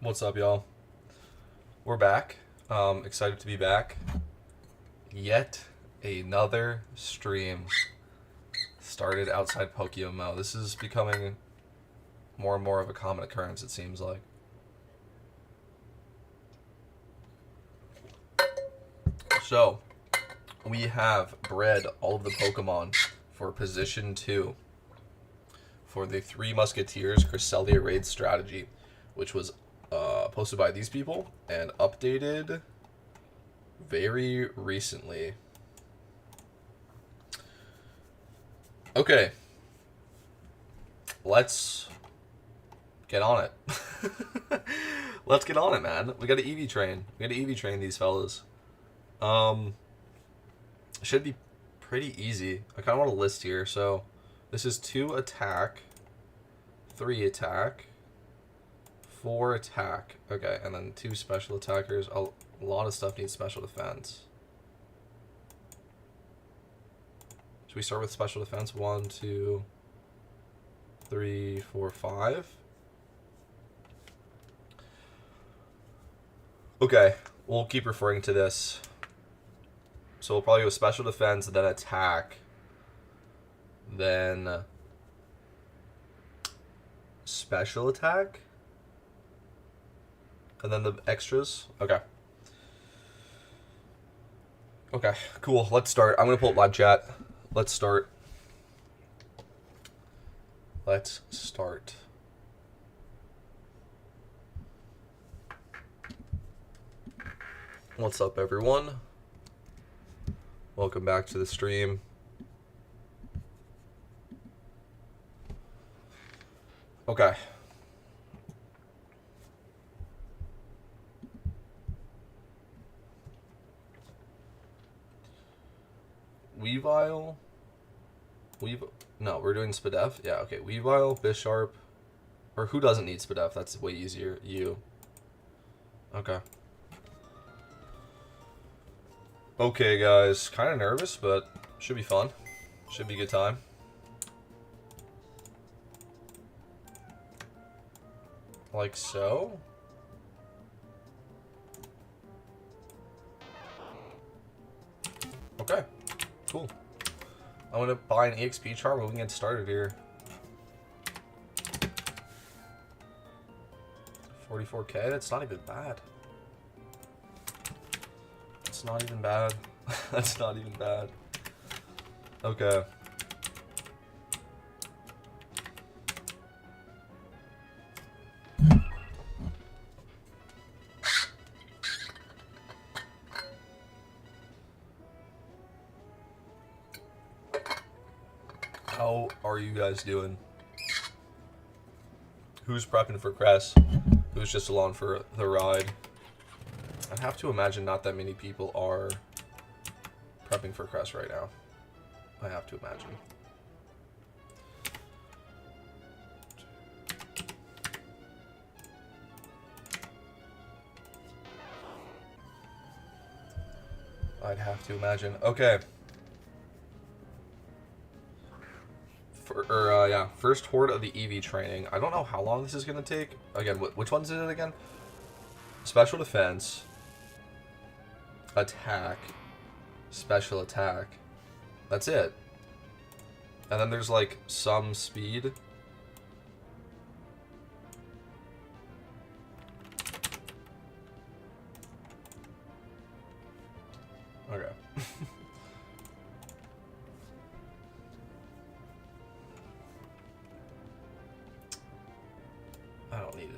What's up, y'all? We're back. Excited to be back. Yet another stream started outside PokeMMO. This is becoming more and more of a common occurrence, it seems like. So, we have bred all of the Pokemon for Position 2 for the Three Musketeers Cresselia raid strategy, which was posted by these people and updated very recently. Okay, let's get on it. Let's get on it, man. We got to EV train. We got to EV train these fellas. Should be pretty easy. I kind of want to list here. So this is 2 attack, 3 attack, 4 attack. Okay, and then 2 special attackers. A lot of stuff needs special defense. Should we start with special defense? 1, 2, 3, 4, 5. Okay, we'll keep referring to this. So we'll probably go special defense, then attack, then special attack, and then the extras. Okay. Okay, cool. Let's start. I'm going to pull up live chat. Let's start. Let's start. What's up, everyone? Welcome back to the stream. Okay. Weavile. No, we're doing Spadef. Yeah, okay. Weavile, Bisharp. Or who doesn't need Spadef? That's way easier. You. Okay. Okay, guys. Kind of nervous, but should be fun. Should be a good time. Like so. Okay. Cool. I'm gonna buy an EXP charm and we can get started here. 44k? That's not even bad. That's not even bad. That's not even bad. Okay. How are you guys doing? Who's prepping for Cress? Who's just along for the ride? I'd have to imagine not that many people are prepping for Cress right now. I have to imagine. I'd have to imagine. Okay. Yeah, first horde of the EV training. I don't know how long this is going to take. Again, which one's is it again? Special defense, attack, special attack. That's it. And then there's like some speed. Okay. I don't need it.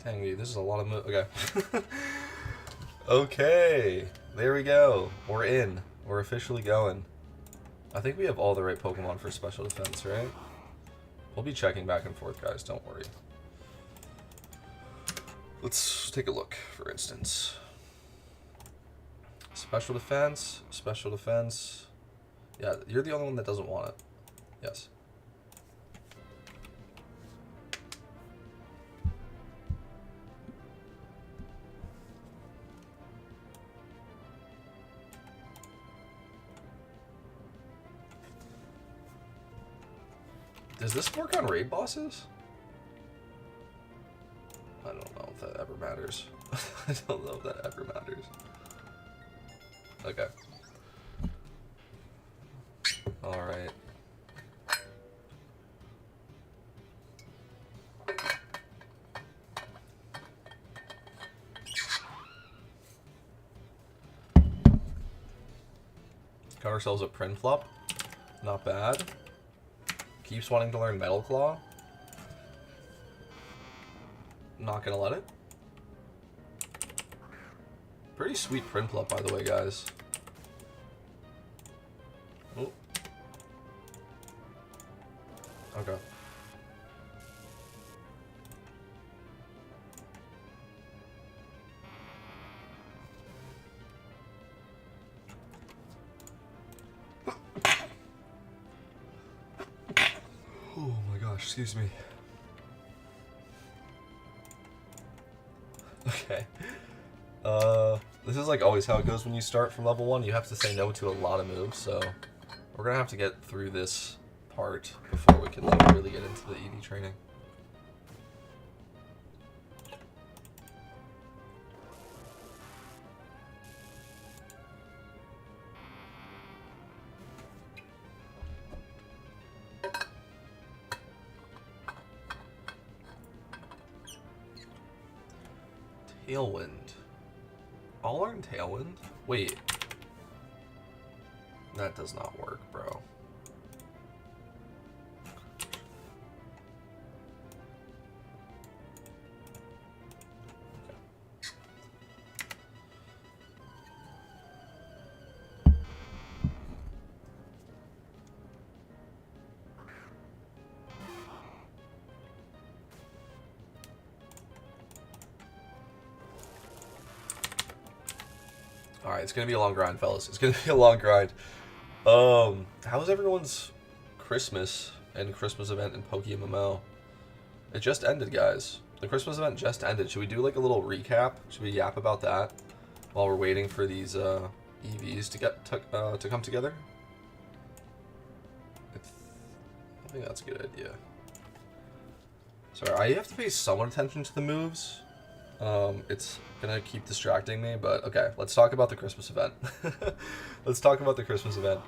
Dang, dude, this is a lot of okay. Okay, there we go. We're in. We're officially going. I think we have all the right Pokemon for special defense, right? We'll be checking back and forth, guys. Don't worry. Let's take a look, for instance. Special defense. Special defense. Yeah, you're the only one that doesn't want it. Yes. Does this work on raid bosses? I don't know if that ever matters. I don't know if that ever matters. Okay. Alright. Got ourselves a Prin Flop. Not bad. Keeps wanting to learn Metal Claw. Not gonna let it. Pretty sweet Prin Flop, by the way, guys. Oh. Okay. Oh my gosh, excuse me. Okay. This is like always how it goes when you start from level 1. You have to say no to a lot of moves, so we're gonna have to get through this part before we can like really get into the EV training. Tailwind. I'll learn Tailwind? Wait. That does not work, bro. Alright, it's gonna be a long grind, fellas. It's gonna be a long grind. How's everyone's Christmas and Christmas event in PokeMMO? It just ended, guys. The Christmas event just ended. Should we do like a little recap? Should we yap about that while we're waiting for these EVs to get to come together? I think that's a good idea. Sorry, I have to pay somewhat attention to the moves. It's gonna keep distracting me, but okay, let's talk about the Christmas event. Let's talk about the Christmas event.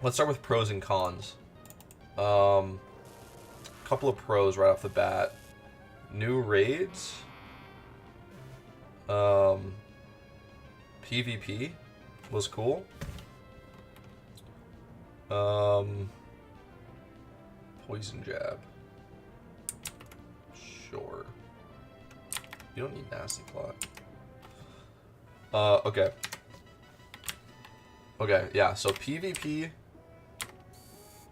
Let's start with pros and cons. Couple of pros right off the bat. New raids. PvP was cool. Poison jab. Sure. You don't need nasty plot. Okay. Okay, yeah, so PvP,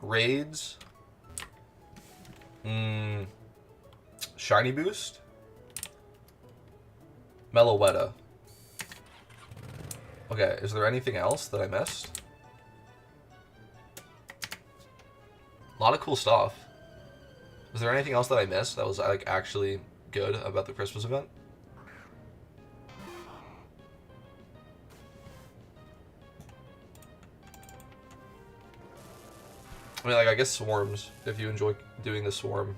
raids, shiny boost, Meloetta. Okay, is there anything else that I missed? A lot of cool stuff. Is there anything else that I missed that was like actually good about the Christmas event? I mean, like, I guess swarms, if you enjoy doing the swarm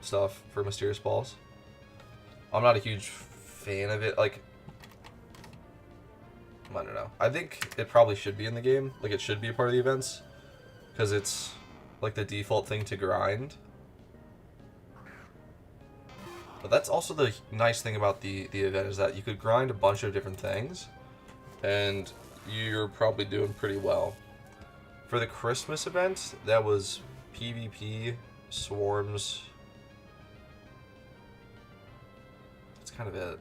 stuff for Mysterious Balls. I'm not a huge fan of it, like, I don't know. I think it probably should be in the game, like, it should be a part of the events, because it's, like, the default thing to grind. But that's also the nice thing about the event, is that you could grind a bunch of different things, and you're probably doing pretty well. For the Christmas event, that was PvP, swarms. That's kind of it.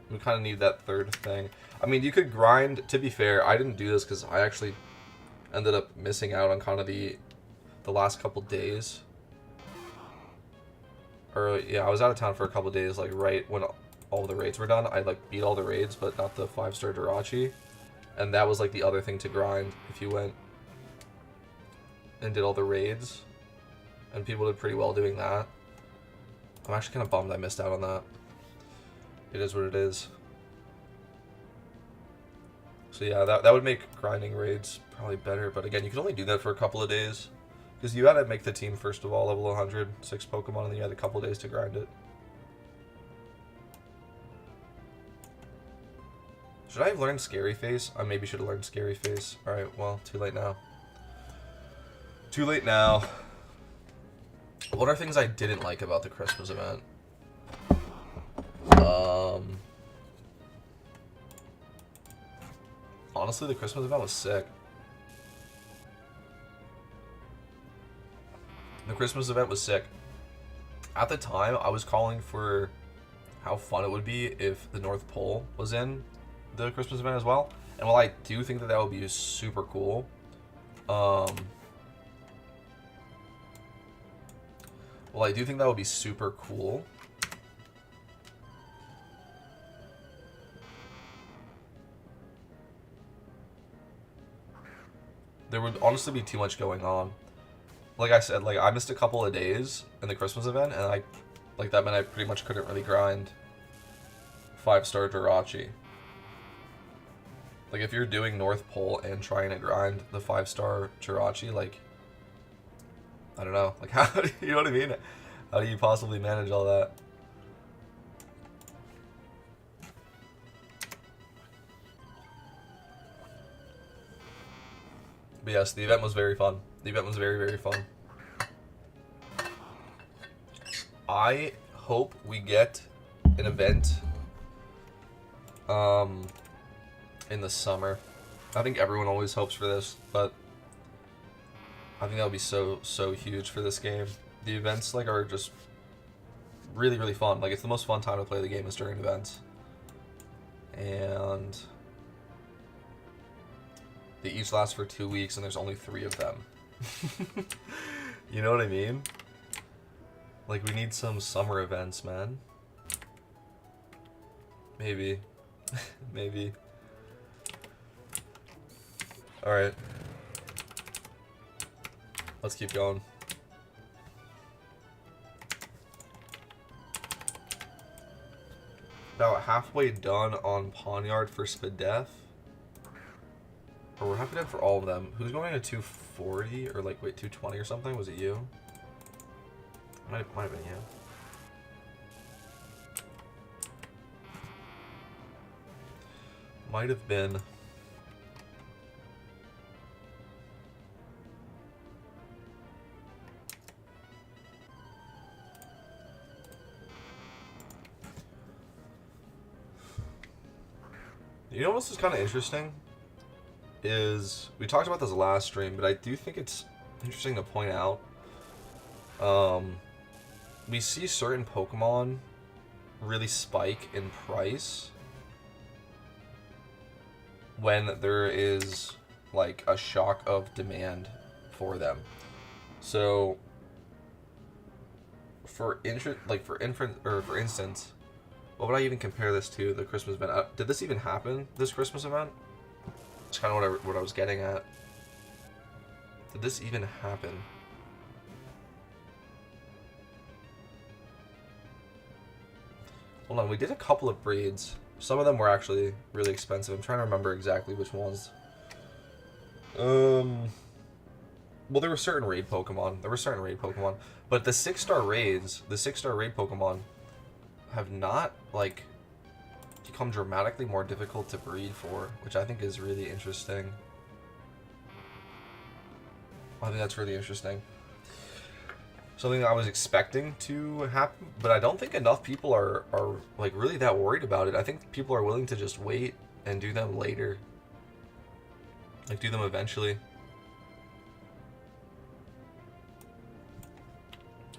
We kind of need that third thing. I mean, you could grind, to be fair, I didn't do this because I actually ended up missing out on kind of the last couple days. Or, yeah, I was out of town for a couple days, like, right when all the raids were done. I like beat all the raids, but not the 5-star Jirachi. And that was like the other thing to grind if you went and did all the raids. And people did pretty well doing that. I'm actually kind of bummed I missed out on that. It is what it is. So yeah, that would make grinding raids probably better. But again, you can only do that for a couple of days. Because you had to make the team first of all, level 100, 6 Pokemon, and then you had a couple of days to grind it. Should I have learned Scary Face? I maybe should have learned Scary Face. Alright, well, too late now. Too late now. What are things I didn't like about the Christmas event? Honestly, the Christmas event was sick. The Christmas event was sick. At the time, I was calling for how fun it would be if the North Pole was in the Christmas event as well. And while I do think that that would be super cool, there would honestly be too much going on. Like I said, like I missed a couple of days in the Christmas event, and that meant I pretty much couldn't really grind 5-star Jirachi. Like if you're doing North Pole and trying to grind the 5-star Jirachi, like I don't know, like how you know what I mean? How do you possibly manage all that? But yes, the event was very fun. The event was very, very fun. I hope we get an event in the summer. I think everyone always hopes for this, but I think that would be so huge for this game. The events like are just really, really fun. Like it's the most fun time to play the game is during events. And they each last for 2 weeks, and there's only 3 of them. You know what I mean? Like, we need some summer events, man. Maybe. Maybe. Alright. Let's keep going. About halfway done on Pawnyard for Spadef. Or we're halfway done for all of them. Who's going to 240? Or like, wait, 220 or something? Was it you? Might have been you. Might have been. You know what's kind of interesting? Is we talked about this last stream, but I do think it's interesting to point out. We see certain Pokemon really spike in price when there is like a shock of demand for them. So for instance, what would I even compare this to? The Christmas event. Did this even happen? This Christmas event? That's kind of what I was getting at. Did this even happen? Hold on, we did a couple of breeds. Some of them were actually really expensive. I'm trying to remember exactly which ones. Well, there were certain raid Pokemon. But the 6-star raids, the 6-star raid Pokemon have not, like, become dramatically more difficult to breed for, which I think is really interesting. I think that's really interesting. Something I was expecting to happen, but I don't think enough people are like really that worried about it. I think people are willing to just wait and do them later. Like do them eventually.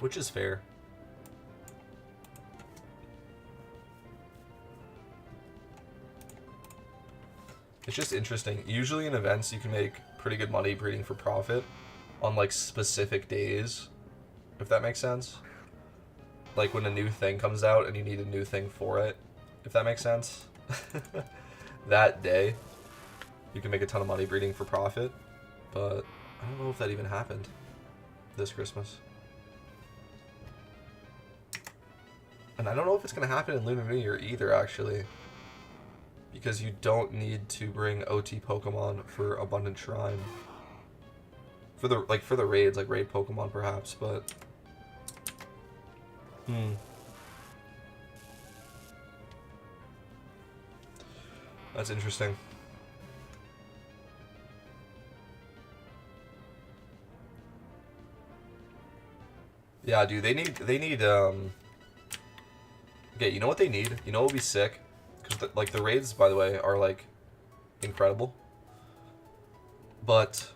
Which is fair. It's just interesting. Usually in events you can make pretty good money breeding for profit on like specific days, if that makes sense. Like when a new thing comes out and you need a new thing for it. if that makes sense. That day, you can make a ton of money breeding for profit, but I don't know if that even happened this Christmas. And I don't know if it's going to happen in Lunar New Year either, actually. Because you don't need to bring OT Pokemon for Abundant Shrine. For the raids, like raid Pokemon perhaps, but... That's interesting. Yeah, dude, they need okay, you know what they need? You know what would be sick? Because like the raids, by the way, are like incredible. But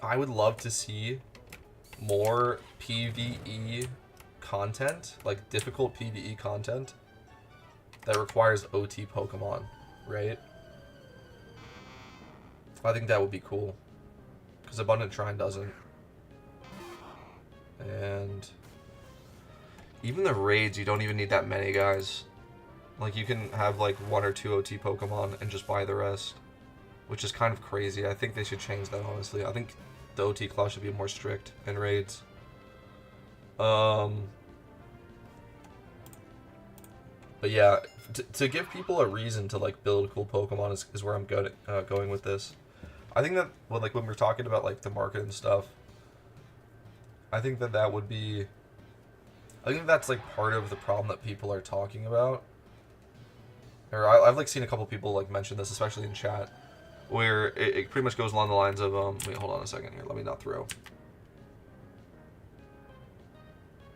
I would love to see more PvE content, like difficult PvE content that requires OT Pokemon, right? I think that would be cool. Because Abundant Shrine doesn't. And even the raids, you don't even need that many guys. Like, you can have like 1 or 2 OT Pokemon and just buy the rest. Which is kind of crazy. I think they should change that, honestly. I think the OT clause should be more strict in raids. But yeah, to give people a reason to like build cool Pokemon is where I'm going with this. I think that, well, like when we're talking about like the market and stuff, I think that would be, I think that's like part of the problem that people are talking about. Or I've like seen a couple people like mention this, especially in chat, where it pretty much goes along the lines of, wait, hold on a second here, let me not throw.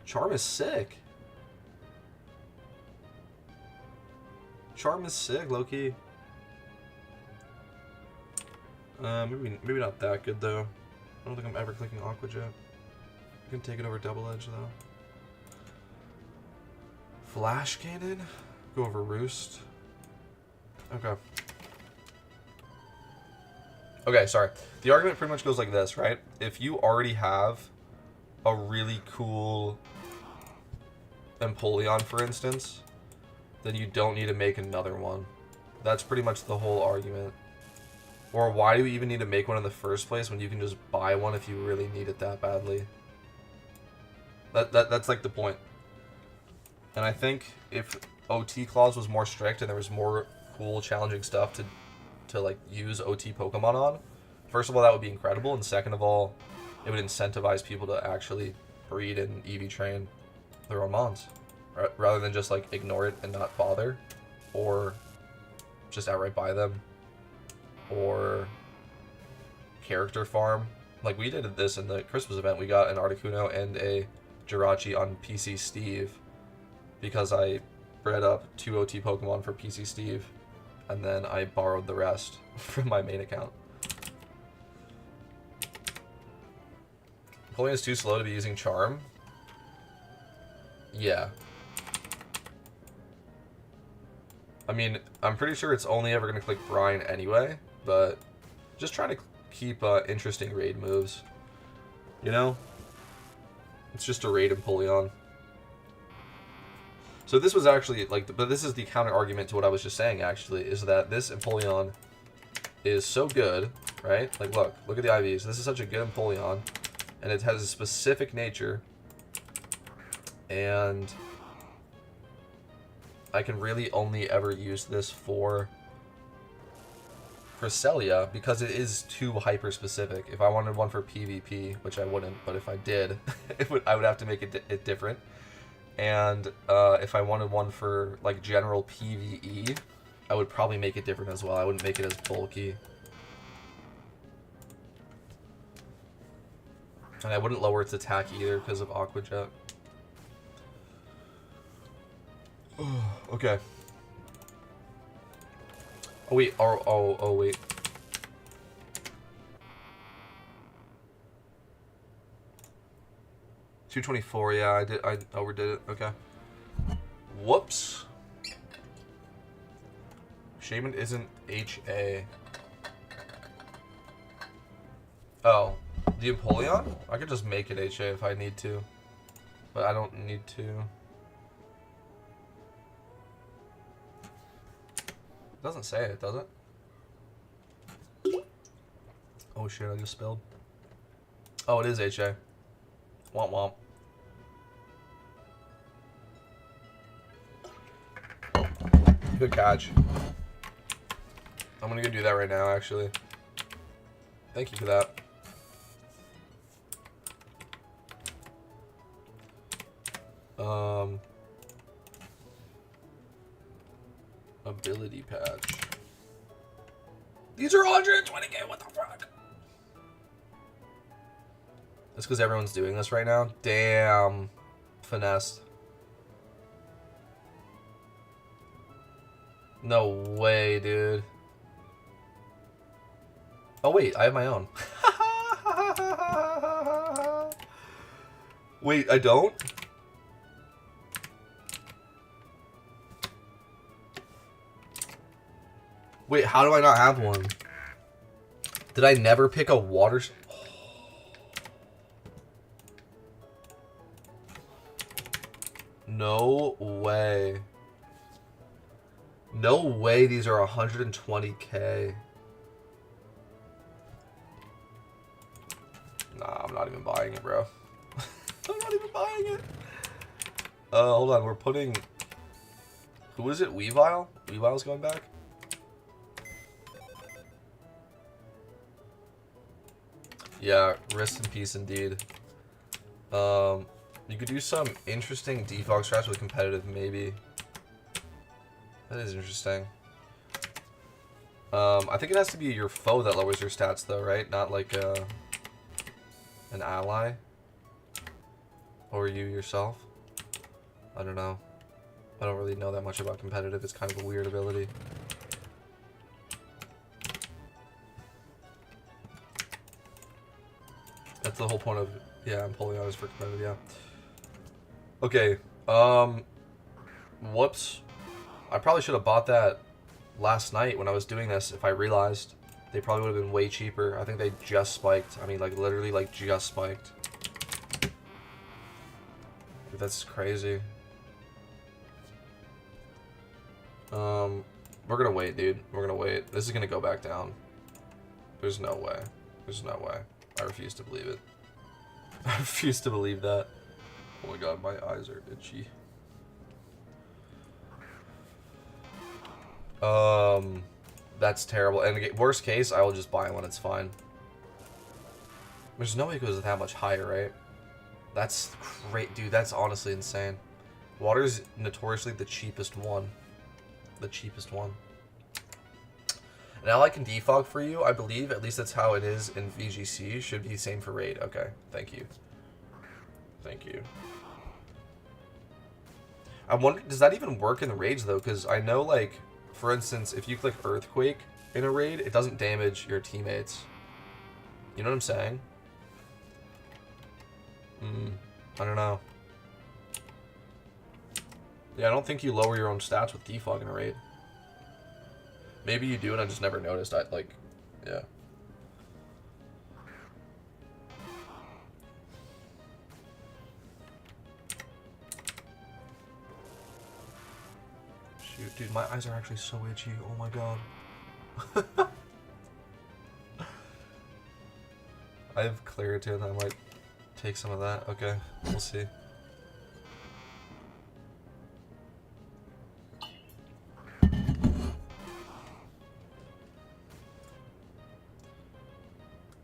Charm is sick. Charm is sick, low-key. Maybe not that good, though. I don't think I'm ever clicking Aqua Jet. I can take it over Double Edge, though. Flash Cannon? Go over Roost. Okay. Okay, sorry. The argument pretty much goes like this, right? If you already have a really cool Empoleon, for instance, then you don't need to make another one. That's pretty much the whole argument. Or why do we even need to make one in the first place when you can just buy one if you really need it that badly? That's like the point. And I think if OT clause was more strict and there was more cool, challenging stuff to like use OT Pokemon on, first of all, that would be incredible, and second of all, it would incentivize people to actually breed and EV train their own mons, rather than just like ignore it and not bother, or just outright buy them, or character farm. Like we did this in the Christmas event. We got an Articuno and a Jirachi on PC Steve because I bred up 2 OT Pokemon for PC Steve, and then I borrowed the rest from my main account. Empoleon is too slow to be using Charm. Yeah. I mean, I'm pretty sure it's only ever going to click Brine anyway, but just trying to keep interesting raid moves. You know? It's just a raid Empoleon. So this was actually, like, but this is the counter argument to what I was just saying, actually, is that this Empoleon is so good, right? Like, look at the IVs. This is such a good Empoleon, and it has a specific nature, and I can really only ever use this for Cresselia because it is too hyper-specific. If I wanted one for PvP, which I wouldn't, but if I did, I would have to make it different. And if I wanted one for like general PvE, I would probably make it different as well. I wouldn't make it as bulky. And I wouldn't lower its attack either because of Aqua Jet. Okay. Oh wait, oh wait. $224, yeah, I overdid it. Okay. Whoops. Shaman isn't HA. Oh, the Empoleon? I could just make it HA if I need to, but I don't need to. Doesn't say it, does it? Oh shit, I just spilled. Oh, it is HA. Womp womp. Good catch. I'm gonna go do that right now, actually. Thank you for that. Ability patch. These are 120k, what the fuck? That's because everyone's doing this right now? Damn. Finessed. No way, dude. Oh wait, I have my own. Wait, I don't? Wait, how do I not have one? Did I never pick a water... No way. No way these are 120k. Nah, I'm not even buying it, bro. I'm not even buying it. Hold on, we're putting... Who is it? Weavile? Weavile's going back? Yeah, rest in peace indeed. You could do some interesting defog strats with competitive, maybe. That is interesting. I think it has to be your foe that lowers your stats, though, right? Not like an ally. Or you yourself. I don't know. I don't really know that much about competitive. It's kind of a weird ability. That's the whole point of... Yeah, I'm pulling out is for competitive, yeah. Okay, whoops. I probably should have bought that last night when I was doing this if I realized. They probably would have been way cheaper. I think they just spiked. I mean, like, literally, like, just spiked. Dude, that's crazy. We're gonna wait, dude. We're gonna wait. This is gonna go back down. There's no way. There's no way. I refuse to believe it. I refuse to believe that. Oh my god, my eyes are itchy. That's terrible. And worst case, I will just buy one. It's fine. There's no way it goes that much higher, right? That's great, dude. That's honestly insane. Water's notoriously the cheapest one. The cheapest one. Now I can defog for you, I believe. At least that's how it is in VGC. Should be the same for raid. Okay, thank you. Thank you. I wonder, does that even work in the raids though? Because I know, like, for instance, if you click Earthquake in a raid, it doesn't damage your teammates. You know what I'm saying? I don't know. Yeah, I don't think you lower your own stats with defog in a raid. Maybe you do, and I just never noticed. Yeah. Shoot, dude, my eyes are actually so itchy. Oh my god. I have Claritin. I might take some of that. Okay, we'll see.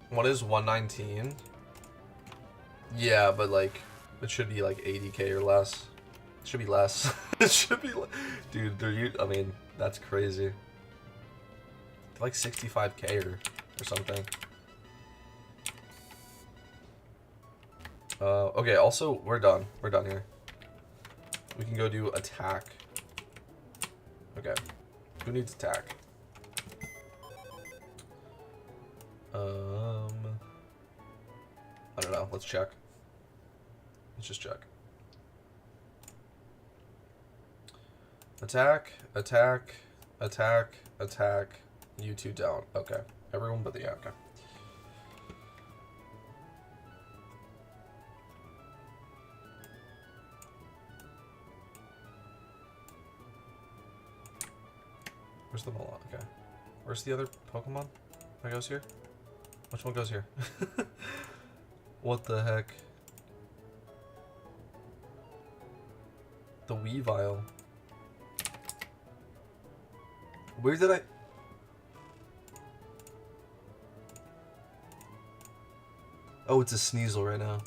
What is 119? Yeah, but like, it should be like 80k or less. It should be less. It should be, dude. I mean, that's crazy. Like 65k or something. Okay. Also, we're done. We're done here. We can go do attack. Okay. Who needs attack? I don't know. Let's check. Let's just check. Attack, attack, attack, attack. You two down. Okay. Everyone but the okay. Where's the Mola? Okay. Where's the other Pokemon that goes here? Which one goes here? What the heck? The Weavile. Where did I... Oh, it's a Sneasel right now.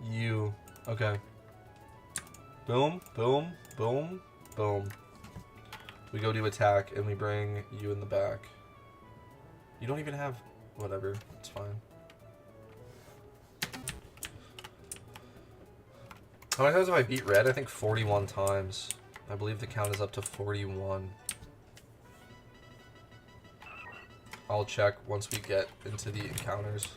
You. Okay. Boom, boom, boom, boom. We go to attack and we bring you in the back. You don't even have... Whatever. It's fine. How many times have I beat Red? I think 41 times. I believe the count is up to 41. I'll check once we get into the encounters.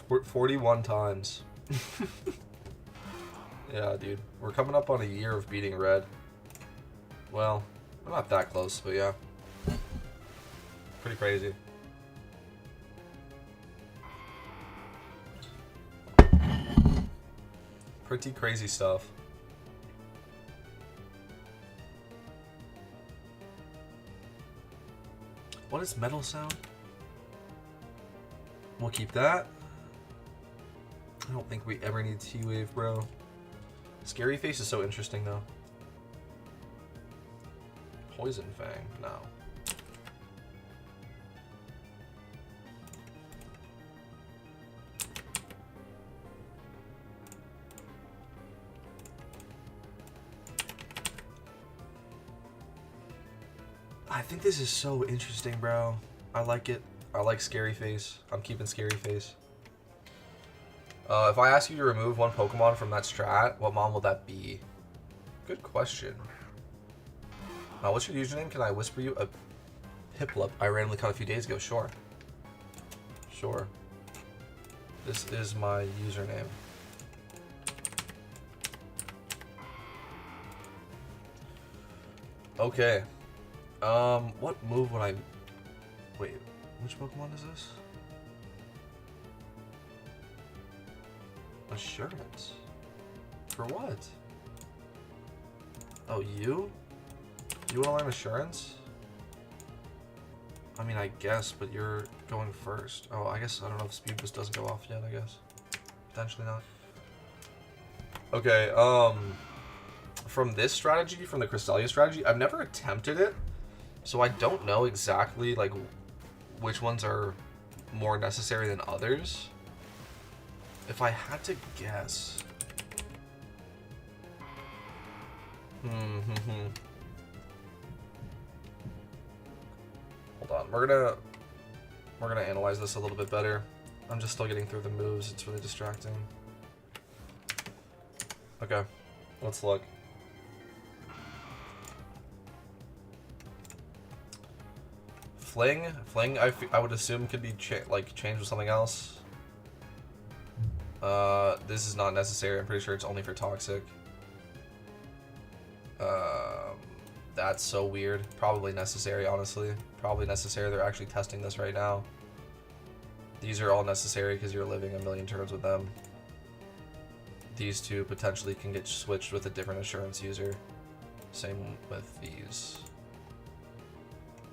We're 41 times. Yeah, dude. We're coming up on a year of beating Red. Well, we're not that close, but yeah. Pretty crazy. Pretty crazy stuff. What is metal sound? We'll keep that. I don't think we ever need T-Wave, bro. Scary Face is so interesting, though. Poison Fang, no. I think this is so interesting, bro. I like it. I like Scary Face. I'm keeping Scary Face. If I ask you to remove one Pokemon from that strat, what mon will that be? Good question. What's your username? Can I whisper you a Piplup I randomly caught a few days ago? Sure. Sure. This is my username. Okay. What move would I... Wait, which Pokemon is this? Assurance? For what? Oh, you? You want to learn Assurance? I mean, I guess, but you're going first. Oh, I guess, I don't know if Speed Boost doesn't go off yet, I guess. Potentially not. Okay, from this strategy, from the Cresselia strategy, I've never attempted it, so I don't know exactly, like, which ones are more necessary than others. If I had to guess... Hold on, we're gonna analyze this a little bit better. I'm just still getting through the moves, it's really distracting. Okay, let's look. Fling? Fling, I would assume could be changed with something else. This is not necessary. I'm pretty sure it's only for Toxic. That's so weird. Probably necessary, honestly. Probably necessary. They're actually testing this right now. These are all necessary because you're living a million turns with them. These two potentially can get switched with a different Assurance user. Same with these.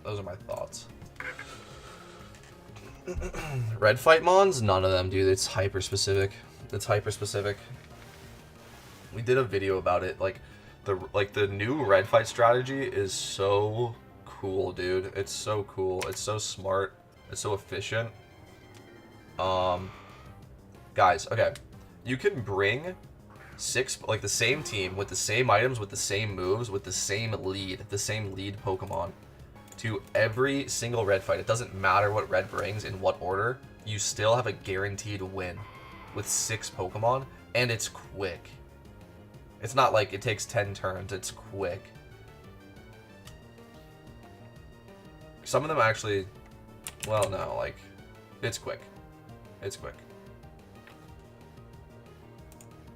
Those are my thoughts. Red fight mons? None of them, dude. It's hyper specific. It's hyper specific. We did a video about it. Like the new red fight strategy is so cool, dude. It's so cool. It's so smart. It's so efficient. Guys, okay. You can bring the same team with the same items, with the same moves, with the same lead Pokemon to every single red fight. It doesn't matter what red brings in what order. You still have a guaranteed win with 6 Pokemon, and it's quick. It's not like it takes 10 turns. It's quick. Some of them actually, well, no, like It's quick. It's quick.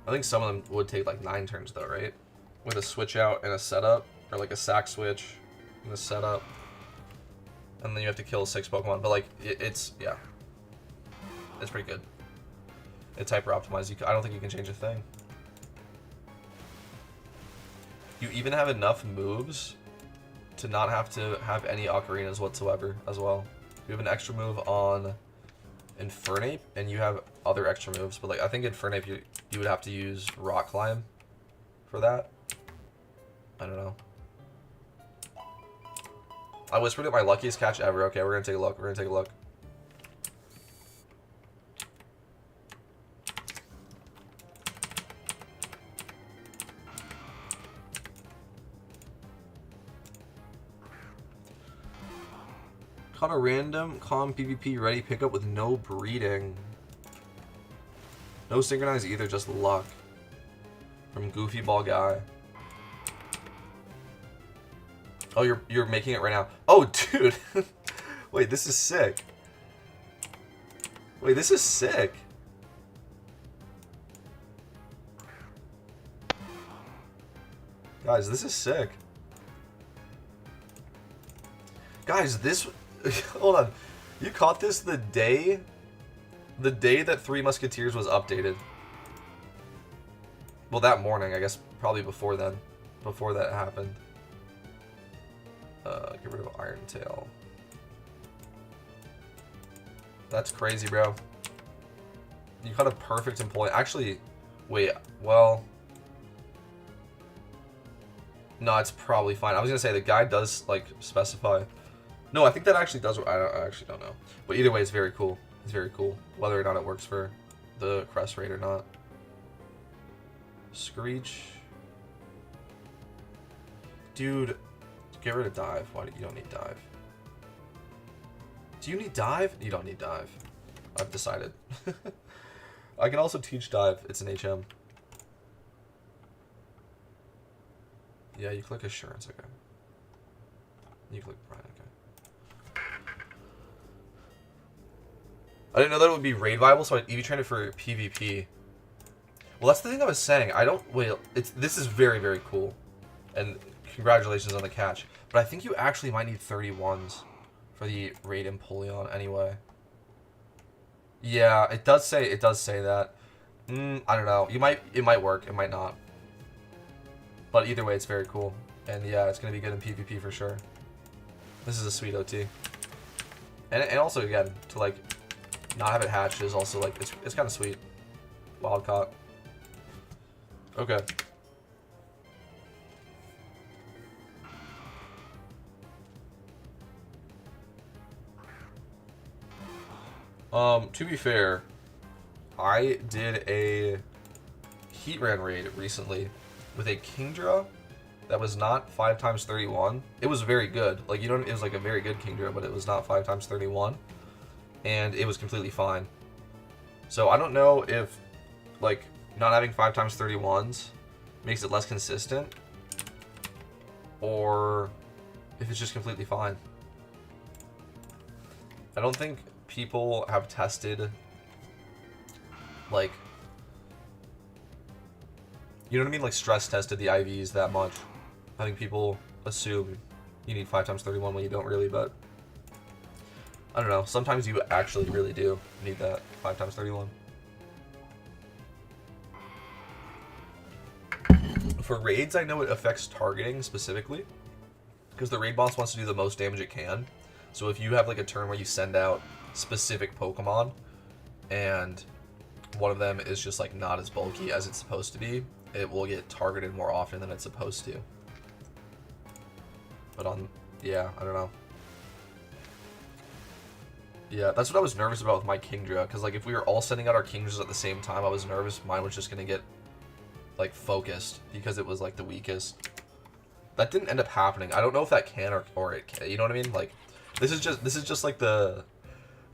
I think some of them would take like 9 turns though, right? With a switch out and a setup, or like a sack switch and a setup, and then you have to kill 6 Pokemon. But like, it's yeah, it's pretty good. It's hyper optimized. I don't think you can change a thing. You even have enough moves to not have to have any ocarinas whatsoever as well. You have an extra move on Infernape, and you have other extra moves, but like I think Infernape you would have to use Rock Climb for that. I don't know. I whispered it my luckiest catch ever. Okay, we're gonna take a look. We're gonna take a look. Caught a random calm PvP ready pickup with no breeding. No synchronize either, just luck. From Goofy Ball Guy. Oh, you're making it right now. Oh, dude. Wait, this is sick. Wait, this is sick. Guys, this is sick. Guys, this... Hold on. You caught this the day that Three Musketeers was updated. Well, that morning, I guess probably before then. Before that happened. Get rid of Iron Tail. That's crazy, bro. You caught a perfect employee. Actually, wait, well... No, it's probably fine. I was gonna say, the guide does, like, specify... No, I think that actually does. I actually don't know. But either way, it's very cool. It's very cool. Whether or not it works for the Crest Raid or not. Screech. Dude, get rid of Dive. Why do you don't need Dive? Do you need Dive? You don't need Dive. I've decided. I can also teach Dive. It's an HM. Yeah, you click Assurance. Okay. You click Brian. Okay. I didn't know that it would be raid viable, so I EV trained it for PvP. Well, that's the thing I was saying. I don't... Wait, this is very, very cool. And congratulations on the catch. But I think you actually might need 31s for the raid Empoleon anyway. Yeah, it does say that. I don't know. It might work. It might not. But either way, it's very cool. And yeah, it's going to be good in PvP for sure. This is a sweet OT. And also, again, to like... not have it hatched is also like it's kind of sweet. Wild caught. Okay. To be fair, I did a Heatran raid recently with a Kingdra that was not 5x31. It was very good. Like, you know, it was like a very good Kingdra, but it was not 5x31. And it was completely fine. So I don't know if, like, not having 5x31s makes it less consistent, or if it's just completely fine. I don't think people have tested, like, you know what I mean? Like, stress tested the IVs that much. I think people assume you need 5x31 when you don't really, but I don't know. Sometimes you actually really do need that 5x31. For raids, I know it affects targeting specifically, because the raid boss wants to do the most damage it can. So if you have like a turn where you send out specific Pokemon, and one of them is just like not as bulky as it's supposed to be, it will get targeted more often than it's supposed to. But yeah, I don't know. Yeah, that's what I was nervous about with my Kingdra, because like if we were all sending out our Kingdras at the same time, I was nervous mine was just gonna get like focused because it was like the weakest. That didn't end up happening. I don't know if that can or it can. You know what I mean? Like this is just like the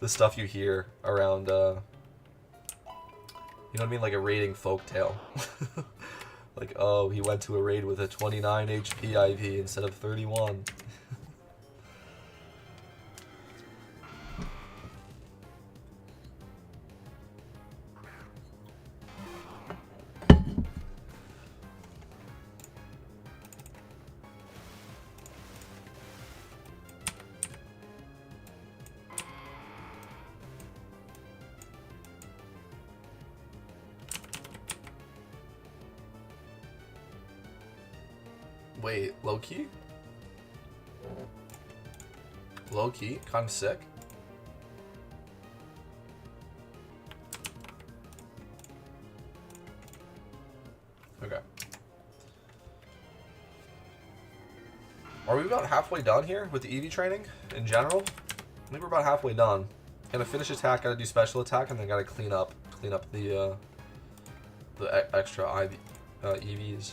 stuff you hear around. You know what I mean? Like a raiding folktale. Like, oh, he went to a raid with a 29 HP IV instead of 31. Wait, low key? Low key? Kind of sick. Okay. Are we about halfway done here with the EV training in general? I think we're about halfway done. Gotta finish attack, gotta do special attack, and then gotta clean up the extra EVs.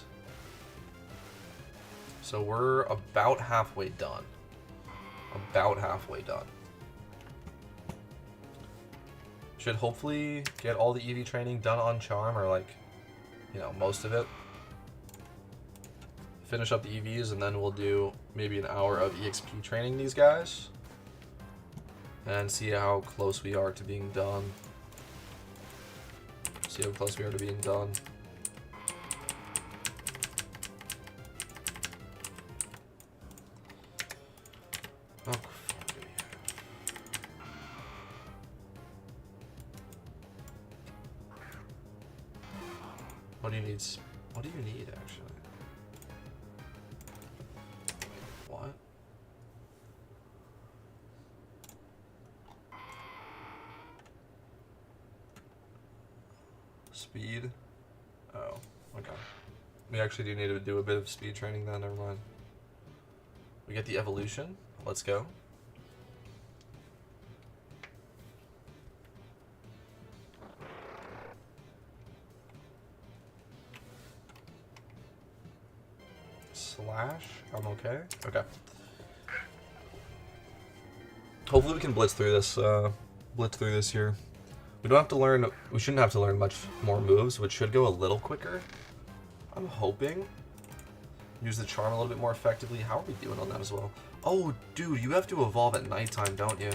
So we're about halfway done. About halfway done. Should hopefully get all the EV training done on Charm, or like, you know, most of it. Finish up the EVs, and then we'll do maybe an hour of EXP training these guys. And see how close we are to being done. See how close we are to being done. Oh, what do you need? What do you need, actually? What? Speed? Oh, okay. We actually do need to do a bit of speed training then, never mind. We get the evolution. Let's go. Slash? I'm okay. Okay. Hopefully we can blitz through this here. We don't have to learn, we shouldn't have to learn much more moves, which should go a little quicker. I'm hoping. Use the charm a little bit more effectively. How are we doing on that as well? Oh, dude, you have to evolve at nighttime, don't you?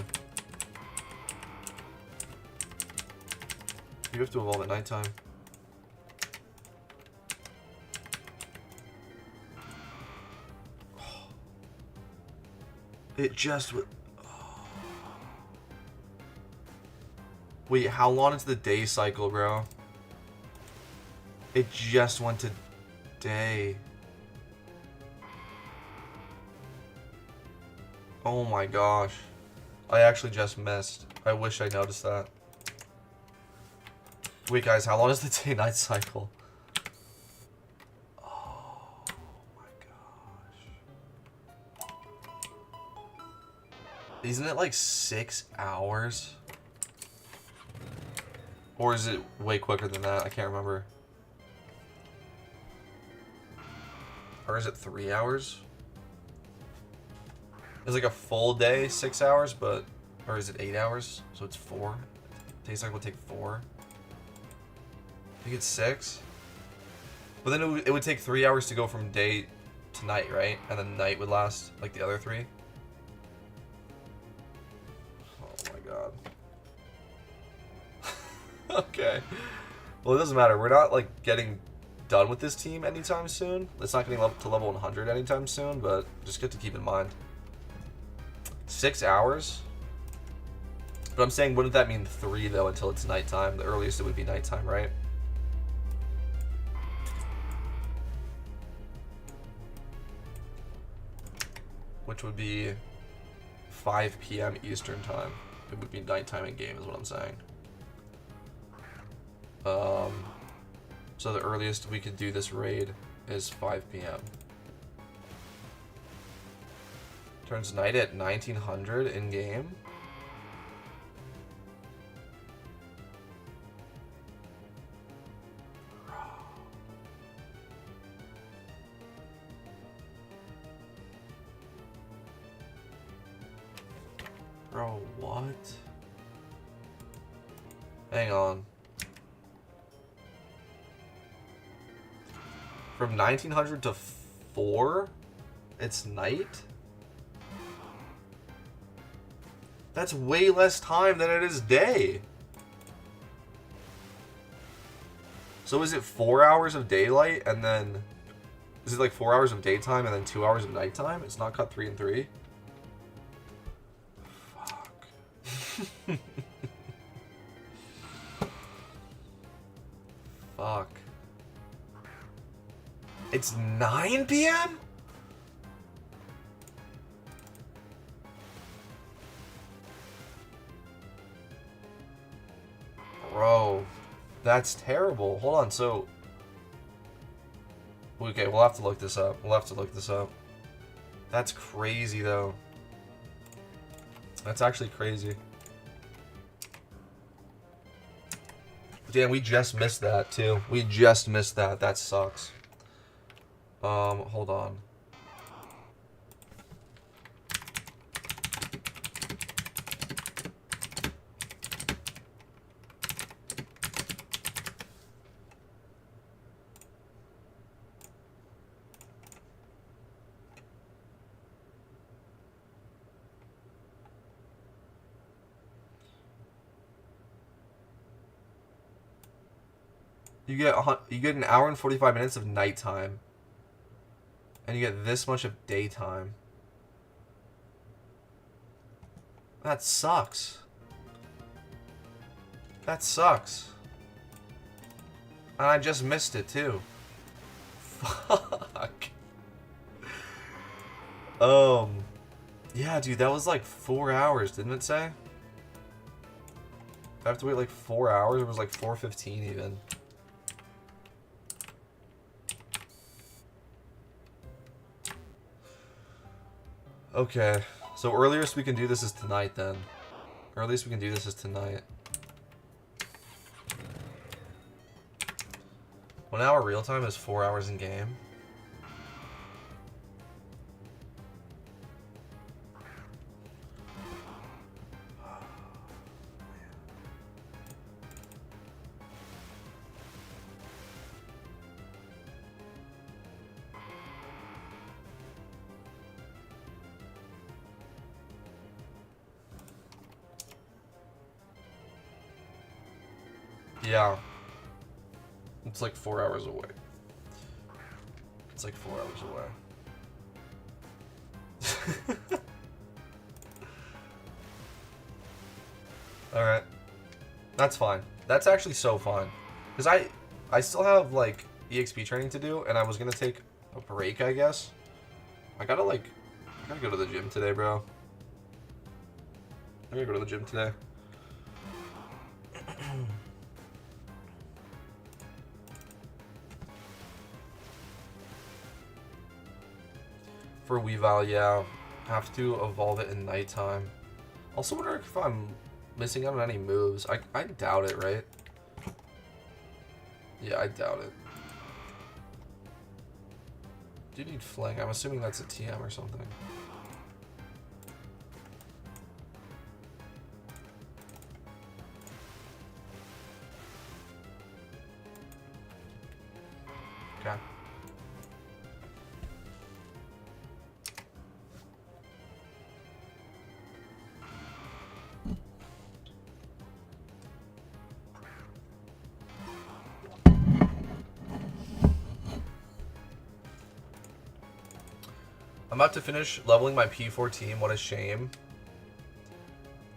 You have to evolve at nighttime. It just... Wait, how long is the day cycle, bro? It just went to day. Oh my gosh. I actually just missed. I wish I noticed that. Wait, guys, how long is the day-night cycle? Oh my gosh. Isn't it like 6 hours? Or is it way quicker than that? I can't remember. Or is it 3 hours? It's like a full day, 6 hours, but... Or is it 8 hours? So it's 4? Day cycle would take 4? I think it's 6? But then it would take 3 hours to go from day to night, right? And then night would last like the other 3? Oh my god. Okay. Well, it doesn't matter. We're not like getting done with this team anytime soon. It's not getting to level 100 anytime soon, but just good to keep in mind. 6 hours? But I'm saying, wouldn't that mean 3 though until it's nighttime? The earliest it would be nighttime, right? Which would be 5 p.m. Eastern time. It would be nighttime in game is what I'm saying. So the earliest we could do this raid is 5 p.m. Turns night at 1900 in game. Bro, what? Hang on. From 1900 to 4, it's night? That's way less time than it is day. So is it 4 hours of daylight and then... Is it like 4 hours of daytime and then 2 hours of nighttime? It's not cut 3 and 3? Fuck. Fuck. It's 9 p.m.? Bro, that's terrible. Hold on, so... Okay, we'll have to look this up. We'll have to look this up. That's crazy, though. That's actually crazy. Damn, we just missed that, too. We just missed that. That sucks. Hold on. You get an hour and 45 minutes of nighttime. And you get this much of daytime. That sucks. That sucks. And I just missed it too. Fuck. Yeah, dude, that was like 4 hours, didn't it say? I have to wait like 4 hours? It was like 4:15 even. Okay, so earliest we can do this is tonight then. Earliest we can do this is tonight. 1 hour real time is 4 hours in game. Yeah. It's like 4 hours away. It's like 4 hours away. Alright. That's fine. That's actually so fine. Because I still have, like, EXP training to do, and I was gonna take a break, I guess. I gotta go to the gym today, bro. I gotta go to the gym today. For Weavile, yeah. Have to evolve it in nighttime. Also wonder if I'm missing out on any moves. I doubt it, right? Yeah, I doubt it. Do you need Fling? I'm assuming that's a TM or something. Okay. I'm about to finish leveling my P4 team. What a shame.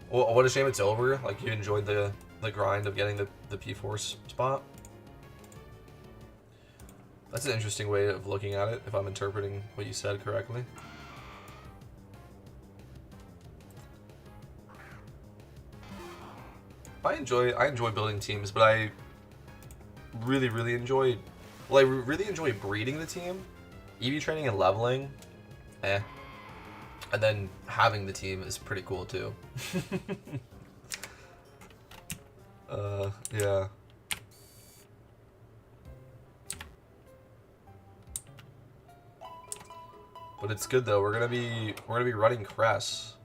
Well, what a shame it's over. Like, you enjoyed the grind of getting the P4 spot. That's an interesting way of looking at it, if I'm interpreting what you said correctly. I enjoy building teams, but I really enjoy... Well, I really enjoy breeding the team. EV training and leveling, eh. And then having the team is pretty cool too. Yeah. But it's good though. We're gonna be running Cress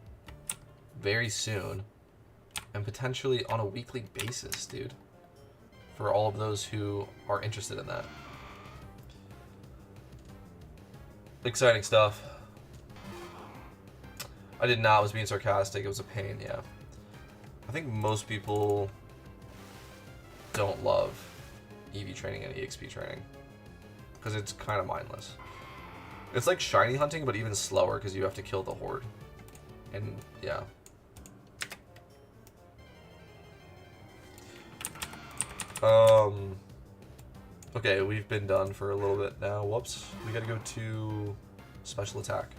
very soon, and potentially on a weekly basis, dude. For all of those who are interested in that. Exciting stuff. I did not. I was being sarcastic. It was a pain, yeah. I think most people don't love EV training and EXP training because it's kind of mindless. It's like shiny hunting, but even slower because you have to kill the horde. And yeah. Okay, we've been done for a little bit now. Whoops. We gotta go to special attack.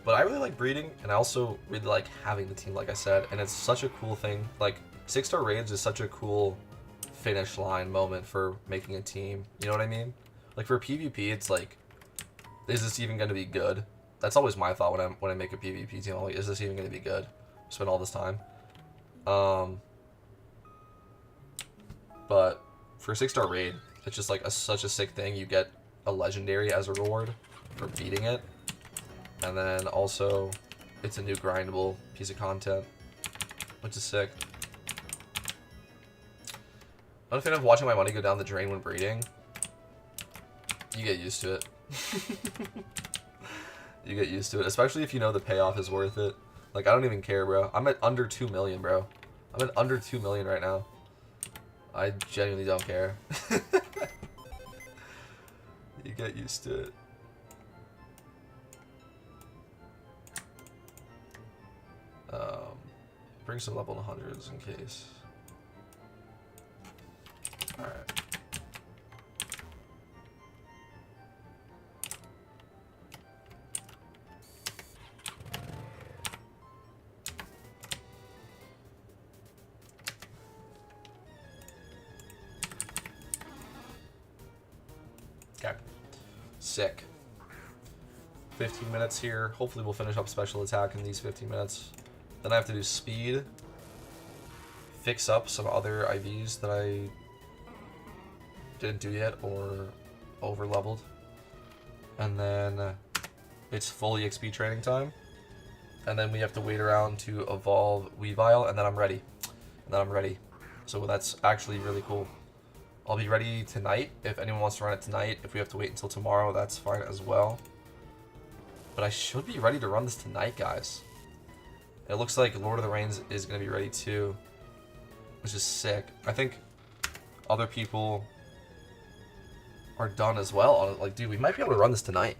But I really like breeding, and I also really like having the team, like I said, and it's such a cool thing. Like, 6-star raids is such a cool finish line moment for making a team. You know what I mean? Like, for PvP, it's like, is this even going to be good? That's always my thought when I make a PvP team. I'm like, is this even going to be good? Spend all this time. But for a 6-star raid, it's just like such a sick thing. You get a legendary as a reward for beating it. And then also, it's a new grindable piece of content, which is sick. I'm not a fan of watching my money go down the drain when breeding. You get used to it. You get used to it, especially if you know the payoff is worth it. Like, I don't even care, bro. I'm at under 2 million, bro. I'm at under 2 million right now. I genuinely don't care. You get used to it. Bring some level 100s in case. Alright. Okay. Sick. 15 minutes here. Hopefully we'll finish up special attack in these 15 minutes. Then I have to do speed. Fix up some other IVs that I didn't do yet or over leveled. And then it's full EXP training time. And then we have to wait around to evolve Weavile, and then I'm ready. So that's actually really cool. I'll be ready tonight. If anyone wants to run it tonight, if we have to wait until tomorrow, that's fine as well. But I should be ready to run this tonight, guys. It looks like Lord of the Rings is going to be ready too, which is sick. I think other people are done as well. Like, dude, we might be able to run this tonight.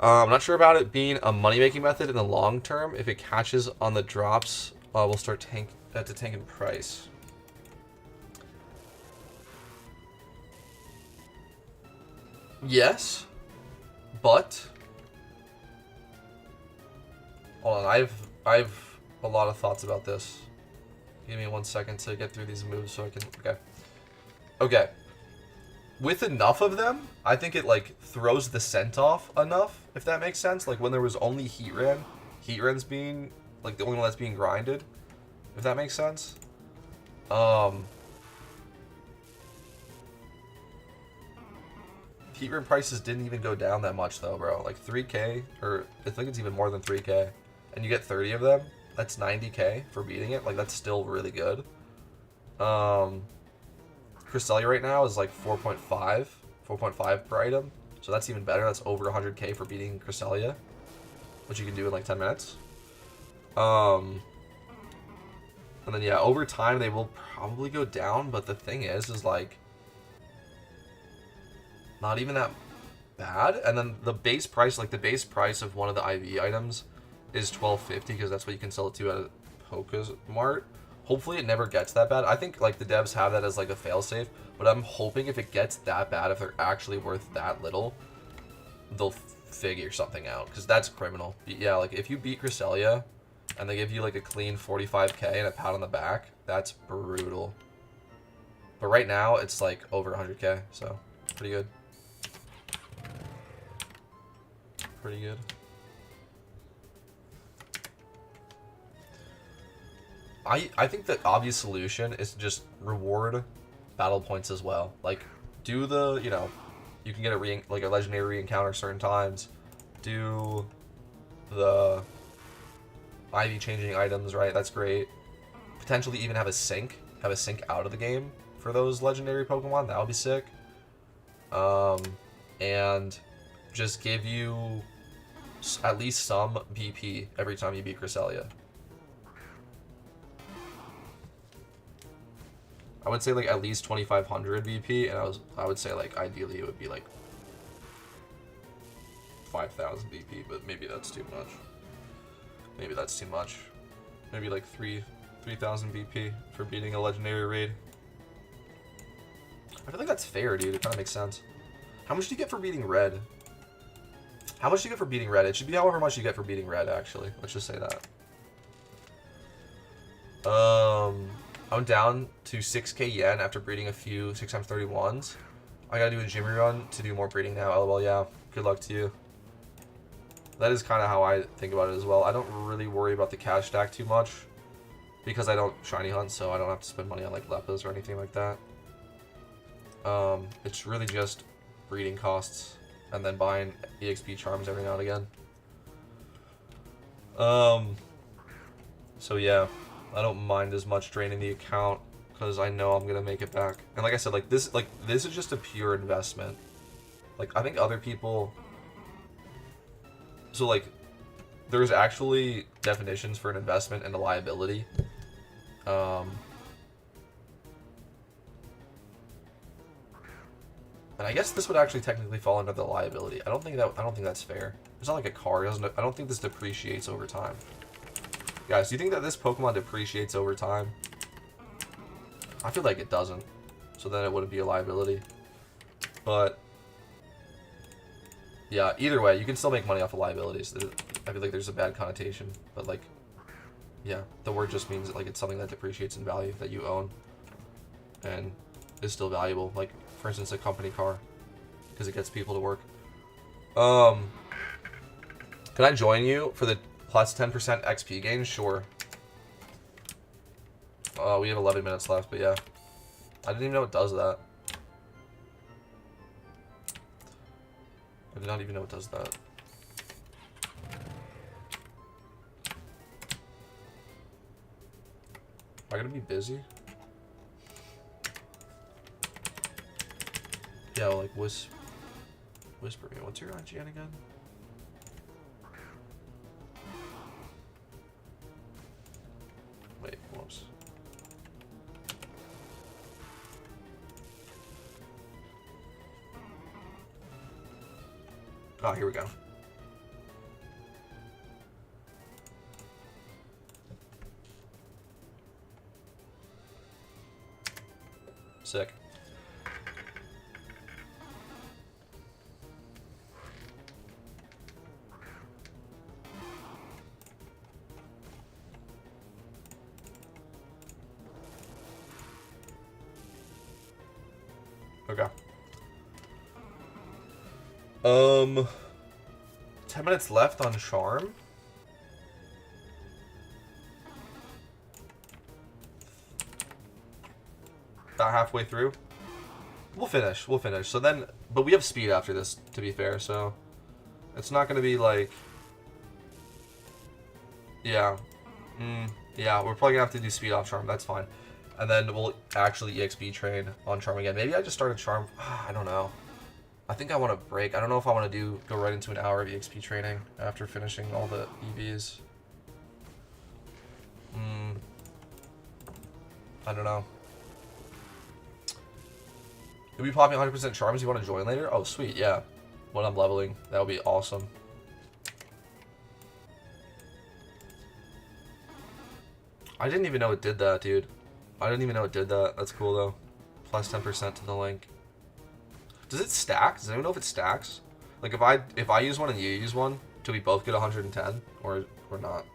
I'm not sure about it being a money-making method in the long term. If it catches on the drops, we'll start to tank in price. Yes, but hold on, I've a lot of thoughts about this. Give me 1 second to get through these moves so I can. Okay. With enough of them, I think it like throws the scent off enough, if that makes sense. Like when there was only Heatran's being like the only one that's being grinded, if that makes sense. Heatran prices didn't even go down that much though, bro. Like 3K, or I think it's even more than 3K, and you get 30 of them. That's 90K for beating it. Like that's still really good. Cresselia right now is like 4.5 per item, so that's even better. That's over 100K for beating Cresselia, which you can do in like 10 minutes. And then yeah, over time they will probably go down, but the thing is like not even that bad. And then the base price, like the base price of one of the IV items is $12.50 because that's what you can sell it to at a PokeMart. Hopefully it never gets that bad. I think like the devs have that as like a failsafe, but I'm hoping if it gets that bad, if they're actually worth that little, they'll figure something out, because that's criminal. Yeah, like if you beat Cresselia and they give you like a clean 45K and a pat on the back, that's brutal. But right now it's like over 100K, so pretty good. Pretty good. I think the obvious solution is to just reward battle points as well. Like, do the, you know, you can get a like a legendary encounter certain times. Do the IV changing items, right? That's great. Potentially even have a sync out of the game for those legendary Pokemon. That would be sick. And just give you at least some BP every time you beat Cresselia. I would say like at least 2,500 VP, and I would say like ideally it would be like 5,000 VP, but maybe that's too much. Maybe like 3,000 VP for beating a legendary raid. I feel like that's fair, dude. It kind of makes sense. How much do you get for beating red? How much do you get for beating red? It should be however much you get for beating red, actually. Let's just say that. I'm down to 6k yen after breeding a few 6x31s. I gotta do a Jimmy run to do more breeding now. LOL, yeah. Good luck to you. That is kind of how I think about it as well. I don't really worry about the cash stack too much because I don't shiny hunt, so I don't have to spend money on like lepos or anything like that. It's really just breeding costs and then buying EXP charms every now and again. So yeah, I don't mind as much draining the account because I know I'm gonna make it back. And like I said, like this is just a pure investment. Like I think other people. So like, there's actually definitions for an investment and a liability. And I guess this would actually technically fall under the liability. I don't think that's fair. It's not like a car. I don't think this depreciates over time. Guys, do you think that this Pokemon depreciates over time? I feel like it doesn't. So then it wouldn't be a liability. But yeah, either way, you can still make money off of liabilities. I feel like there's a bad connotation, but like, yeah, the word just means that, like, it's something that depreciates in value that you own and is still valuable. Like, for instance, a company car, because it gets people to work. Can I join you for the plus 10% XP gain? Sure. We have 11 minutes left, but yeah. I didn't even know it does that. I did not even know it does that. Am I gonna be busy? Yeah, well, like whisper me. What's your IGN again? Wait, whoops. Oh, here we go. Sick. Okay. 10 minutes left on Charm. About halfway through. We'll finish. So then, but we have speed after this, to be fair, so it's not going to be like, yeah. Yeah, we're probably going to have to do speed off Charm. That's fine. And then we'll actually EXP train on Charm again. Maybe I just started Charm. I don't know. I think I want to break. I don't know if I want to go right into an hour of EXP training after finishing all the EVs. I don't know. You'll be popping 100% charms. You want to join later? Oh, sweet. Yeah. When I'm leveling. That would be awesome. I didn't even know it did that, dude. I didn't even know it did that. That's cool, though. Plus 10% to the link. Does it stack? Does anyone know if it stacks? Like, if I use one and you use one, do we both get 110? Or not?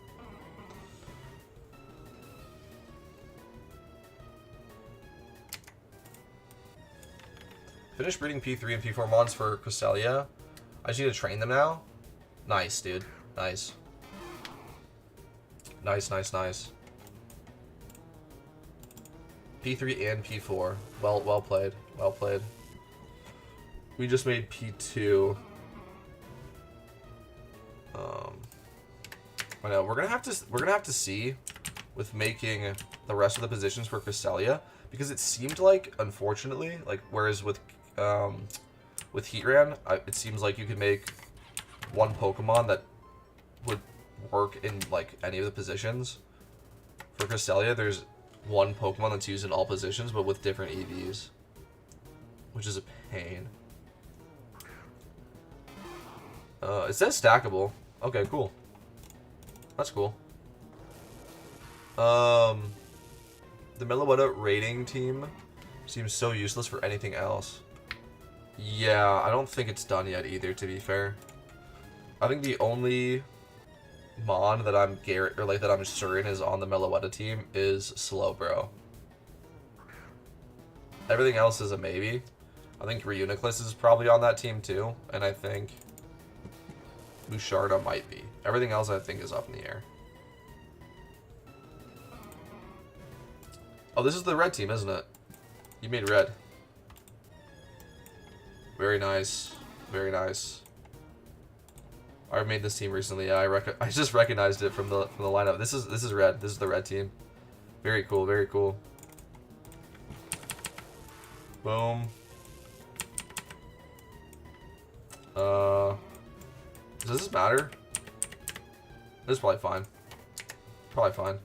Finish breeding P3 and P4 mons for Cresselia. I just need to train them now. Nice, dude. Nice. Nice. P3 and P4. Well played. Well played. We just made P2. I know we're gonna have to see with making the rest of the positions for Cresselia, because it seemed like, unfortunately, like whereas with Heatran, it seems like you could make one Pokemon that would work in like any of the positions. For Cresselia, there's one Pokemon that's used in all positions, but with different EVs, which is a pain. It says stackable. Okay, cool. That's cool. The Meloetta rating team seems so useless for anything else. Yeah, I don't think it's done yet either, to be fair. I think the only Mon that I'm that I'm certain is on the Meloetta team is Slowbro. Everything else is a maybe. I think Reuniclus is probably on that team too, and I think Musharda might be. Everything else I think is up in the air. Oh, this is the red team, isn't it? You made red. Very nice. Very nice. I made this team recently. Yeah, I just recognized it from the lineup. This is red. This is the red team. Very cool. Very cool. Boom. Does this matter? This is probably fine. Probably fine.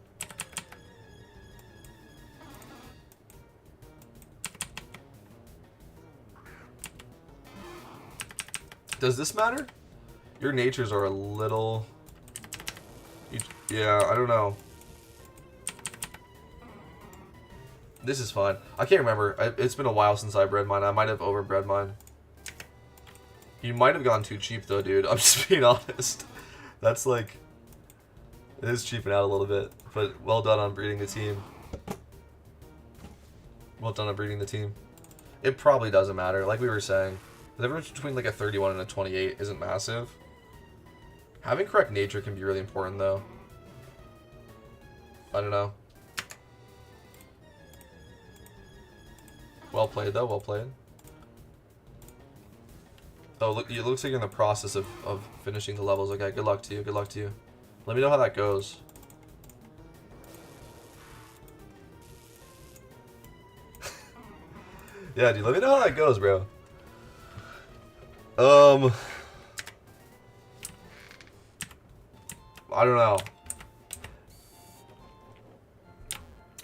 Does this matter? Your natures are a little... Yeah, I don't know. This is fine. I can't remember. It's been a while since I bred mine. I might have overbred mine. You might have gone too cheap though, dude. I'm just being honest. That's like... It is cheaping out a little bit. But well done on breeding the team. Well done on breeding the team. It probably doesn't matter. Like we were saying. The difference between like a 31 and a 28 isn't massive. Having correct nature can be really important though. I don't know. Well played though, well played. Oh, look, it looks like you're in the process of finishing the levels. Okay, good luck to you, good luck to you. Let me know how that goes. Yeah, dude, let me know how that goes, bro. I don't know.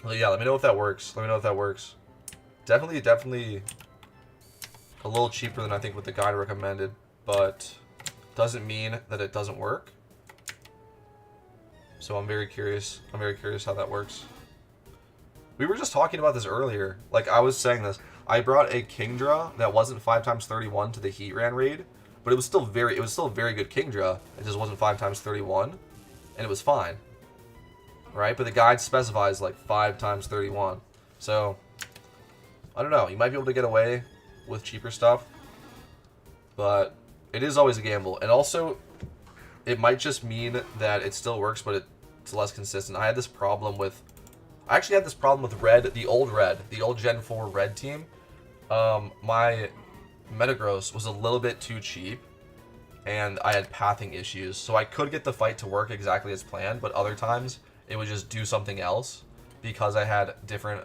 Well, yeah, let me know if that works. Let me know if that works. Definitely a little cheaper than I think what the guide recommended, but doesn't mean that it doesn't work. So I'm very curious. I'm very curious how that works. We were just talking about this earlier. Like, I was saying this. I brought a Kingdra that wasn't 5x31 to the Heatran raid, but it was still a very good Kingdra. It just wasn't 5x31, and it was fine. Right? But the guide specifies like 5x31. So I don't know. You might be able to get away with cheaper stuff, but it is always a gamble. And also, it might just mean that it still works, but it's less consistent. I actually had this problem with red, the old Gen 4 red team. My Metagross was a little bit too cheap, and I had pathing issues. So I could get the fight to work exactly as planned, but other times it would just do something else because I had different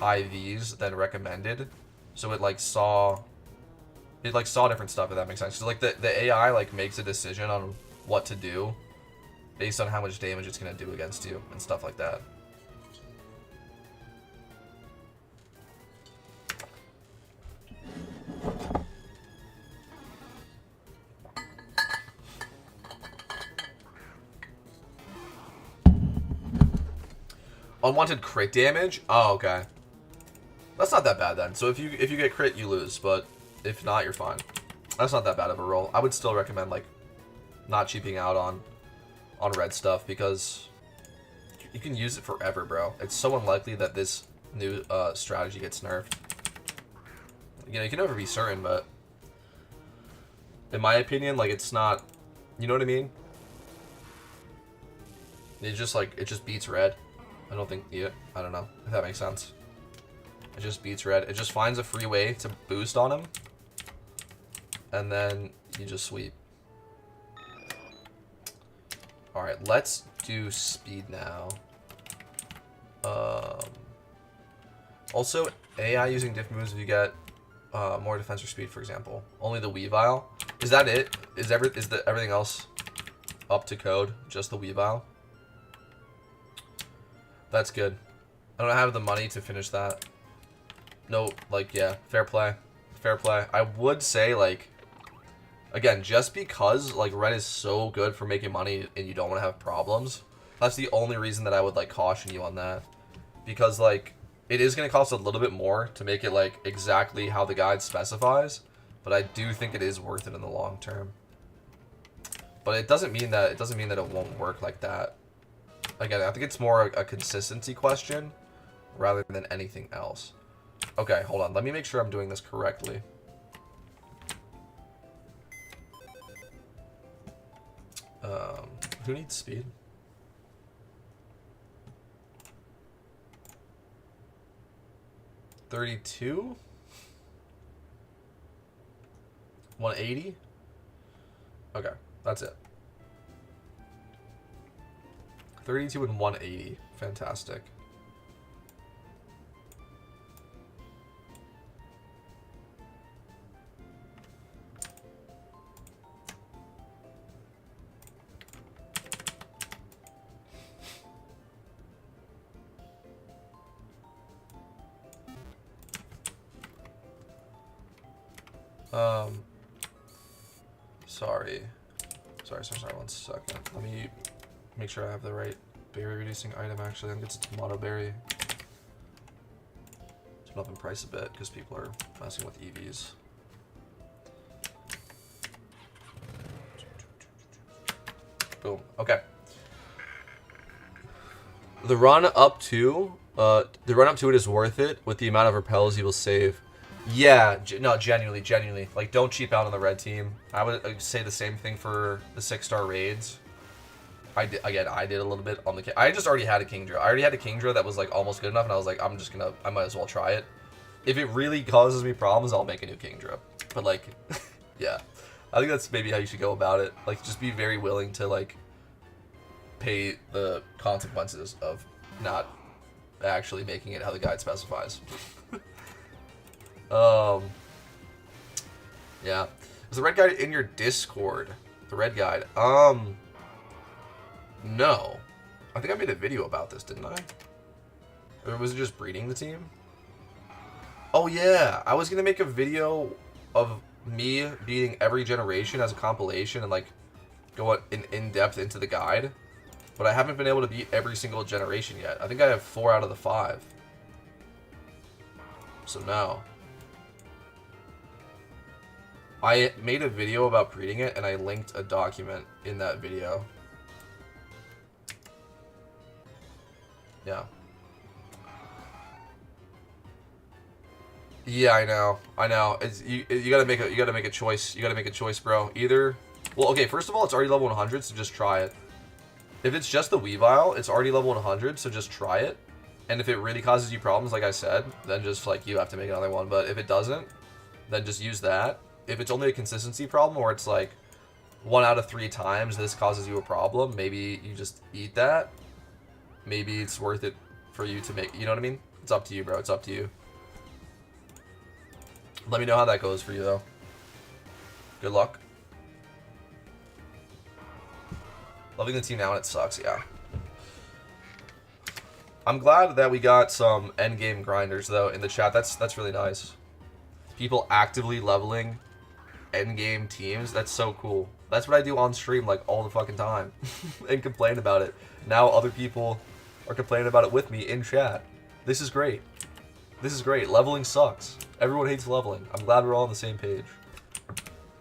IVs than recommended. So it saw different stuff, if that makes sense. So like the AI like makes a decision on what to do based on how much damage it's gonna do against you and stuff like that. Unwanted crit damage? Oh, okay. That's not that bad then. So if you get crit, you lose, but if not, you're fine. That's not that bad of a roll. I would still recommend like not cheaping out on red stuff because you can use it forever, bro. It's so unlikely that this new strategy gets nerfed. You know, you can never be certain, but in my opinion, like it's not. You know what I mean? It just beats red. I don't think, yeah, I don't know if that makes sense. It just beats red. It just finds a free way to boost on him. And then you just sweep. Alright, let's do speed now. Also, AI using diff moves if you get more defense or speed, for example. Only the Weavile. Is that it? Is everything else up to code? Just the Weavile? That's good. I don't have the money to finish that. No, like, yeah, fair play. Fair play. I would say, like, again, just because, like, red is so good for making money and you don't want to have problems, that's the only reason that I would, like, caution you on that. Because, like, it is going to cost a little bit more to make it, like, exactly how the guide specifies, but I do think it is worth it in the long term. But it doesn't mean that it won't work like that. Again, I think it's more a consistency question rather than anything else. Okay, hold on. Let me make sure I'm doing this correctly. Who needs speed? $32? 180? Okay, that's it. 32 and 180. Fantastic. Sorry, 1 second. Let me make sure I have the right berry reducing item, actually. I think it's a tomato berry. It's been up in price a bit because people are messing with EVs. Boom. Okay. The run up to it is worth it with the amount of repels you will save. Yeah, no, genuinely. Like, don't cheap out on the red team. I would say the same thing for the 6-star raids. I did a little bit on the... I just already had a Kingdra. I already had a Kingdra that was, like, almost good enough, and I was like, I might as well try it. If it really causes me problems, I'll make a new Kingdra. But, like, yeah. I think that's maybe how you should go about it. Like, just be very willing to, like, pay the consequences of not actually making it how the guide specifies. Yeah. Is the red guide in your Discord? The red guide. No. I think I made a video about this, didn't I? Or was it just breeding the team? Oh yeah, I was gonna make a video of me beating every generation as a compilation and like go in depth into the guide, but I haven't been able to beat every single generation yet. I think I have 4 out of the 5. So no. I made a video about breeding it, and I linked a document in that video. Yeah. Yeah, I know. It's you gotta make a choice. You gotta make a choice, bro. Either, well, okay. First of all, it's already level 100, so just try it. If it's just the Weavile, it's already level 100, so just try it. And if it really causes you problems, like I said, then just like you have to make another one. But if it doesn't, then just use that. If it's only a consistency problem, or it's like 1 out of 3 times this causes you a problem, maybe you just eat that. Maybe it's worth it for you to make, you know what I mean? It's up to you, bro. It's up to you. Let me know how that goes for you, though. Good luck. Loving the team now, and it sucks, yeah. I'm glad that we got some endgame grinders, though, in the chat. That's really nice. People actively leveling endgame teams. That's so cool. That's what I do on stream, like, all the fucking time. And complain about it. Now other people are complaining about it with me in chat. This is great. This is great. Leveling sucks. Everyone hates leveling. I'm glad we're all on the same page.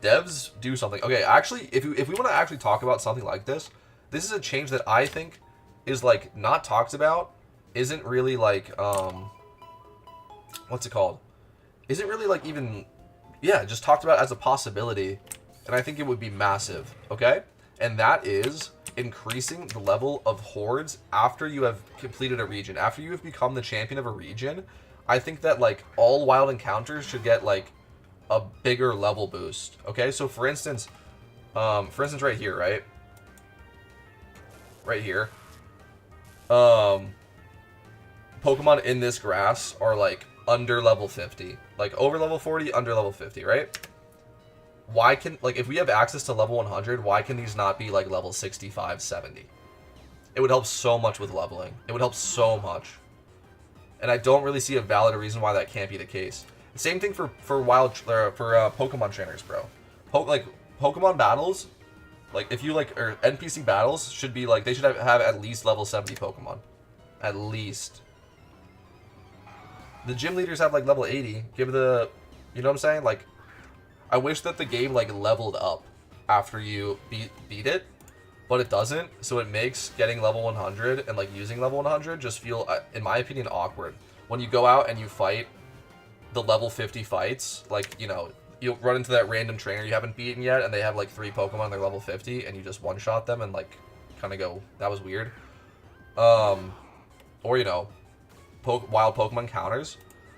Devs, do something. Okay, actually, if we want to actually talk about something like this, this is a change that I think is, like, not talked about. Isn't really, like, what's it called? Isn't really, like, even, yeah, just talked about as a possibility. And I think it would be massive, okay? And that is increasing the level of hordes after you have completed a region. After you have become the champion of a region, I think that, like, all wild encounters should get, like, a bigger level boost, okay? So, for instance, right here, right? Right here. Pokemon in this grass are, like, under level 50. Like, over level 40, under level 50, right? Why can, like, if we have access to level 100, why can these not be, like, level 65, 70? It would help so much with leveling. It would help so much. And I don't really see a valid reason why that can't be the case. Same thing for Pokemon trainers, bro. Pokemon battles, like, if you, like, or NPC battles should be, like, they should have at least level 70 Pokemon. At least. The gym leaders have, like, level 80. Give the, you know what I'm saying? Like, I wish that the game, like, leveled up. after you beat it, but it doesn't. So it makes getting level 100 and like using level 100 just feel, in my opinion, awkward. When you go out and you fight the level 50 fights, like, you know, you'll run into that random trainer you haven't beaten yet, and they have like 3 Pokemon, they're level 50, and you just one-shot them and like kind of go, that was weird. Or, you know, wild Pokemon counters.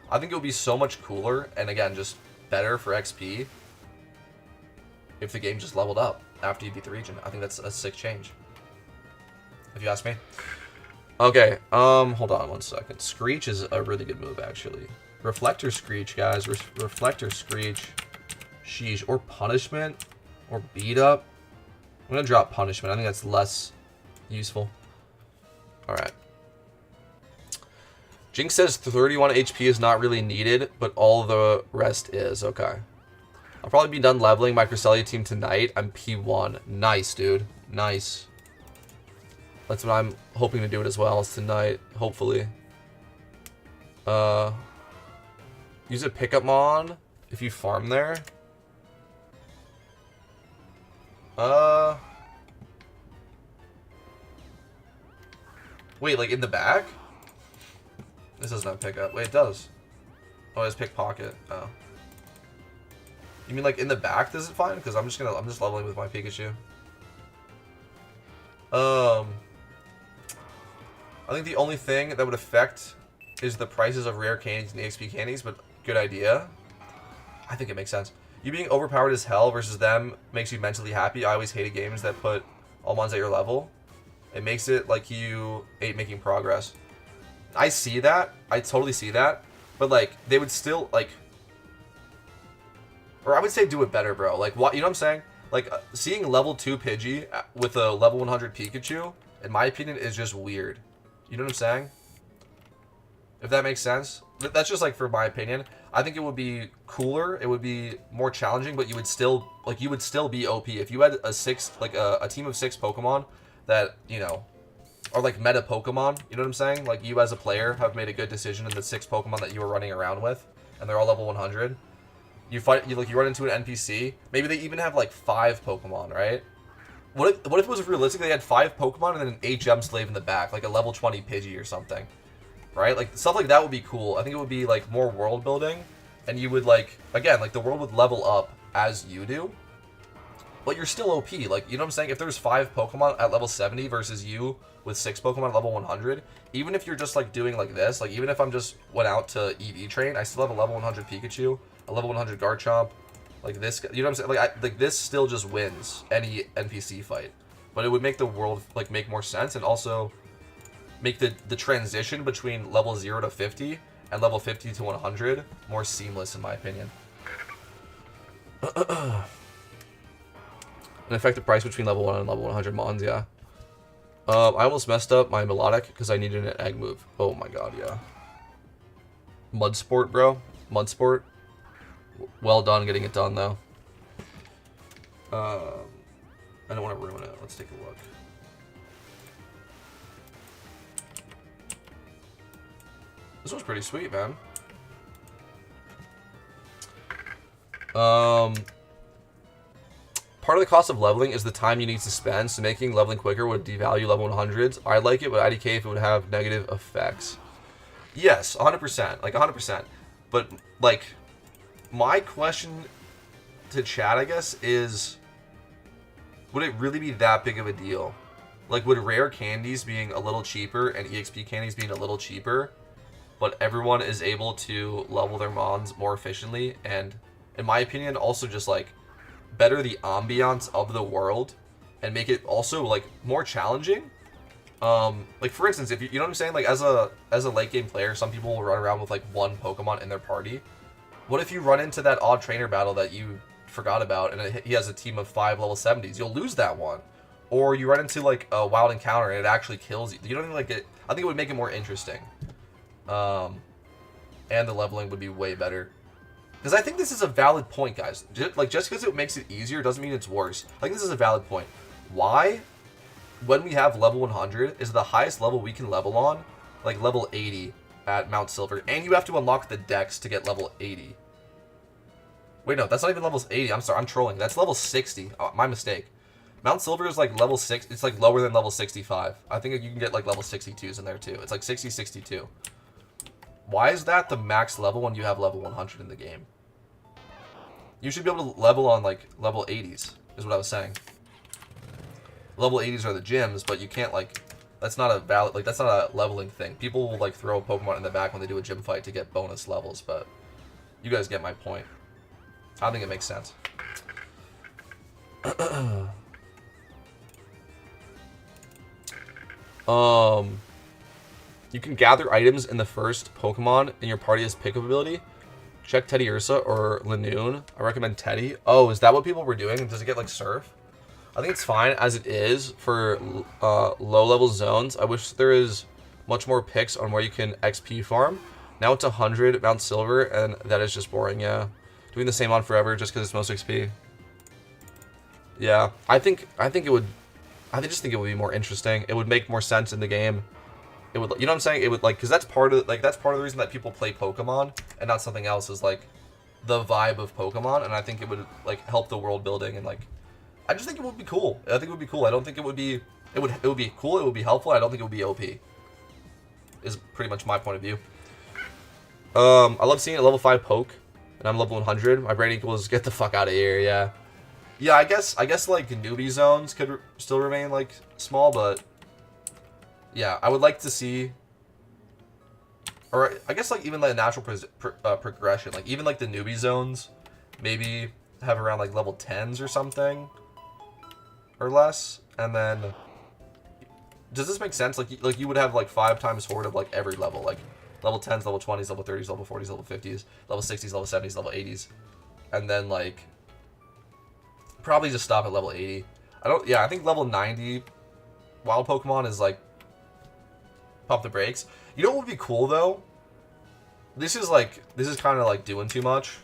I think it would be so much cooler, and again, just better for XP if the game just leveled up after you beat the region. I think that's a sick change, if you ask me. Okay, hold on one second. Screech is a really good move, actually. Reflector Screech, guys. Reflector Screech. Sheesh. Or Punishment. Or Beat Up. I'm gonna drop Punishment. I think that's less useful. Alright. Jinx says 31 HP is not really needed, but all the rest is. Okay. I'll probably be done leveling my Cresselia team tonight. I'm P1. Nice, dude. Nice. That's what I'm hoping to do it as well as tonight, hopefully. Use a pickup mon if you farm there. Wait, like in the back? This doesn't have pickup. Wait, it does. Oh, it has pickpocket. Oh. You mean like in the back does it fine? Because I'm just leveling with my Pikachu. I think the only thing that would affect is the prices of rare candies and EXP candies, but good idea. I think it makes sense. You being overpowered as hell versus them makes you mentally happy. I always hated games that put all mons at your level. It makes it like you ain't making progress. I see that. I totally see that. But like, they would still like, or I would say do it better, bro. Like, what, you know what I'm saying? Like, seeing level 2 Pidgey with a level 100 Pikachu, in my opinion, is just weird. You know what I'm saying? If that makes sense. That's just like for my opinion. I think it would be cooler. It would be more challenging, but you would still be OP if you had a team of 6 Pokemon that, you know, are like meta Pokemon. You know what I'm saying? Like, you as a player have made a good decision in the 6 Pokemon that you were running around with, and they're all level 100. You run into an NPC. Maybe they even have like 5 Pokemon, right? What if it was realistic? They had 5 Pokemon and then an HM slave in the back, like a level 20 Pidgey or something, right? Like stuff like that would be cool. I think it would be like more world building, and you would like, again, like the world would level up as you do, but you're still OP. Like, you know what I'm saying? If there's 5 Pokemon at level 70 versus you with 6 Pokemon at level 100, even if you're just like doing like this, like even if I'm just went out to EV train, I still have a level 100 Pikachu, a level 100 Garchomp. Like this, you know what I'm saying? Like this still just wins any NPC fight, but it would make the world like make more sense, and also make the transition between level 0 to 50 and level 50 to 100 more seamless, in my opinion. An effective price between level 1 and level 100 mons, yeah. I almost messed up my melodic because I needed an egg move. Oh my god, yeah. Mud Sport, bro. Mud Sport. Well done getting it done, though. I don't want to ruin it. Let's take a look. This one's pretty sweet, man. Part of the cost of leveling is the time you need to spend, so making leveling quicker would devalue level 100s. I like it, but IDK if it would have negative effects. Yes, 100%. Like, 100%. But, like, my question to chat, I guess, is, would it really be that big of a deal? Like, would rare candies being a little cheaper and EXP candies being a little cheaper, but everyone is able to level their mons more efficiently, and, in my opinion, also just, like, better the ambiance of the world, and make it also, like, more challenging? Like, for instance, if you know what I'm saying? Like, as a late game player, some people will run around with, like, 1 Pokemon in their party. What if you run into that odd trainer battle that you forgot about, and he has a team of 5 level 70s? You'll lose that one. Or you run into, like, a wild encounter and it actually kills you. You don't think, like, I think it would make it more interesting. And the leveling would be way better. Because I think this is a valid point, guys. Just because it makes it easier doesn't mean it's worse. I think this is a valid point. Why, when we have level 100, is the highest level we can level on, like, level 80 at Mount Silver, and you have to unlock the dex to get level 80. Wait, no, that's not even level 80. I'm sorry, I'm trolling. That's level 60. Oh, my mistake. Mount Silver is like level 6. It's like lower than level 65. I think you can get like level 62s in there too. It's like 60, 62. Why is that the max level when you have level 100 in the game? You should be able to level on like level 80s, is what I was saying. Level 80s are the gyms, but you can't like, that's not a valid, like that's not a leveling thing. People will like throw a Pokemon in the back when they do a gym fight to get bonus levels, but you guys get my point. I think it makes sense. You can gather items in the first Pokemon in your party as pickup ability. Check Teddy Ursa or Lanoon. I recommend Teddy. Oh, is that what people were doing? Does it get like Surf? I think it's fine as it is for low-level zones. I wish there is much more picks on where you can XP farm. Now it's 100 Mount Silver, and that is just boring, yeah. Doing the same on forever just because it's most XP. Yeah, I just think it would be more interesting. It would make more sense in the game. It would, you know what I'm saying? It would like, because that's part of the reason that people play Pokemon and not something else, is like the vibe of Pokemon, and I think it would like help the world building, and like I just think it would be cool. I think it would be cool. I don't think it would be it would be cool. It would be helpful. I don't think it would be OP. Is pretty much my point of view. I love seeing a level 5 poke, and I'm level 100. My brain equals get the fuck out of here. Yeah. Yeah, I guess like newbie zones could still remain like small, but yeah, I would like to see, or I guess like even like a natural progression, like even like the newbie zones, maybe have around like level 10s or something, or less, and then does this make sense? Like you would have like 5 times horde of like every level, like level 10s, level 20s, level 30s, level 40s, level 50s, level 60s, level 70s, level 80s, and then like probably just stop at level 80. I think level 90 wild Pokemon is like pump the brakes. You know what would be cool though? This is kind of like doing too much.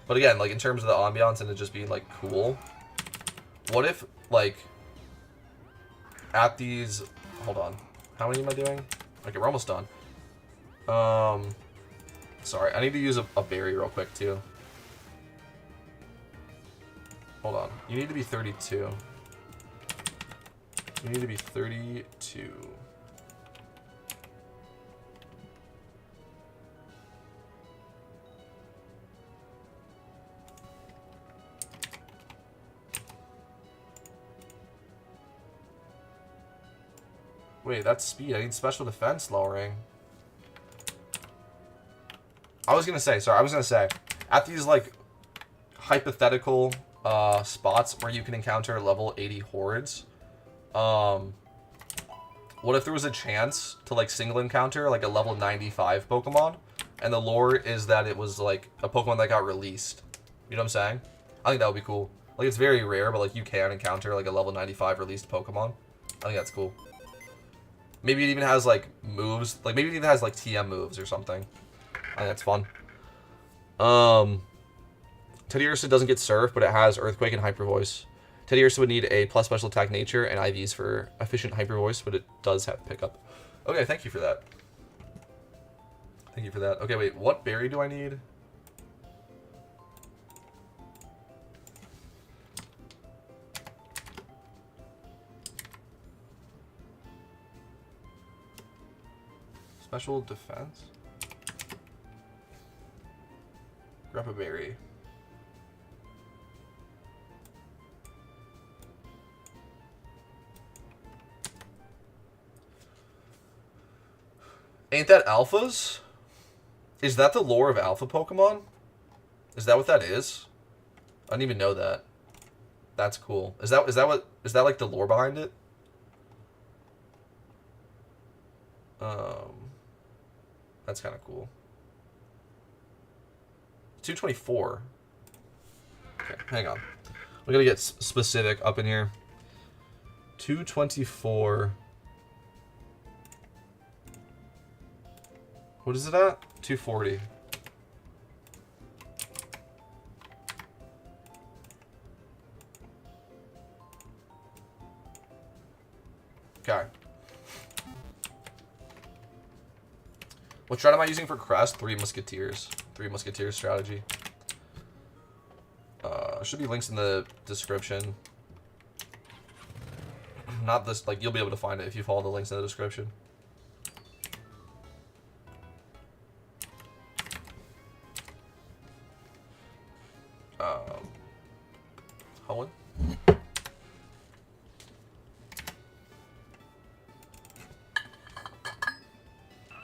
But again, like in terms of the ambiance and it just being like cool. What if like at these, hold on, how many am I doing? Okay, we're almost done. Sorry, I need to use a berry real quick too. Hold on, you need to be 32. You need to be 32. Wait, that's speed. I need special defense lowering. I was gonna say, at these like hypothetical spots where you can encounter level 80 hordes, what if there was a chance to like single encounter like a level 95 Pokemon, and the lore is that it was like a Pokemon that got released? You know what I'm saying? I think that would be cool. Like it's very rare, but like you can encounter like a level 95 released Pokemon. I think that's cool. Maybe it even has like moves, like maybe it even has like TM moves or something. I think that's fun. Teddy Ursa doesn't get Surf, but it has Earthquake and Hyper Voice. Teddy Ursa would need a plus special attack nature and IVs for efficient Hyper Voice, but it does have pickup. Okay, thank you for that. Thank you for that. Okay, wait, what berry do I need? Special defense? Grab a berry. Ain't that alphas? Is that the lore of alpha Pokemon? Is that what that is? I didn't even know that. That's cool. Is that like the lore behind it? That's kind of cool. 224. Okay, hang on. We gotta get specific up in here. 224. What is it at? 240. Okay. What strat am I using for Crest? 3 Musketeers. 3 Musketeers strategy. Should be links in the description. Not this, like, you'll be able to find it if you follow the links in the description. Owen?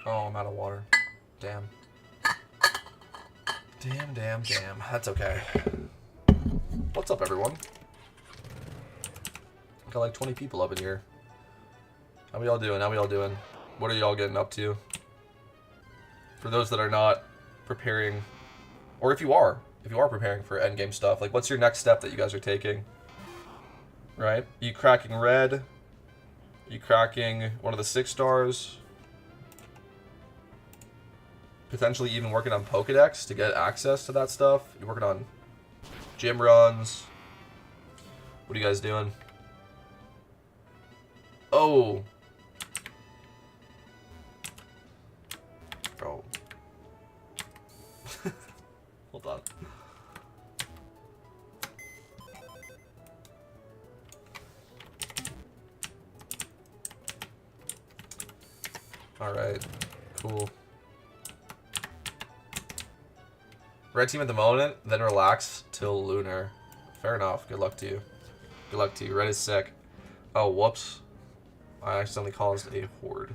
Oh, I'm out of water. Damn. Damn. That's okay. What's up, everyone? Got like 20 people up in here. How we all doing? What are y'all getting up to? For those that are not preparing, or if you are preparing for endgame stuff, like what's your next step that you guys are taking? Right? You cracking red? You cracking one of the 6 stars? Potentially even working on Pokedex to get access to that stuff? You're working on gym runs? What are you guys doing? Oh. Bro. Hold on. Alright. Cool. Red team at the moment, then relax till Lunar. Fair enough. Good luck to you. Good luck to you. Red is sick. Oh, whoops. I accidentally caused a horde.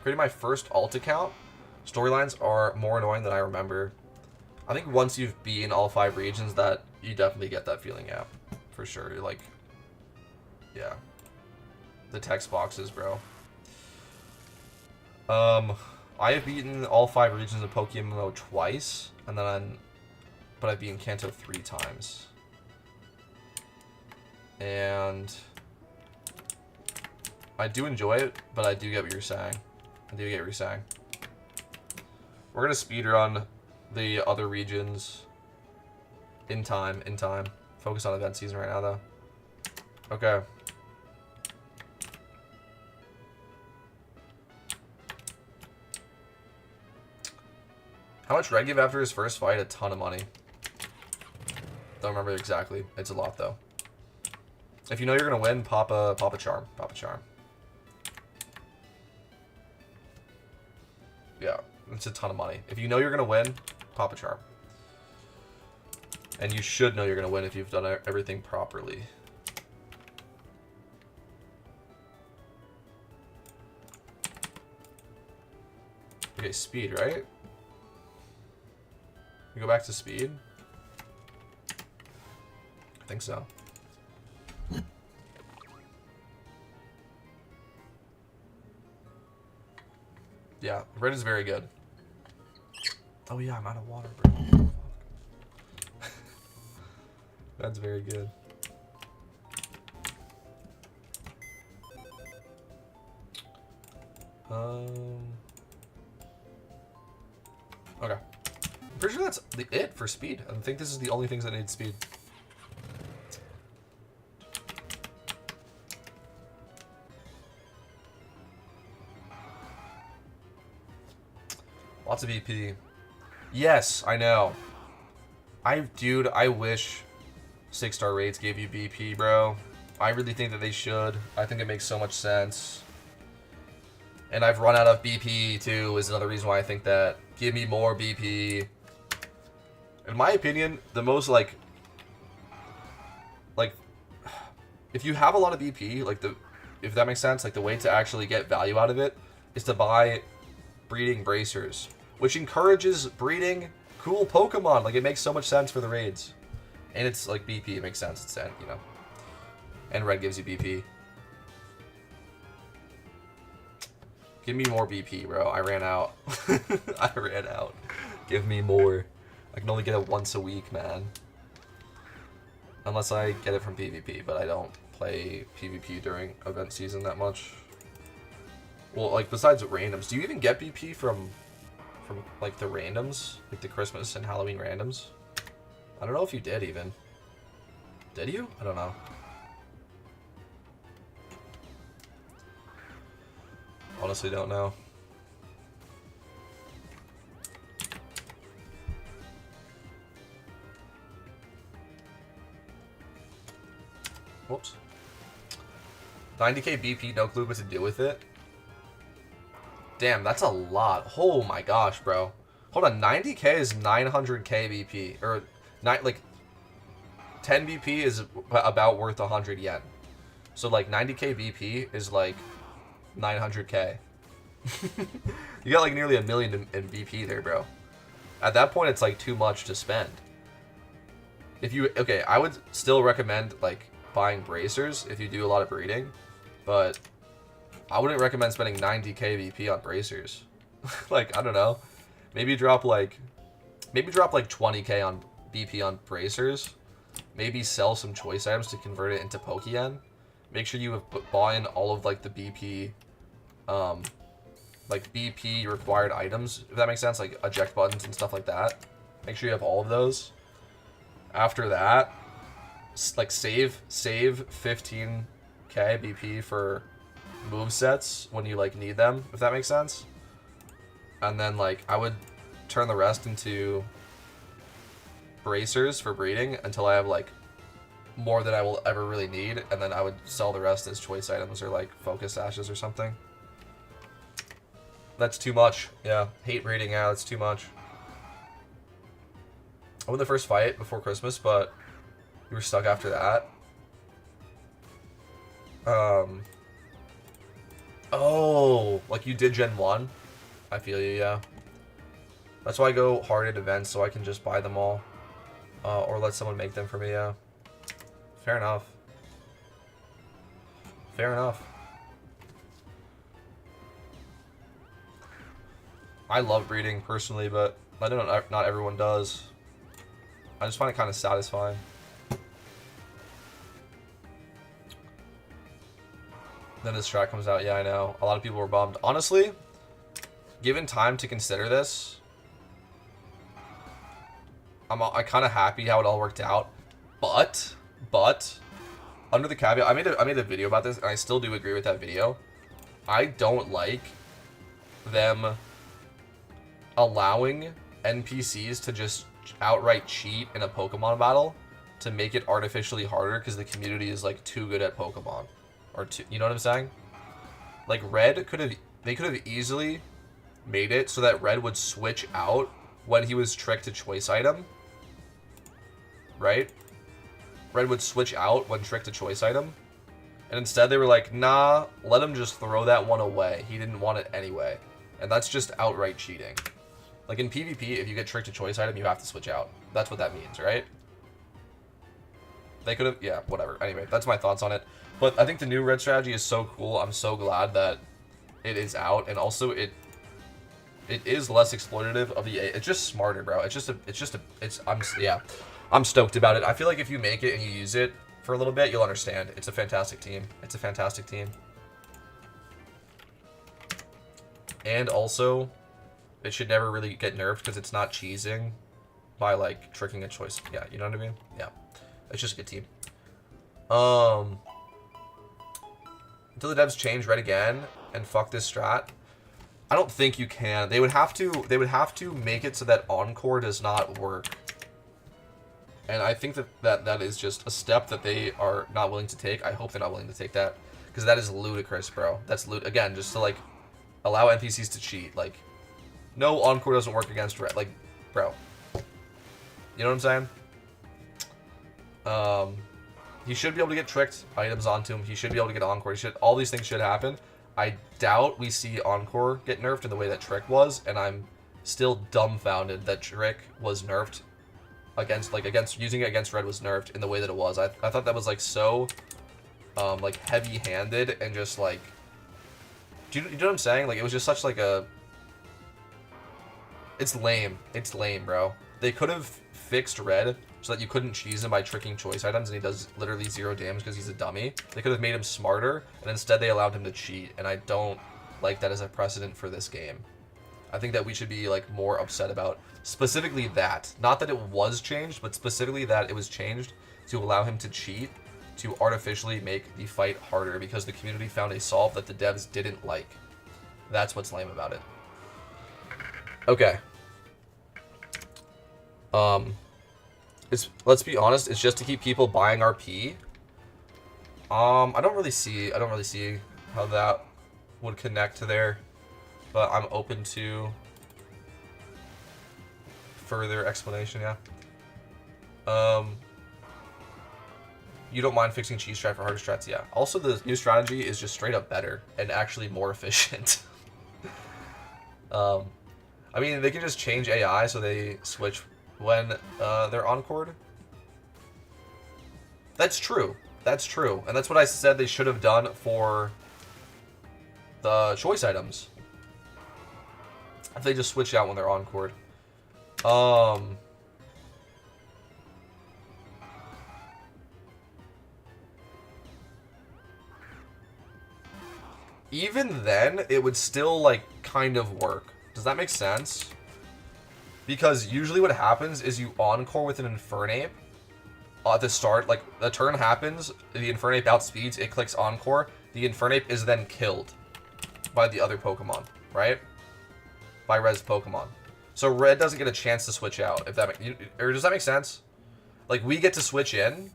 Creating my first alt account. Storylines are more annoying than I remember. I think once you've beaten all 5 regions, that you definitely get that feeling, yeah. For sure. You're like, yeah. The text boxes, bro. I have beaten all 5 regions of PokeMMO twice, and then but I've beaten Kanto 3 times. And I do enjoy it, but I do get what you're saying. We're gonna speedrun the other regions in time. Focus on event season right now, though. Okay. How much Red give after his first fight? A ton of money. Don't remember exactly. It's a lot, though. If you know you're gonna win, pop a charm. Pop a charm. Yeah, it's a ton of money. If you know you're gonna win, pop a charm. And you should know you're gonna win if you've done everything properly. Okay, speed, right? We go back to speed? I think so. Yeah, red is very good. Oh yeah, I'm out of water, bro. That's very good. Okay. I'm pretty sure that's it for speed. I think this is the only things that need speed. Lots of EP. Yes, I know. Dude, I wish 6-star raids gave you BP, bro. I really think that they should. I think it makes so much sense. And I've run out of BP, too, is another reason why I think that. Give me more BP. In my opinion, the most, like, if you have a lot of BP, like, if that makes sense, like, the way to actually get value out of it is to buy breeding bracers, which encourages breeding cool Pokemon. Like, it makes so much sense for the raids. And it's, like, BP, it makes sense. It's, you know. And red gives you BP. Give me more BP, bro. I ran out. I ran out. Give me more. I can only get it once a week, man. Unless I get it from PvP, but I don't play PvP during event season that much. Well, like, besides randoms, do you even get BP from like, the randoms? Like, the Christmas and Halloween randoms? I don't know if you did, even. Did you? I don't know. honestly don't know. Whoops. 90k BP, no clue what to do with it. Damn, that's a lot. Oh my gosh, bro. Hold on, 90k is 900k BP. Or, like, 10 BP is about worth 100 yen. So, like, 90k BP is, like, 900k. You got, like, nearly a million in BP there, bro. At that point, it's, like, too much to spend. If you... Okay, I would still recommend, like, buying bracers if you do a lot of breeding. But I wouldn't recommend spending 90k BP on bracers. Like, I don't know. Maybe drop, like 20k on BP on bracers. Maybe sell some choice items to convert it into Pokeyen. Make sure you have bought in all of, like, the BP, like, BP required items, if that makes sense, like eject buttons and stuff like that. Make sure you have all of those. After that, like, save 15k BP for movesets when you, like, need them, if that makes sense. And then, like, I would turn the rest into bracers for breeding until I have, like, more than I will ever really need, and then I would sell the rest as choice items or, like, focus ashes or something. That's too much. Yeah, hate breeding. Yeah, that's too much. I won the first fight before Christmas, but you were stuck after that. Oh, like you did Gen 1? I feel you, yeah. That's why I go hard at events, so I can just buy them all. Or let someone make them for me, yeah. Fair enough. Fair enough. I love breeding, personally, but I know not everyone does. I just find it kind of satisfying. Then this strat comes out. Yeah, I know. A lot of people were bummed. Honestly, given time to consider this, I'm kind of happy how it all worked out. But under the caveat, I made a video about this, and I still do agree with that video. I don't like them allowing NPCs to just outright cheat in a Pokemon battle to make it artificially harder because the community is, like, too good at Pokemon. Or you know what I'm saying? Like, they could have easily made it so that Red would switch out when he was tricked to choice item. Right? Red would switch out when tricked to choice item. And instead they were like, nah, let him just throw that one away. He didn't want it anyway. And that's just outright cheating. Like, in PvP, if you get tricked to choice item, you have to switch out. That's what that means, right? They could have... Yeah, whatever. Anyway, that's my thoughts on it. But I think the new Red strategy is so cool. I'm so glad that it is out. And also, it is less exploitative of the... It's just smarter, bro. I'm stoked about it. I feel like if you make it and you use it for a little bit, you'll understand. It's a fantastic team. It's a fantastic team. And also, it should never really get nerfed because it's not cheesing by, like, tricking a choice. Yeah, you know what I mean? Yeah. It's just a good team. Until the devs change Red again and fuck this strat, I don't think you can. They would have to make it so that Encore does not work. And I think that is just a step that they are not willing to take. I hope they're not willing to take that, because that is ludicrous, bro. That's again, just to, like, allow NPCs to cheat. Like, no, Encore doesn't work against Red. Like, bro. You know what I'm saying? He should be able to get tricked items onto him. He should be able to get Encore. All these things should happen. I doubt we see Encore get nerfed in the way that Trick was, and I'm still dumbfounded that Trick was nerfed using it against Red was nerfed in the way that it was. I thought that was, like, so like, heavy-handed and just, like, do you know what I'm saying? Like, it was just such, like, a... It's lame. It's lame, bro. They could have fixed Red so that you couldn't cheese him by tricking choice items and he does literally 0 damage because he's a dummy. They could have made him smarter, and instead they allowed him to cheat, and I don't like that as a precedent for this game. I think that we should be, like, more upset about specifically that. Not that it was changed, but specifically that it was changed to allow him to cheat, to artificially make the fight harder, because the community found a solve that the devs didn't like. That's what's lame about it. Okay. Let's be honest, it's just to keep people buying RP. I don't really see how that would connect to there, but I'm open to further explanation, yeah. You don't mind fixing cheese strat for harder strats, yeah. Also, the new strategy is just straight up better and actually more efficient. I mean, they can just change AI so they switch when they're encored. That's true. That's true. And that's what I said they should have done for the choice items. If they just switch out when they're encored. Even then, it would still, like, kind of work. Does that make sense? Because usually what happens is you encore with an Infernape at the start. Like, the turn happens, the Infernape outspeeds, it clicks encore, the Infernape is then killed by the other Pokemon, right? By Red's Pokemon. So Red doesn't get a chance to switch out, if that or does that make sense? Like, we get to switch in,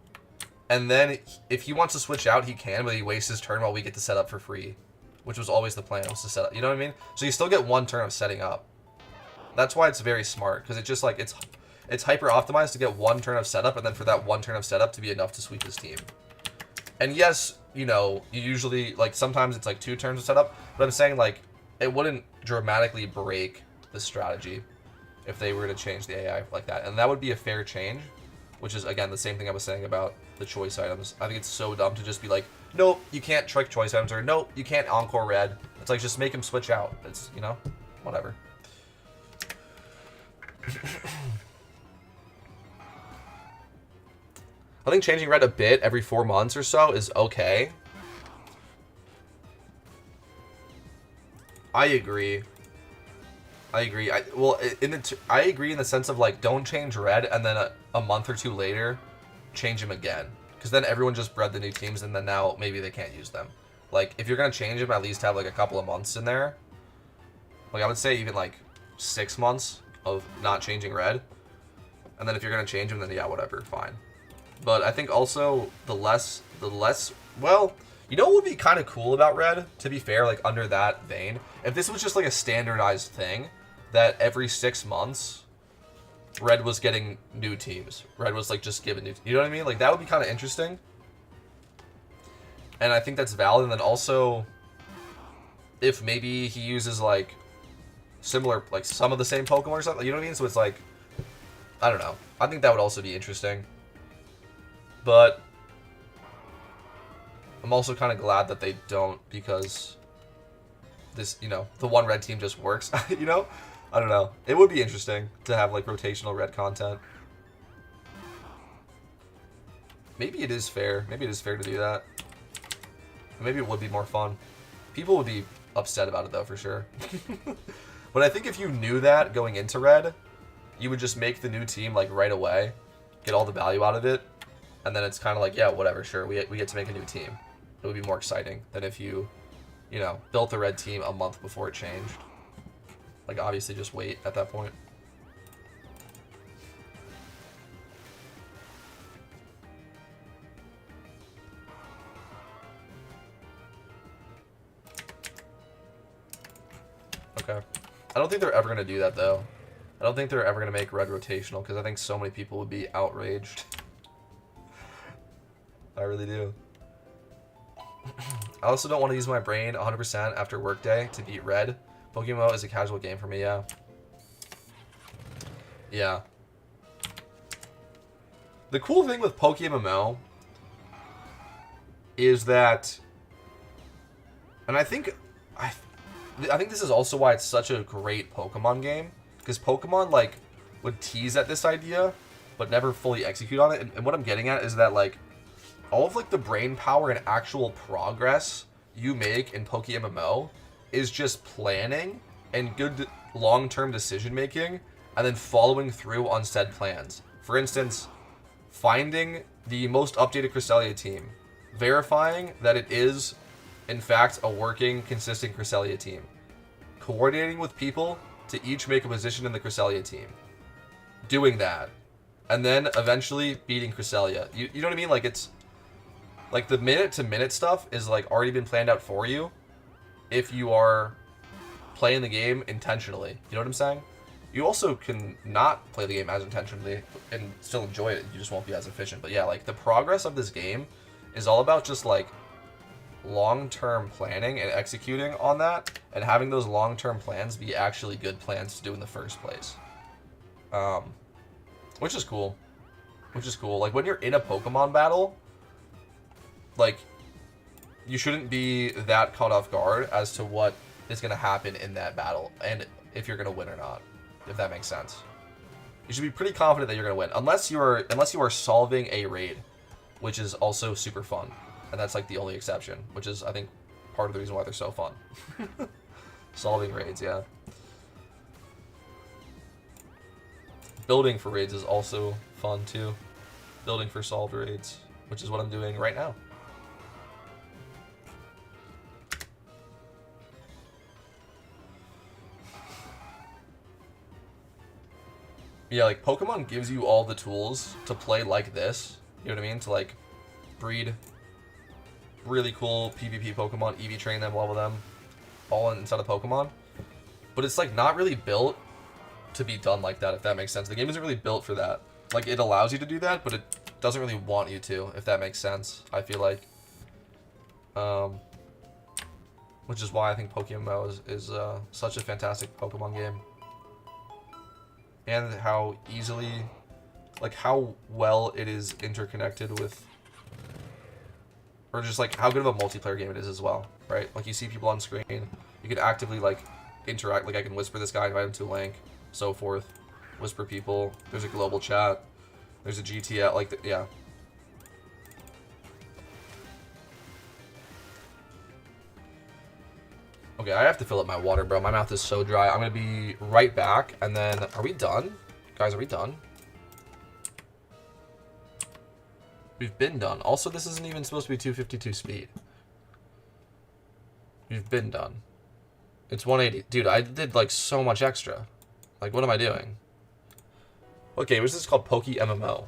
and then if he wants to switch out, he can, but he wastes his turn while we get to set up for free. Which was always the plan, was to set up. You know what I mean? So you still get one turn of setting up. That's why it's very smart, because it's just like, it's hyper optimized to get one turn of setup, and then for that one turn of setup to be enough to sweep his team. And yes, you know, you usually, like, sometimes it's like 2 turns of setup, but I'm saying, like, it wouldn't dramatically break the strategy if they were to change the AI like that. And that would be a fair change, which is, again, the same thing I was saying about the choice items. I think it's so dumb to just be like, nope, you can't trick choice items, or nope, you can't encore Red. It's like, just make him switch out. It's, you know, whatever. I think changing Red a bit every 4 months or so is okay. I agree. I agree. I agree in the sense of, like, don't change Red and then a month or 2 later change him again, because then everyone just bred the new teams and then now maybe they can't use them. Like, if you're gonna change him, at least have like a couple of months in there. Like, I would say even like 6 months of not changing Red, and then if you're gonna change him, then yeah, whatever, fine. But I think also the less well, you know what would be kind of cool about Red, to be fair, like under that vein, if this was just like a standardized thing that every 6 months Red was getting new teams. Red was like just given new, you know what I mean? Like, that would be kind of interesting. And I think that's valid. And then also, if maybe he uses like similar, like some of the same Pokemon or something, you know what I mean? So it's like, I don't know. I think that would also be interesting. But I'm also kind of glad that they don't, because this, you know, the one Red team just works, you know? I don't know. It would be interesting to have, like, rotational Red content. Maybe it is fair. Maybe it is fair to do that. Maybe it would be more fun. People would be upset about it, though, for sure. But I think if you knew that going into Red, you would just make the new team, like, right away. Get all the value out of it. And then it's kind of like, yeah, whatever, sure. We get to make a new team. It would be more exciting than if you know, built the Red team a month before it changed. Like, obviously, just wait at that point. Okay. I don't think they're ever going to do that, though. I don't think they're ever going to make Red rotational, because I think so many people would be outraged. I really do. I also don't want to use my brain 100% after workday to beat Red. PokeMMO is a casual game for me, yeah. Yeah. The cool thing with PokeMMO is that, and I think this is also why it's such a great Pokemon game, because Pokemon, like, would tease at this idea, but never fully execute on it. And what I'm getting at is that, like, all of, like, the brain power and actual progress you make in PokeMMO is just planning and good long-term decision-making, and then following through on said plans. For instance, finding the most updated Cresselia team, verifying that it is, in fact, a working, consistent Cresselia team, coordinating with people to each make a position in the Cresselia team. Doing that. And then eventually beating Cresselia. You know what I mean? Like, it's... Like, the minute-to-minute stuff is, like, already been planned out for you if you are playing the game intentionally. You know what I'm saying? You also can not play the game as intentionally and still enjoy it. You just won't be as efficient. But yeah, like, the progress of this game is all about just, like, long-term planning and executing on that, and having those long-term plans be actually good plans to do in the first place. Which is cool. Which is cool. Like, when you're in a Pokemon battle, like, you shouldn't be that caught off guard as to what is going to happen in that battle, and if you're going to win or not, if that makes sense. You should be pretty confident that you're going to win, unless you are solving a raid, which is also super fun. And that's, like, the only exception, which is, I think, part of the reason why they're so fun. Solving raids, yeah. Building for raids is also fun, too. Building for solved raids, which is what I'm doing right now. Yeah, like, Pokemon gives you all the tools to play like this. You know what I mean? To, like, breed really cool PvP Pokemon, EV train them, level them, all inside of Pokemon. But it's, like, not really built to be done like that, if that makes sense. The game isn't really built for that. Like, it allows you to do that, but it doesn't really want you to, if that makes sense, I feel like. Which is why I think PokeMMO is such a fantastic Pokemon game. And how easily, like, how well it is interconnected with, or just, like, how good of a multiplayer game it is as well, right? Like, you see people on screen, you can actively, like, interact, like, I can whisper this guy, invite him to a link, so forth, whisper people, there's a global chat, there's a GTL, like, yeah. Okay, I have to fill up my water, bro. My mouth is so dry. I'm gonna be right back, and then... Are we done? Guys, are we done? We've been done. Also, this isn't even supposed to be 252 speed. We've been done. It's 180. Dude, I did, like, so much extra. Like, what am I doing? Okay, what's this called? PokeMMO.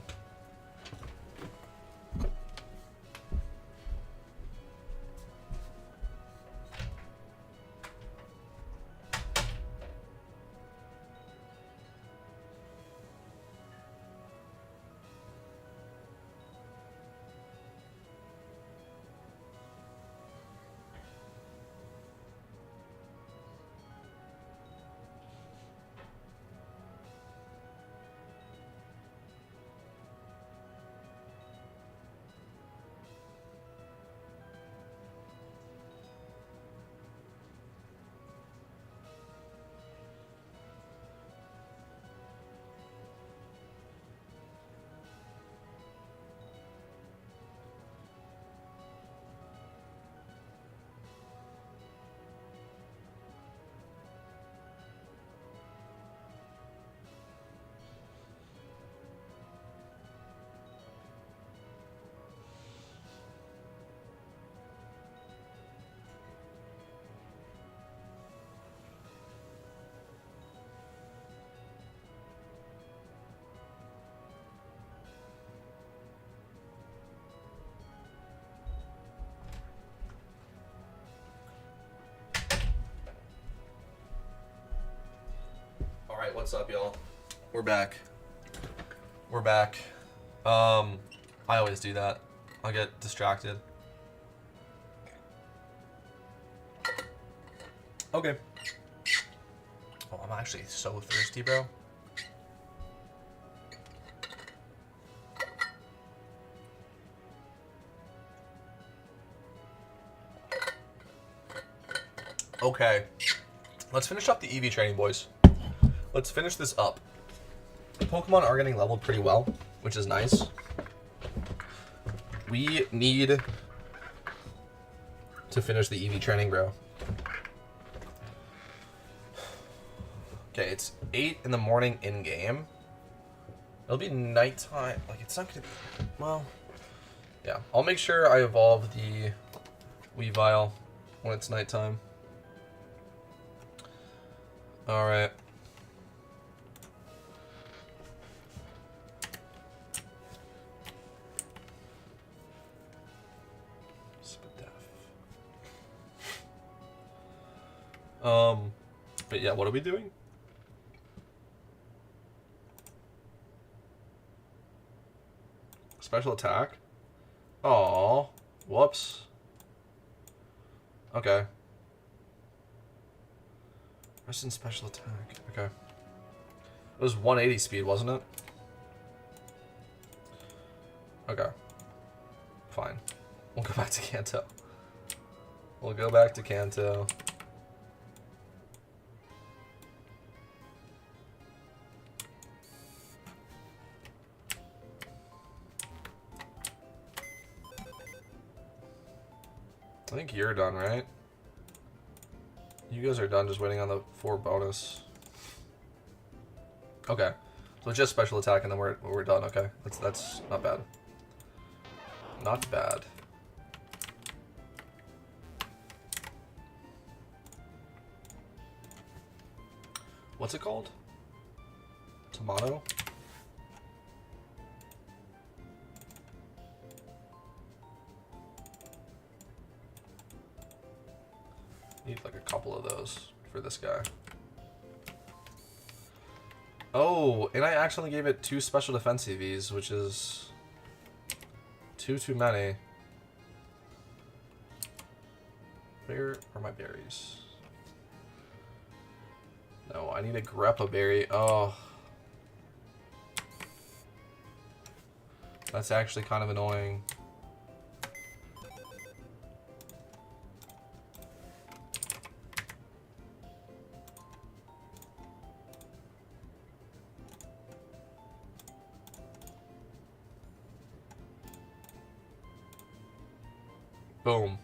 Alright, what's up, y'all? We're back. We're back. I always do that. I get distracted. Okay. Oh, I'm actually so thirsty, bro. Okay. Let's finish up the EV training, boys. Let's finish this up. The Pokemon are getting leveled pretty well, which is nice. We need to finish the EV training, bro. Okay, it's 8 in the morning in-game. It'll be nighttime. Like, it's not gonna... Well, yeah. I'll make sure I evolve the Weavile when it's nighttime. All right. But yeah, what are we doing? Special attack? Oh, whoops. Okay. Rest in special attack. Okay. It was 180 speed, wasn't it? Okay. Fine. We'll go back to Kanto. We'll go back to Kanto. I think you're done, right? You guys are done, just waiting on the 4 bonus. Okay. So it's just special attack and then we're done, okay. That's not bad. Not bad. What's it called? Tomato? Need like a couple of those for this guy. Oh, and I actually gave it 2 special defense EVs, which is too many. Where are my berries? No, I need a Greppa berry. Oh. That's actually kind of annoying. Boom.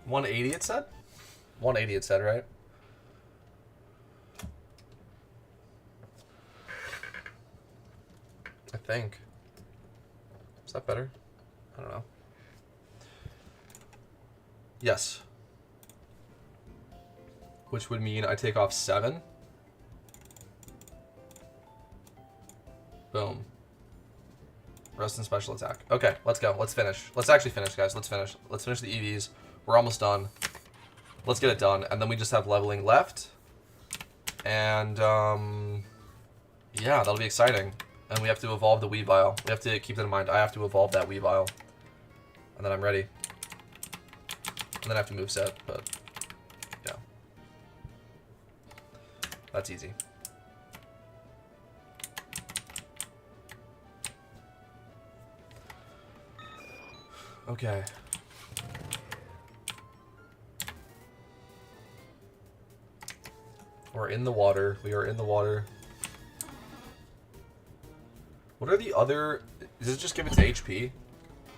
180 it said? 180 it said, right? I think. Is that better? I don't know. Yes. Which would mean I take off 7. Boom. Rest in special attack. Okay, let's go. Let's finish. Let's actually finish, guys. Let's finish. Let's finish the EVs. We're almost done. Let's get it done. And then we just have leveling left. And, yeah, that'll be exciting. And we have to evolve the Weavile. We have to keep that in mind. I have to evolve that Weavile. And then I'm ready. And then I have to move set, but, yeah. That's easy. Okay. We're in the water. We are in the water. What are the other... Does it just give it to HP?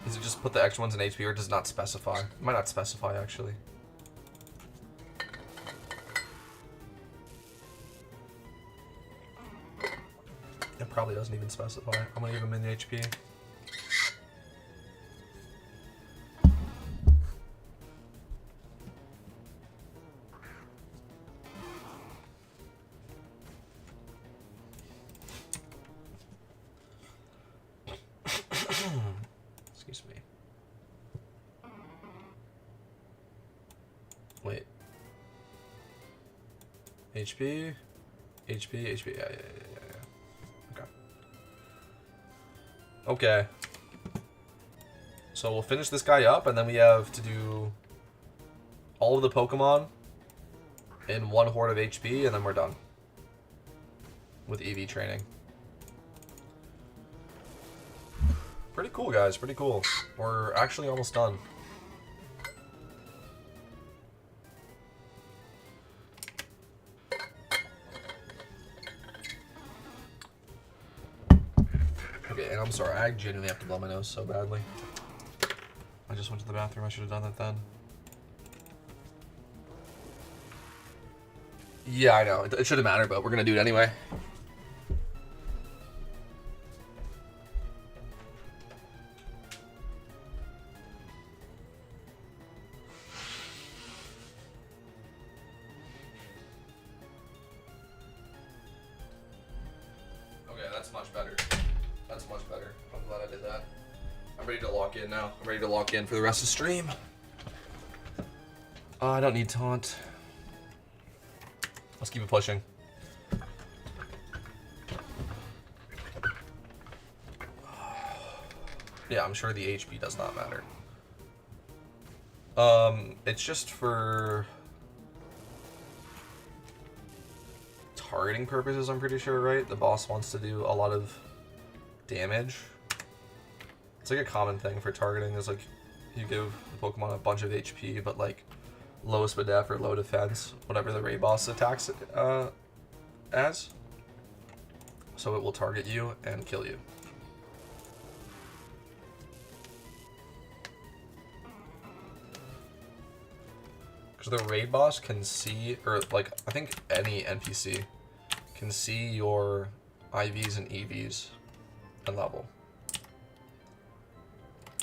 Does it just put the extra ones in HP, or does it not specify? It might not specify, actually. It probably doesn't even specify. I'm gonna give him in HP. Excuse me. Wait. HP? HP? Yeah. Okay. Okay. So we'll finish this guy up, and then we have to do all of the Pokemon in 1 horde of HP, and then we're done with EV training. Pretty cool, guys. Pretty cool. We're actually almost done. Okay, and I'm sorry. I genuinely have to blow my nose so badly. I just went to the bathroom. I should have done that then. Yeah, I know. It shouldn't matter, but we're going to do it anyway. That's much better. I'm glad I did that. I'm ready to lock in now. I'm ready to lock in for the rest of the stream. I don't need taunt. Let's keep it pushing. Yeah, I'm sure the HP does not matter. It's just for targeting purposes, I'm pretty sure, right? The boss wants to do a lot of damage. It's like a common thing for targeting is like you give the Pokemon a bunch of HP, but like low SPDF or low defense, whatever the raid boss attacks as. So it will target you and kill you. Because the raid boss can see, or like I think any NPC can see your IVs and EVs and level.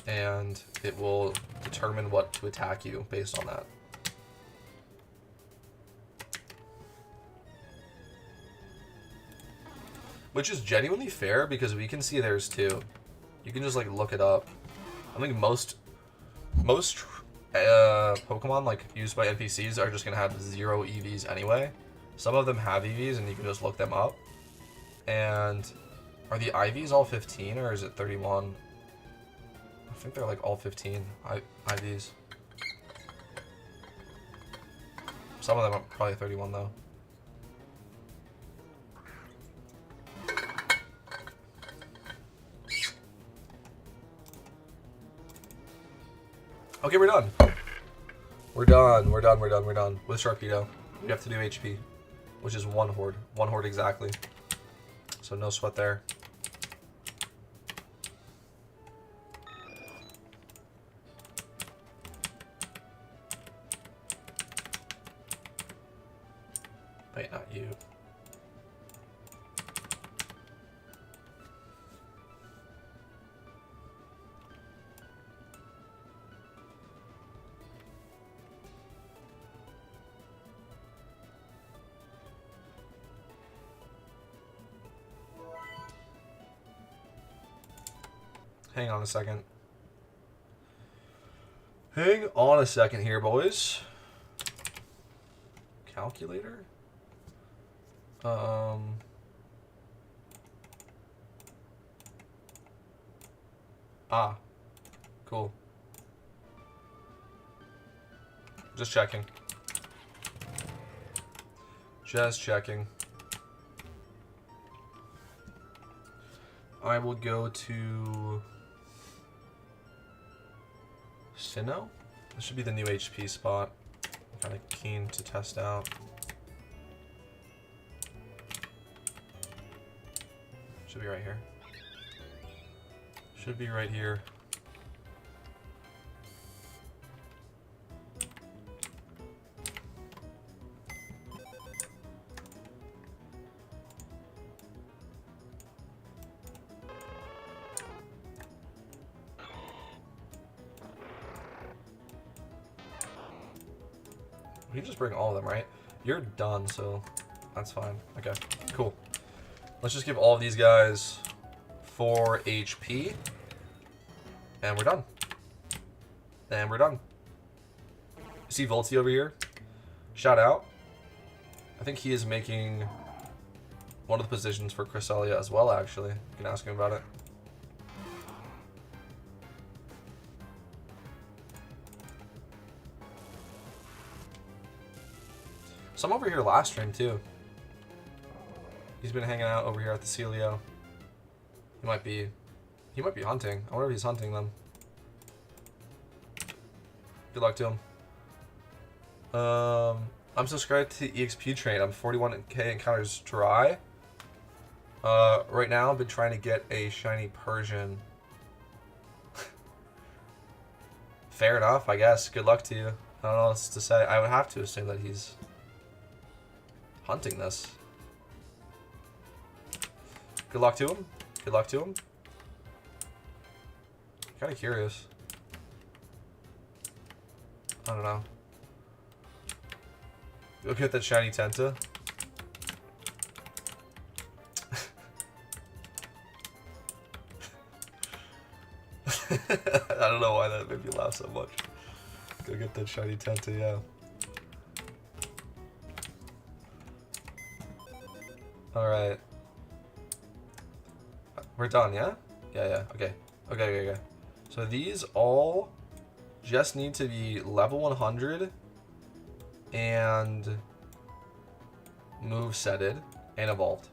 And it will determine what to attack you based on that. Which is genuinely fair because we can see theirs too. You can just like look it up. I think most Pokemon like used by NPCs are just gonna have 0 EVs anyway. Some of them have EVs and you can just look them up. And are the IVs all 15 or is it 31? I think they're like all 15 IVs. Some of them are probably 31 though. Okay, we're done. We're done with Sharpedo. We have to do HP, which is 1 horde. 1 horde exactly. So no sweat there. Wait, not you. Hang on a second. Hang on a second here, boys. Calculator? Cool. Just checking. Just checking. I will go to Sinnoh. This should be the new HP spot. I'm kind of keen to test out. Should be right here. Should be right here. You just bring all of them, right? You're done, so that's fine. Okay, cool. Let's just give all of these guys 4 HP. And we're done. And we're done. You see Volty over here? Shout out. I think he is making one of the positions for Cresselia as well, actually. You can ask him about it. So I'm over here last stream too. He's been hanging out over here at the Celio. He might be hunting. I wonder if he's hunting them. Good luck to him. I'm subscribed to EXP Train. I'm 41k encounters dry. Right now I've been trying to get a shiny Persian. Fair enough, I guess. Good luck to you. I don't know what else to say. I would have to assume that he's hunting this. Good luck to him. Good luck to him. Kind of curious. I don't know. Look at that shiny Tenta. I don't know why that made me laugh so much. Go get that shiny Tenta, yeah. Alright. We're done, yeah? Yeah, okay. Okay. So these all just need to be level 100 and move setted and evolved.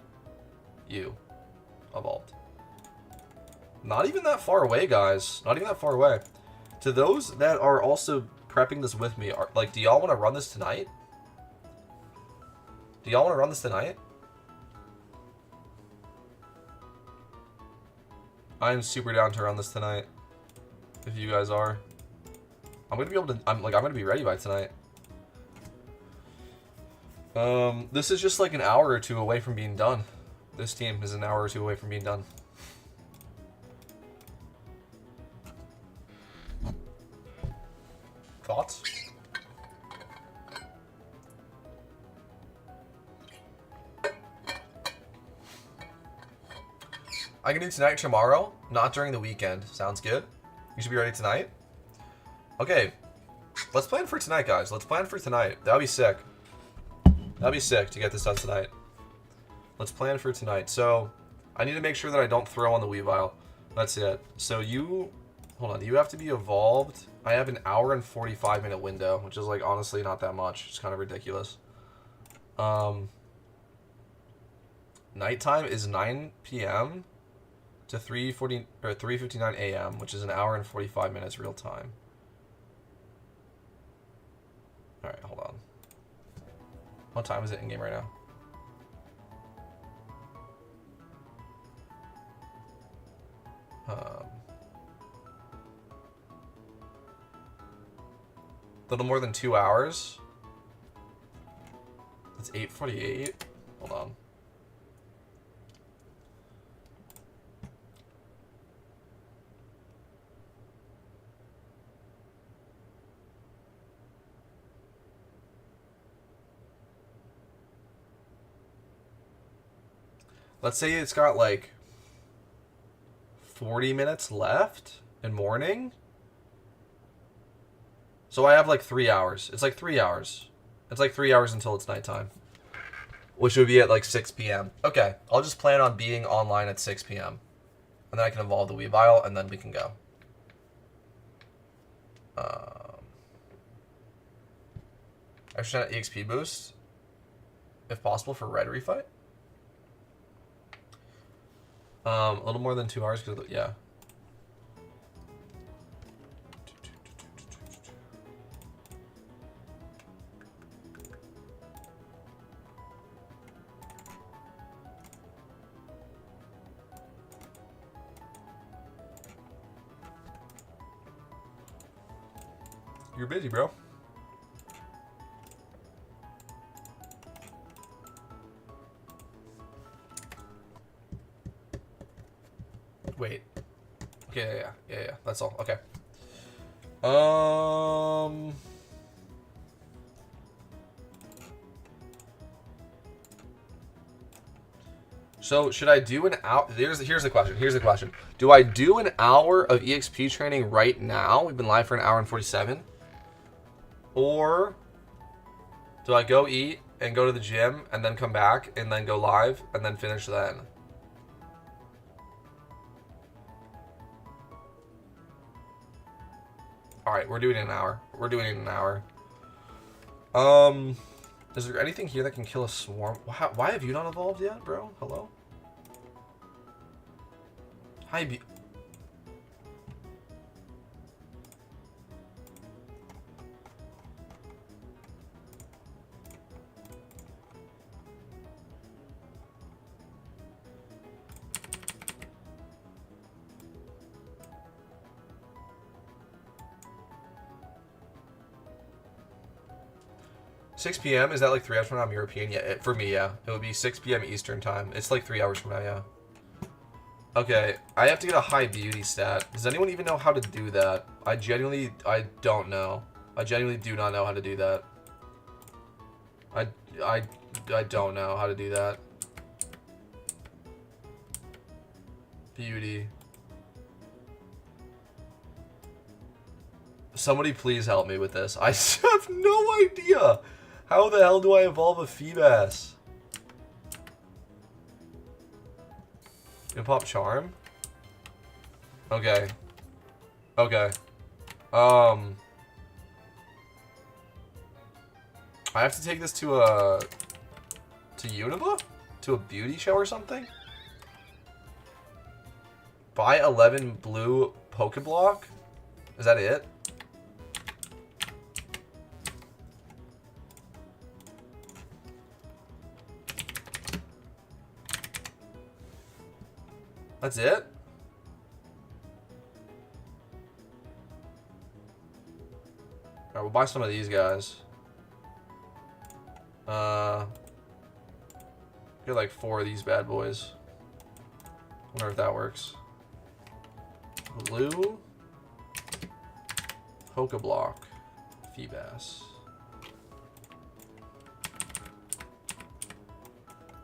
You. Evolved. Not even that far away, guys. Not even that far away. To those that are also prepping this with me, like, do y'all want to run this tonight? Do y'all want to run this tonight? I'm super down to run this tonight. If you guys are. I'm gonna be able to, I'm gonna be ready by tonight. This is just like an hour or two away from being done. This team is an hour or two away from being done. Thoughts? I can do tonight or tomorrow, not during the weekend. Sounds good. You should be ready tonight. Okay, let's plan for tonight, guys. Let's plan for tonight. That'll be sick. That'd be sick to get this done tonight. Let's plan for tonight. So, I need to make sure that I don't throw on the Weavile. That's it. So you, hold on, you have to be evolved. I have an hour and 45-minute window, which is like honestly not that much. It's kind of ridiculous. Nighttime is 9 p.m. to 3:59 a.m., which is an hour and 45 minutes real time. All right, hold on. What time is it in game right now? Little more than 2 hours. It's 8:48. Hold on. Let's say it's got like 40 minutes left in morning. So I have like 3 hours. It's like 3 hours. It's like 3 hours until it's nighttime. Which would be at like 6 p.m. Okay, I'll just plan on being online at 6 p.m. And then I can evolve the Weavile and then we can go. Extra EXP boost. If possible for red refight. A little more than 2 hours because, yeah. You're busy, bro. Wait. Okay, yeah. That's all. Okay. So should I do an hour? Here's the question. Do I do an hour of EXP training right now? We've been live for an hour and 47. Or do I go eat and go to the gym and then come back and then go live and then finish then? Alright, we're doing it in an hour. Is there anything here that can kill a swarm? Why have you not evolved yet, bro? Hello? Hi, 6 p.m. Is that like 3 hours from now? I'm European. Yeah, for me, yeah. It would be 6 p.m. Eastern time. It's like 3 hours from now, yeah. Okay, I have to get a high beauty stat. Does anyone even know how to do that? I don't know. I genuinely do not know how to do that. I don't know how to do that. Beauty. Somebody please help me with this. I have no idea. How the hell do I evolve a Feebas? You pop Charm? Okay. Okay. I have to take this to a... to Unova? To a beauty show or something? Buy 11 blue Pokeblock? Is that it? That's it? Alright, we'll buy some of these guys. Get like 4 of these bad boys. Wonder if that works. Blue Pokeblock Feebas.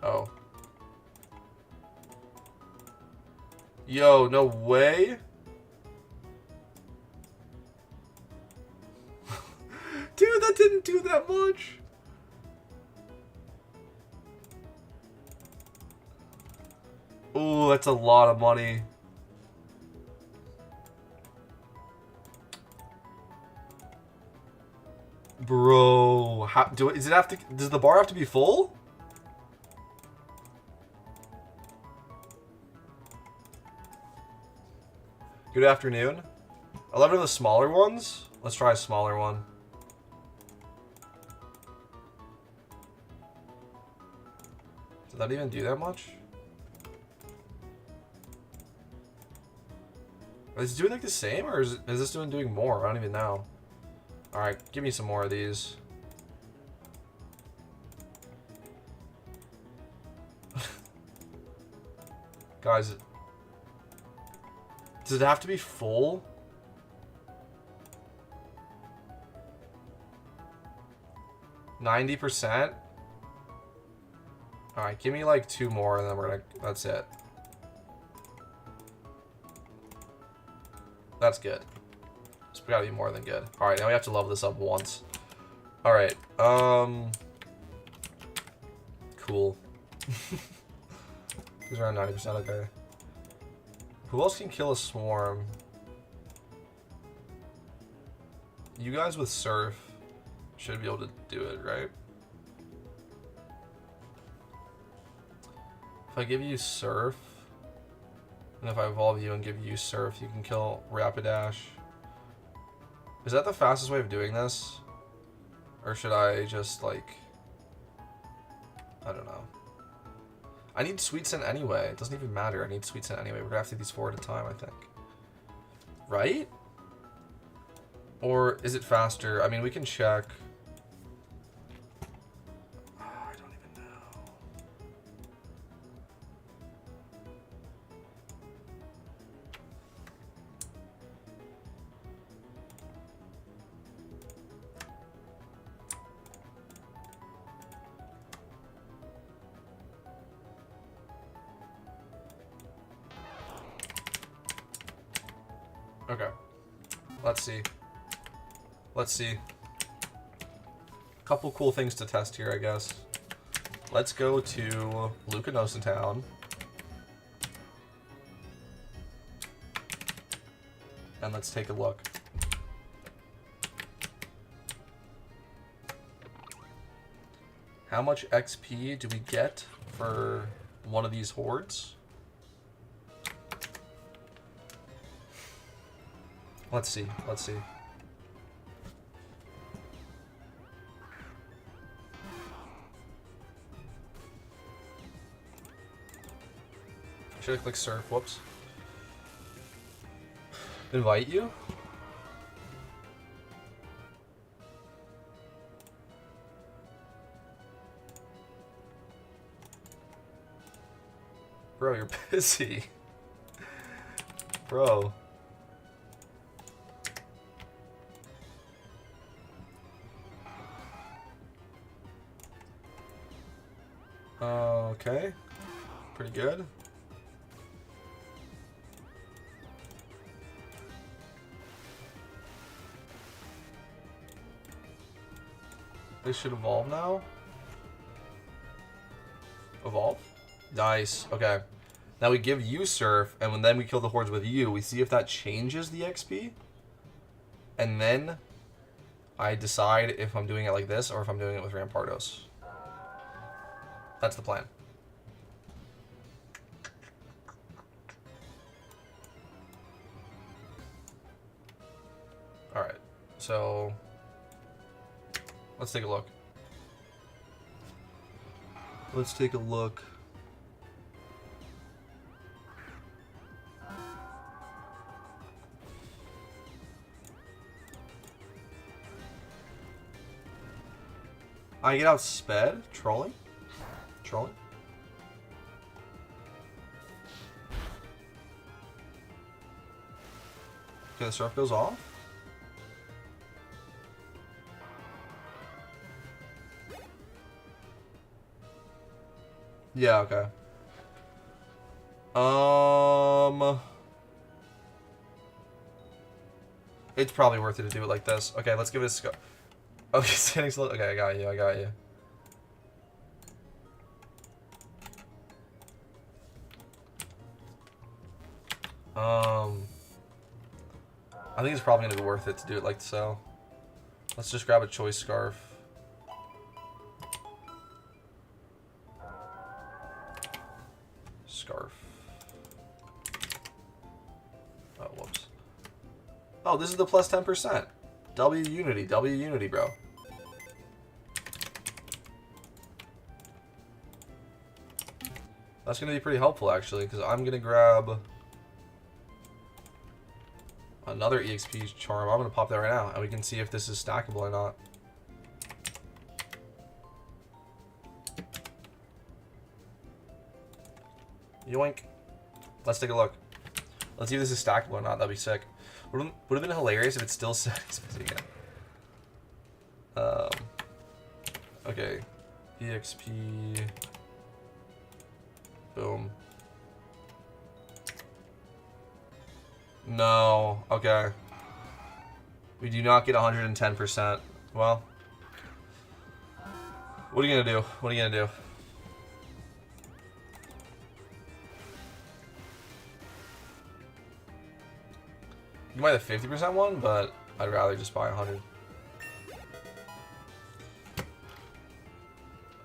Oh. Yo, no way. Dude, that didn't do that much. Ooh, that's a lot of money. Bro, how does it have to? Does the bar have to be full? Good afternoon. 11 of the smaller ones. Let's try a smaller one. Did that even do that much? Is it doing like the same, or is this doing more? I don't even know. Alright, give me some more of these. Guys, does it have to be full? %? Alright, give me like 2 more and then we're gonna, that's it. That's good. It's gotta be more than good. Alright, now we have to level this up once. Alright, cool. He's around 90%, okay. Who else can kill a swarm? You guys with Surf should be able to do it, right? If I give you Surf, and if I evolve you and give you Surf, you can kill Rapidash. Is that the fastest way of doing this? Or should I just, like... I don't know. I need Sweet Scent anyway. It doesn't even matter. I need Sweet Scent anyway. We're gonna have to do these 4 at a time, I think. Right? Or is it faster? I mean, we can check. Oh, I don't even know. Okay. Let's see. Let's see. Couple cool things to test here, I guess. Let's go to Lucanosa Town. And let's take a look. How much XP do we get for one of these hordes? Let's see, let's see. Should I click Surf? Whoops. Invite you? Bro, you're busy. Bro. Okay. Pretty good. They should evolve now. Evolve? Nice. Okay. Now we give you Surf, and then we kill the hordes with you. We see if that changes the XP. And then I decide if I'm doing it like this or if I'm doing it with Rampardos. That's the plan. Alright. So let's take a look. Let's take a look. I get outsped? Trolling? Trolling? Okay, the surf goes off. Yeah, okay. It's probably worth it to do it like this. Okay, let's give it a scope. Okay, standing slow. Okay, I got you. I got you. I think it's probably gonna be worth it to do it like so. Let's just grab a choice scarf. Scarf. Oh, whoops. Oh, this is the plus 10%. W Unity, bro. That's gonna be pretty helpful actually, because I'm gonna grab another EXP charm. I'm gonna pop that right now, and we can see if this is stackable or not. Yoink. Let's take a look. Let's see if this is stackable or not. That'd be sick. Would have been hilarious if it's still again. Okay. EXP. Boom. No. Okay. We do not get 110%. Well. What are you gonna do? What are you gonna do? You might have 50% one, but I'd rather just buy 100.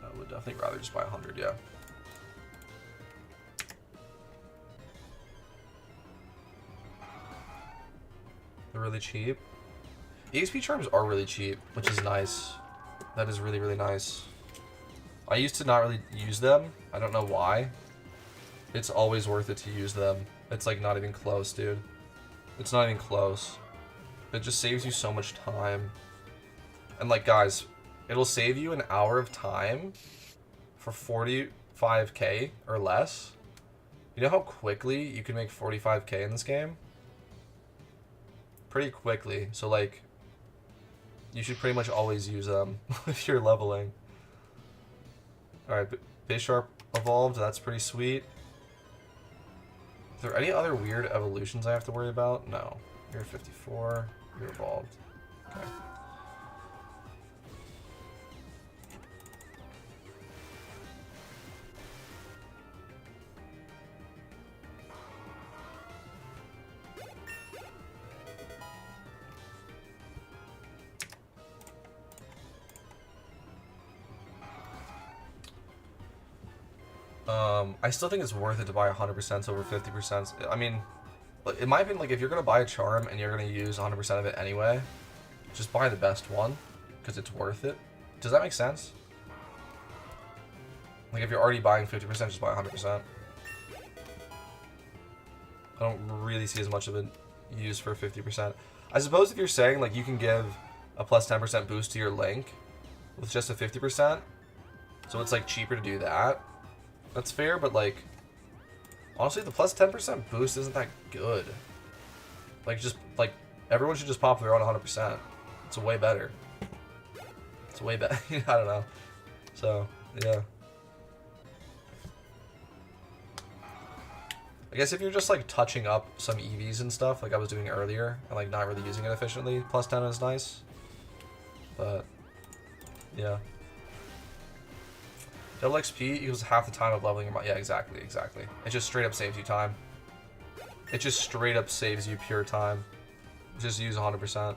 I would definitely rather just buy 100, yeah. They're really cheap. EXP charms are really cheap, which is nice. That is really, really nice. I used to not really use them. I don't know why. It's always worth it to use them. It's like not even close, dude. It's not even close. It just saves you so much time. And like, guys, it'll save you an hour of time for 45k or less. You know how quickly you can make 45k in this game? Pretty quickly. So like, you should pretty much always use them if you're leveling. Alright, Bisharp evolved. That's pretty sweet. Are there any other weird evolutions I have to worry about? No. You're 54. You're evolved. Okay. I still think it's worth it to buy 100% over 50%. I mean, in my opinion, like if you're gonna buy a charm and you're gonna use 100% of it anyway, just buy the best one because it's worth it. Does that make sense? Like if you're already buying 50%, just buy 100%. I don't really see as much of a use for 50%. I suppose if you're saying like you can give a plus 10% boost to your Link with just a 50%, so it's like cheaper to do that. That's fair, but like, honestly, the plus 10% boost isn't that good. Like, just, like, everyone should just pop their own 100%. It's way better. It's way better. I don't know. So, yeah. I guess if you're just, like, touching up some EVs and stuff, like I was doing earlier, and, like, not really using it efficiently, plus 10 is nice. But Yeah. Double XP equals half the time of leveling your... Yeah, exactly. It just straight up saves you time. It just straight up saves you pure time. Just use 100%.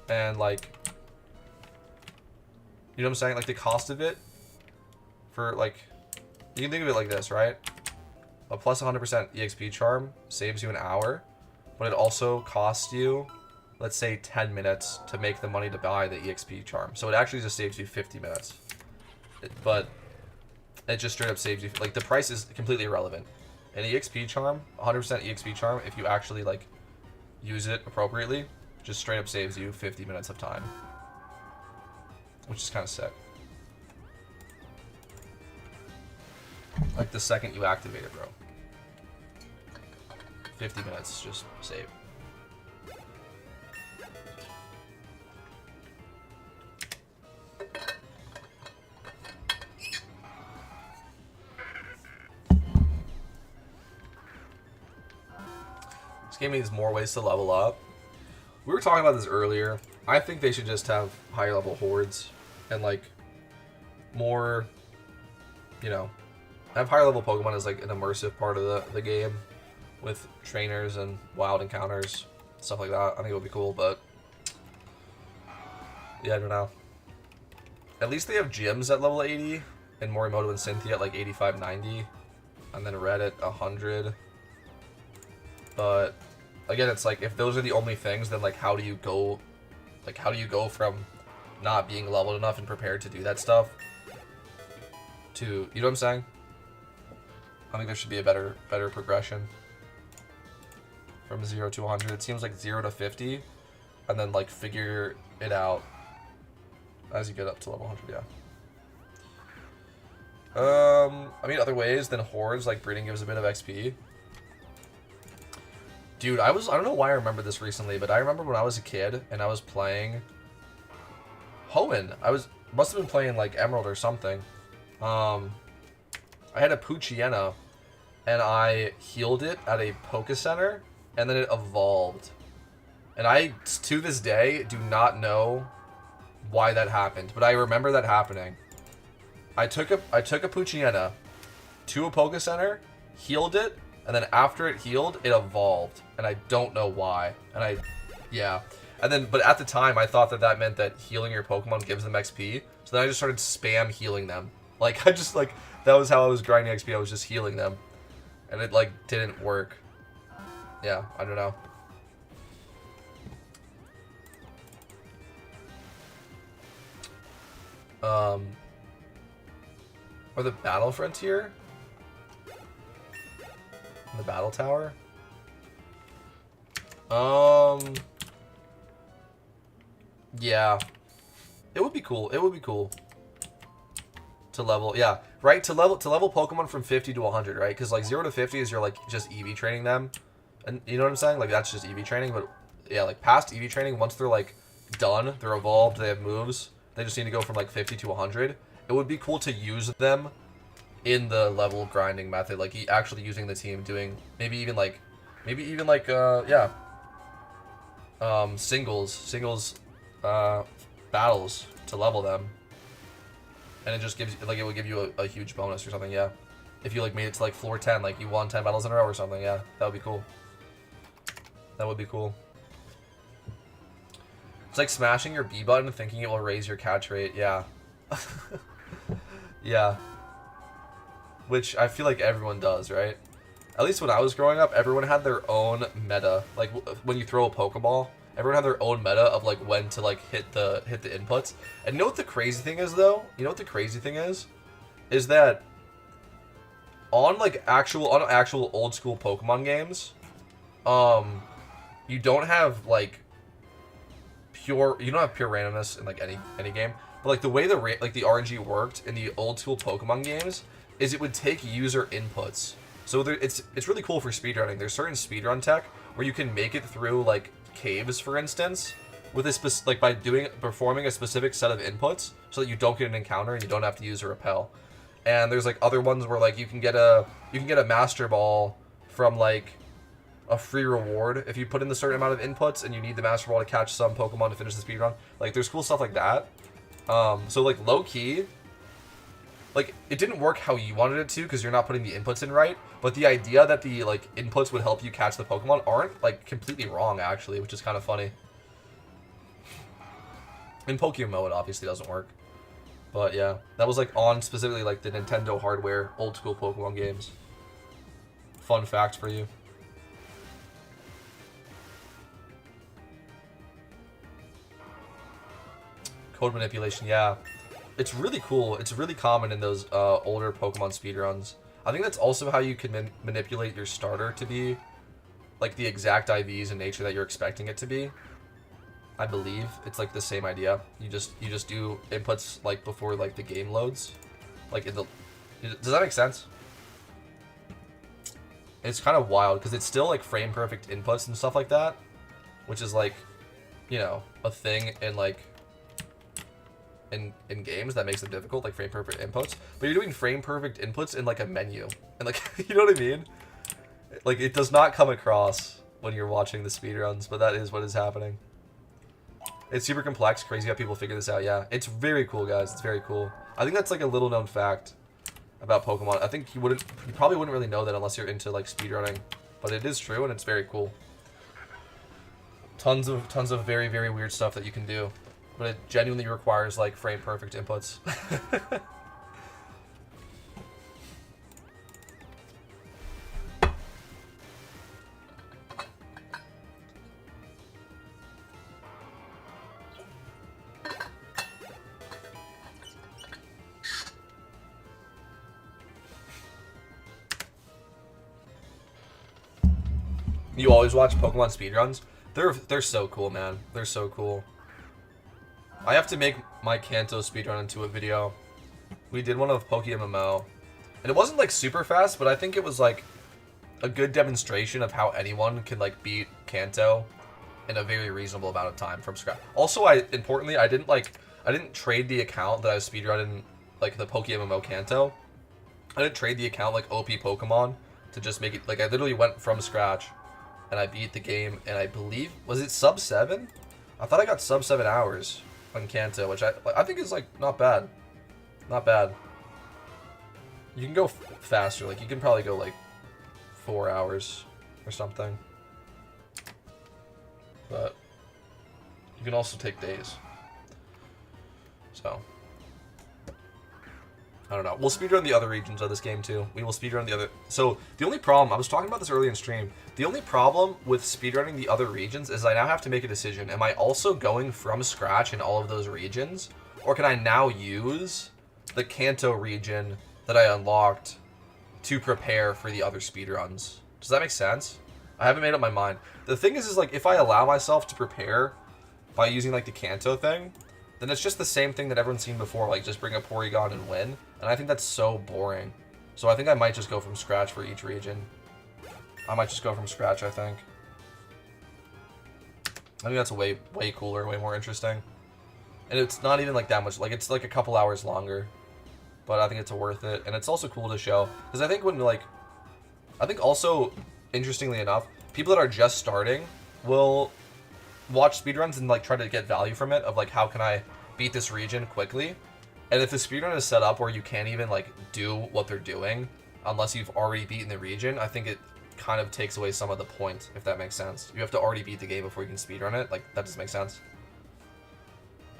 And, like... You know what I'm saying? Like, the cost of it... For, like... You can think of it like this, right? A plus 100% EXP charm saves you an hour. But it also costs you... Let's say 10 minutes to make the money to buy the EXP charm. So it actually just saves you 50 minutes. But it just straight up saves you. Like, the price is completely irrelevant. An EXP charm, 100% EXP charm, if you actually, like, use it appropriately, just straight up saves you 50 minutes of time. Which is kind of sick. Like, the second you activate it, bro. 50 minutes just saved. This game needs more ways to level up. We were talking about this earlier. I think they should just have higher level hordes and like more, you know, have higher level Pokemon as like an immersive part of the game with trainers and wild encounters, stuff like that. I think it would be cool, but yeah, I don't know. At least they have gyms at level 80 and Morimoto and Cynthia at like 85, 90, and then Red at 100. But again, it's like if those are the only things, then like how do you go from not being leveled enough and prepared to do that stuff to, you know what I'm saying? I think there should be a better progression from 0 to 100. It seems like 0 to 50 and then like figure it out as you get up to level 100, yeah. I mean, other ways than hordes, like breeding gives a bit of XP. Dude, I don't know why I remember this recently, but I remember when I was a kid and I was playing Hoenn. Must have been playing like Emerald or something. I had a Poochyena and I healed it at a Poke Center and then it evolved. And I, to this day, do not know why that happened, but I remember that happening. I took a Poochyena to a Poke Center, healed it, and then after it healed, it evolved, and I don't know why. And but at the time, I thought that meant that healing your Pokemon gives them XP. So then I just started spam healing them. Like that was how I was grinding XP. I was just healing them, and it like didn't work. Yeah, I don't know. Or the Battle Frontier? The Battle Tower? Yeah. It would be cool. It would be cool. To level, yeah. Right? To level Pokemon from 50 to 100, right? Because like 0 to 50 is you're like just EV training them. And you know what I'm saying? Like that's just EV training, but yeah, like past EV training, once they're like done, they're evolved, they have moves, they just need to go from like 50 to 100. It would be cool to use them in the level grinding method, like actually using the team, doing maybe even like singles battles to level them, and it just gives like it would give you a huge bonus or something. Yeah, if you like made it to like floor 10, like you won 10 battles in a row or something. Yeah, that would be cool. That would be cool. It's like smashing your B button and thinking it will raise your catch rate. Yeah. Yeah. Which I feel like everyone does, right? At least when I was growing up, everyone had their own meta. Like when you throw a Pokeball, everyone had their own meta of like when to like hit the inputs. And you know what the crazy thing is though? You know what the crazy thing is? Is that on actual old school Pokemon games, you don't have pure randomness in like any game. But like the way the RNG worked in the old school Pokemon games is it would take user inputs. So it's really cool for speedrunning. There's certain speedrun tech where you can make it through like caves, for instance, with a performing a specific set of inputs so that you don't get an encounter and you don't have to use a repel. And there's like other ones where like you can get a Master Ball from like a free reward if you put in the certain amount of inputs and you need the Master Ball to catch some Pokemon to finish the speedrun. Like, there's cool stuff like that. So, like, low-key, like, it didn't work how you wanted it to because you're not putting the inputs in right, but the idea that the, like, inputs would help you catch the Pokemon aren't, like, completely wrong, actually, which is kind of funny. In PokeMMO, it obviously doesn't work. But, yeah, that was, like, on specifically, like, the Nintendo hardware, old-school Pokemon games. Fun fact for you. Code manipulation, yeah. It's really cool. It's really common in those older Pokemon speedruns. I think that's also how you can manipulate your starter to be like the exact IVs and nature that you're expecting it to be. I believe it's like the same idea. You just do inputs like before like the game loads. Like in the does that make sense? It's kind of wild because it's still like frame perfect inputs and stuff like that, which is like, you know, a thing in like in games that makes them difficult, like frame perfect inputs, but you're doing frame perfect inputs in like a menu, and like, you know what I mean? Like, it does not come across when you're watching the speedruns, but that is what is happening. It's super complex, crazy how people figure this out. Yeah, it's very cool, guys. It's very cool. I think that's like a little known fact about Pokemon. I think you probably wouldn't really know that unless you're into like speedrunning, but it is true and it's very cool. Tons of very, very weird stuff that you can do. But it genuinely requires, like, frame-perfect inputs. You always watch Pokemon speedruns? They're so cool, man. They're so cool. I have to make my Kanto speedrun into a video. We did one of PokeMMO. And it wasn't like super fast, but I think it was like a good demonstration of how anyone can like beat Kanto in a very reasonable amount of time from scratch. Also, importantly, I didn't trade the account that I was speedrunning like the PokeMMO Kanto. I didn't trade the account like OP Pokemon to just make it, like, I literally went from scratch and I beat the game, and I believe, was it sub 7? I thought I got sub 7 hours on Kanto, which I think is like not bad. Not bad. You can go faster, like you can probably go like 4 hours or something. But you can also take days. So I don't know. We'll speedrun the other regions of this game too. We will speedrun the other. So the only problem, I was talking about this earlier in stream. The only problem with speedrunning the other regions is I now have to make a decision. Am I also going from scratch in all of those regions? Or can I now use the Kanto region that I unlocked to prepare for the other speedruns? Does that make sense? I haven't made up my mind. The thing is like, if I allow myself to prepare by using like the Kanto thing, then it's just the same thing that everyone's seen before, like just bring a Porygon and win. And I think that's so boring. So I think I might just go from scratch for each region. I might just go from scratch, I think. I think that's way cooler, way more interesting. And it's not even like that much, like it's like a couple hours longer. But I think it's worth it. And it's also cool to show. Because I think when like, I think also, interestingly enough, people that are just starting will watch speedruns and like try to get value from it, of like, how can I beat this region quickly? And if the speedrun is set up where you can't even like do what they're doing unless you've already beaten the region, I think it kind of takes away some of the point, if that makes sense. You have to already beat the game before you can speedrun it. Like, that doesn't make sense.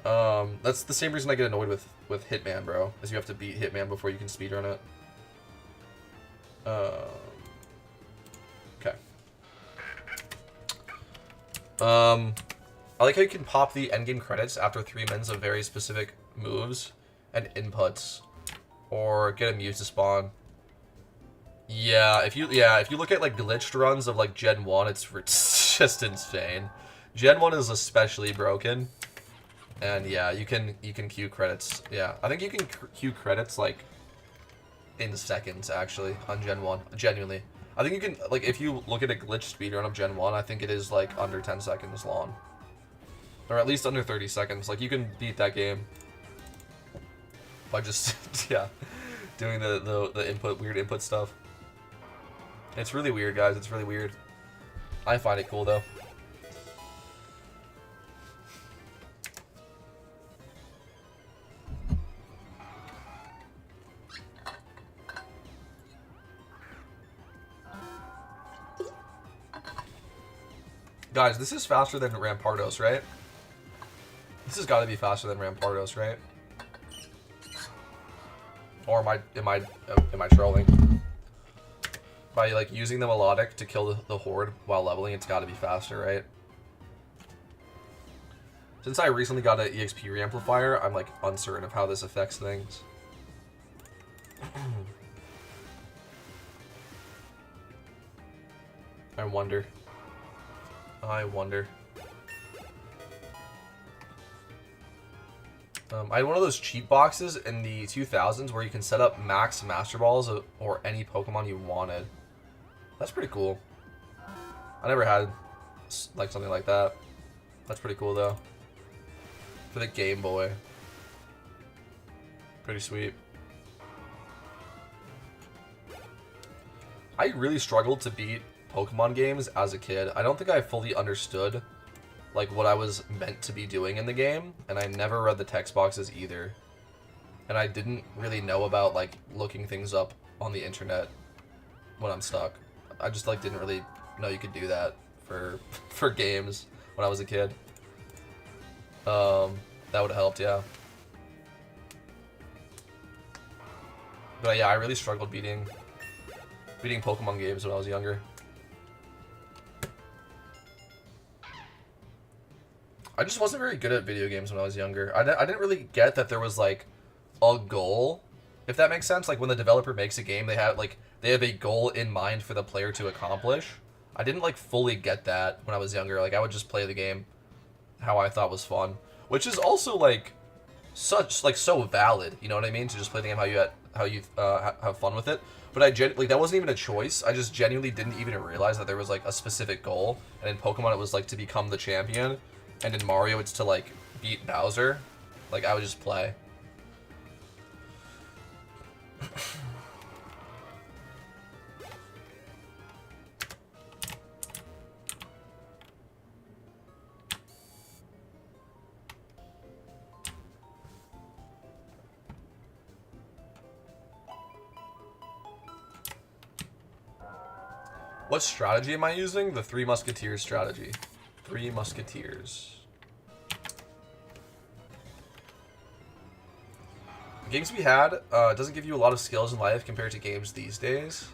That's the same reason I get annoyed with Hitman, bro, is you have to beat Hitman before you can speedrun it. Okay. I like how you can pop the endgame credits after 3 minutes of very specific moves and inputs, or get a Muse to spawn. Yeah, if you look at like glitched runs of like Gen 1, it's just insane. Gen 1 is especially broken. And yeah, you can queue credits. Yeah, I think you can queue credits like in seconds actually on Gen 1. Genuinely. I think you can, like, if you look at a glitched speedrun of Gen 1, I think it is like under 10 seconds long. Or at least under 30 seconds. Like, you can beat that game by just, yeah, doing the weird input stuff. It's really weird, guys. It's really weird. I find it cool though. Guys, this is faster than Rampardos, right? This has got to be faster than Rampardos, right? Or am I trolling? By like using the melodic to kill the horde while leveling, it's got to be faster, right? Since I recently got an EXP reamplifier, I'm like uncertain of how this affects things. I wonder. I wonder. I had one of those cheat boxes in the 2000s where you can set up max Master Balls or any Pokemon you wanted. That's pretty cool. I never had like something like that. That's pretty cool though. For the Game Boy. Pretty sweet. I really struggled to beat Pokemon games as a kid. I don't think I fully understood like what I was meant to be doing in the game, and I never read the text boxes either. And I didn't really know about like looking things up on the internet when I'm stuck. I just like didn't really know you could do that for games when I was a kid. That would have helped, yeah. But yeah, I really struggled beating Pokemon games when I was younger. I just wasn't very good at video games when I was younger. I didn't really get that there was like a goal, if that makes sense. Like when the developer makes a game, they have a goal in mind for the player to accomplish. I didn't like fully get that when I was younger. Like I would just play the game how I thought was fun, which is also like so valid. You know what I mean? To just play the game how you have fun with it. But like that wasn't even a choice. I just genuinely didn't even realize that there was like a specific goal. And in Pokemon, it was like to become the champion. And in Mario, it's to, like, beat Bowser. Like, I would just play. What strategy am I using? The Three Musketeers strategy. Three Musketeers. The games we had doesn't give you a lot of skills in life compared to games these days.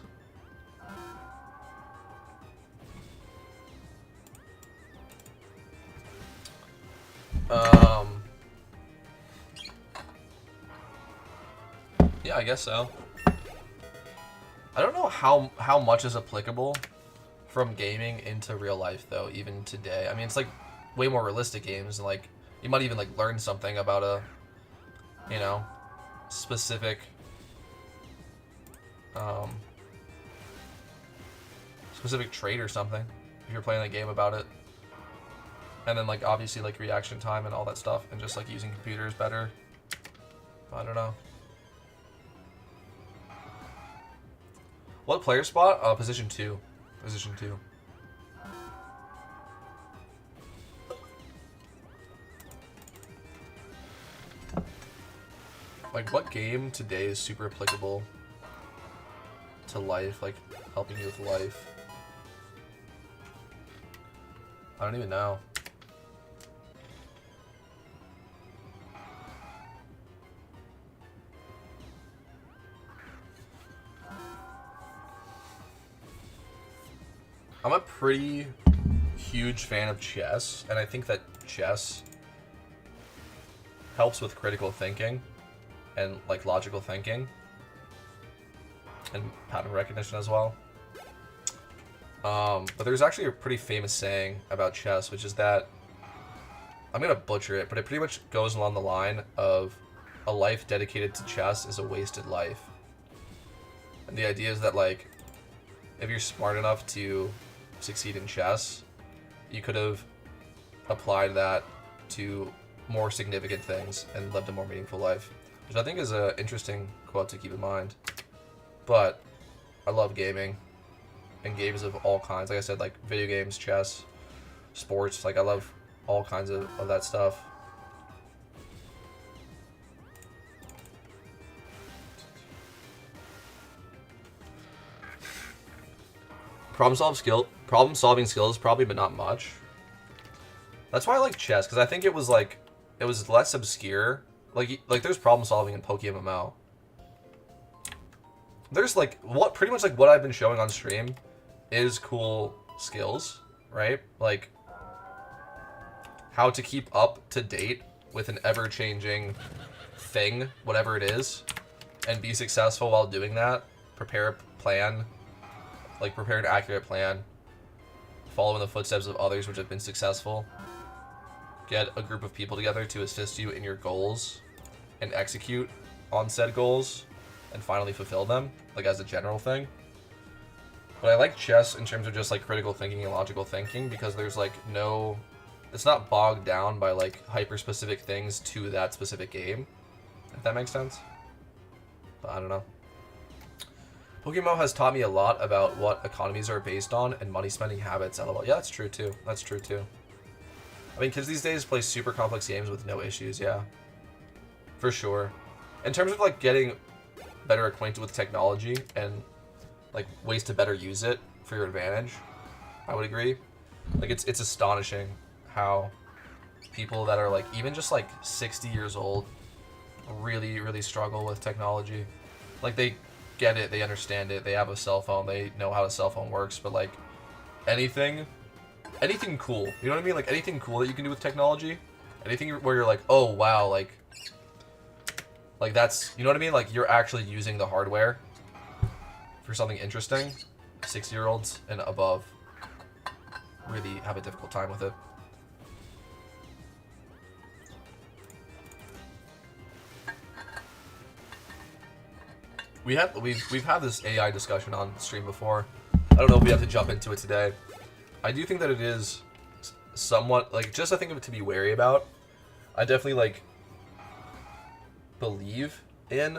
Yeah, I guess so. I don't know how much is applicable from gaming into real life though, even today. I mean, it's like way more realistic games, and like you might even like learn something about a, you know, specific trait or something if you're playing a game about it. And then like obviously like reaction time and all that stuff, and just like using computers better. I don't know. What player spot? Position 2. Position 2. Like, what game today is super applicable to life? Like, helping you with life? I don't even know. I'm a pretty huge fan of chess, and I think that chess helps with critical thinking and like logical thinking and pattern recognition as well. But there's actually a pretty famous saying about chess, which is that, I'm gonna butcher it, but it pretty much goes along the line of a life dedicated to chess is a wasted life. And the idea is that like, if you're smart enough to succeed in chess, you could have applied that to more significant things and lived a more meaningful life, which I think is an interesting quote to keep in mind. But I love gaming. in games of all kinds. Like I said, like video games, chess, sports. Like I love all kinds of that stuff. Problem solving skills probably, but not much. That's why I like chess, because I think it was like, it was less obscure. Like there's problem solving in PokeMMO. There's like pretty much like what I've been showing on stream is cool skills, right? Like how to keep up to date with an ever-changing thing, whatever it is, and be successful while doing that. Prepare a plan, like prepare an accurate plan, follow in the footsteps of others which have been successful, get a group of people together to assist you in your goals, and execute on said goals, and finally fulfill them, like as a general thing. But I like chess in terms of just like critical thinking and logical thinking, because there's like no, it's not bogged down by like hyper-specific things to that specific game, if that makes sense. But I don't know. PokeMMO has taught me a lot about what economies are based on and money spending habits, lol. Yeah, that's true too. That's true too. I mean, kids these days play super complex games with no issues, yeah. For sure. In terms of like getting better acquainted with technology and like ways to better use it for your advantage, I would agree. Like it's astonishing how people that are like even just like 60 years old really, really struggle with technology. Like they get it, they understand it, they have a cell phone, they know how a cell phone works, but like anything cool, you know what I mean? Like anything cool that you can do with technology, anything where you're like, oh wow, like that's, you know what I mean? Like you're actually using the hardware for something interesting. 60-year-olds and above really have a difficult time with it. We've had this AI discussion on stream before. I don't know if we have to jump into it today. I do think that it is somewhat like just a thing to be wary about. I definitely like believe in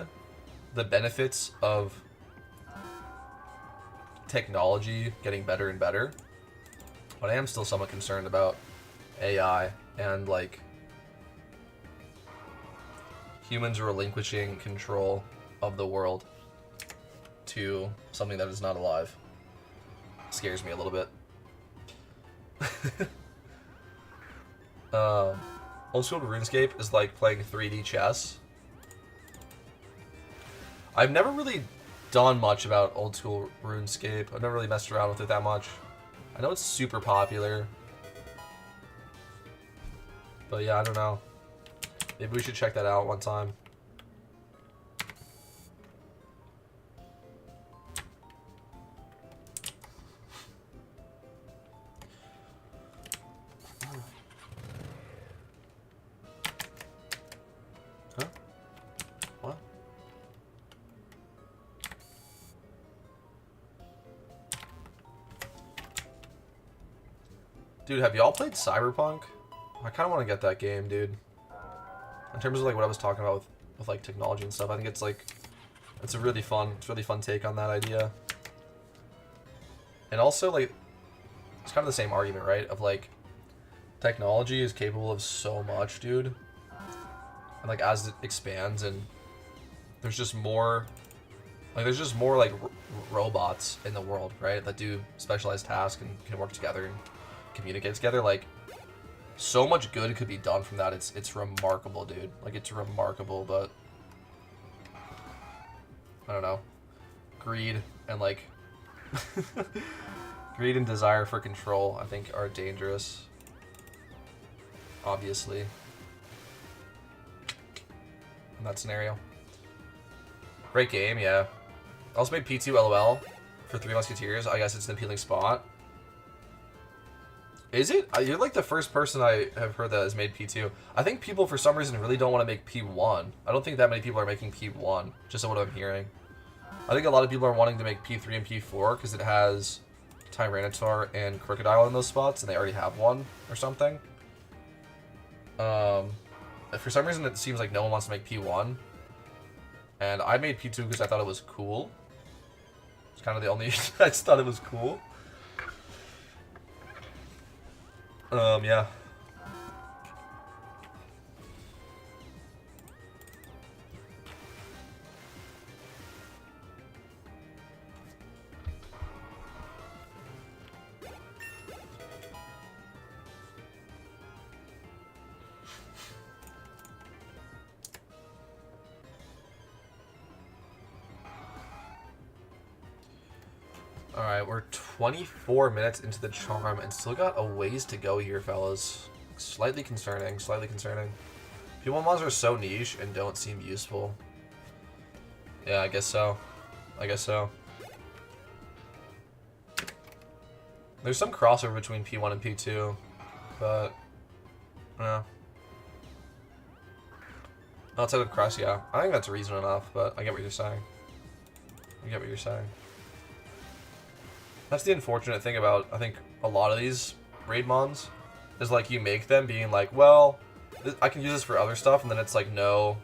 the benefits of technology getting better and better, but I am still somewhat concerned about AI and like humans relinquishing control of the world to something that is not alive. Scares me a little bit. Old school RuneScape is like playing 3D chess. I've never really done much about old school RuneScape. I've never really messed around with it that much. I know it's super popular, but yeah, I don't know. Maybe we should check that out one time. Huh? What? Dude, have y'all played Cyberpunk? I kind of want to get that game, dude. In terms of like what I was talking about with like technology and stuff, I think it's like it's a really fun take on that idea. And also like it's kind of the same argument, right? Of like technology is capable of so much, dude. And like as it expands and there's just more like robots in the world, right? That do specialized tasks and can work together and communicate together. Like so much good could be done from that. It's remarkable, dude. Like it's remarkable, but I don't know. Greed and like greed and desire for control, I think, are dangerous. Obviously. In that scenario. Great game, yeah. I also made P2 LOL for Three Musketeers. I guess it's an appealing spot. Is it? You're like the first person I have heard that has made P2. I think people, for some reason, really don't want to make P1. I don't think that many people are making P1, just what I'm hearing. I think a lot of people are wanting to make P3 and P4 because it has Tyranitar and Crocodile in those spots, and they already have one or something. For some reason, it seems like no one wants to make P1. And I made P2 because I thought it was cool. It's kind of the only. I just thought it was cool. Yeah. Alright, we're 24 minutes into the charm and still got a ways to go here, fellas. Slightly concerning, slightly concerning. PokeMMOs are so niche and don't seem useful. Yeah, I guess so. I guess so. There's some crossover between P1 and P2, but... yeah. Outside of Cresselia, I think that's reason enough, but I get what you're saying. I get what you're saying. That's the unfortunate thing about, I think, a lot of these raid mons, is like you make them being like, well, I can use this for other stuff, and then it's like, no,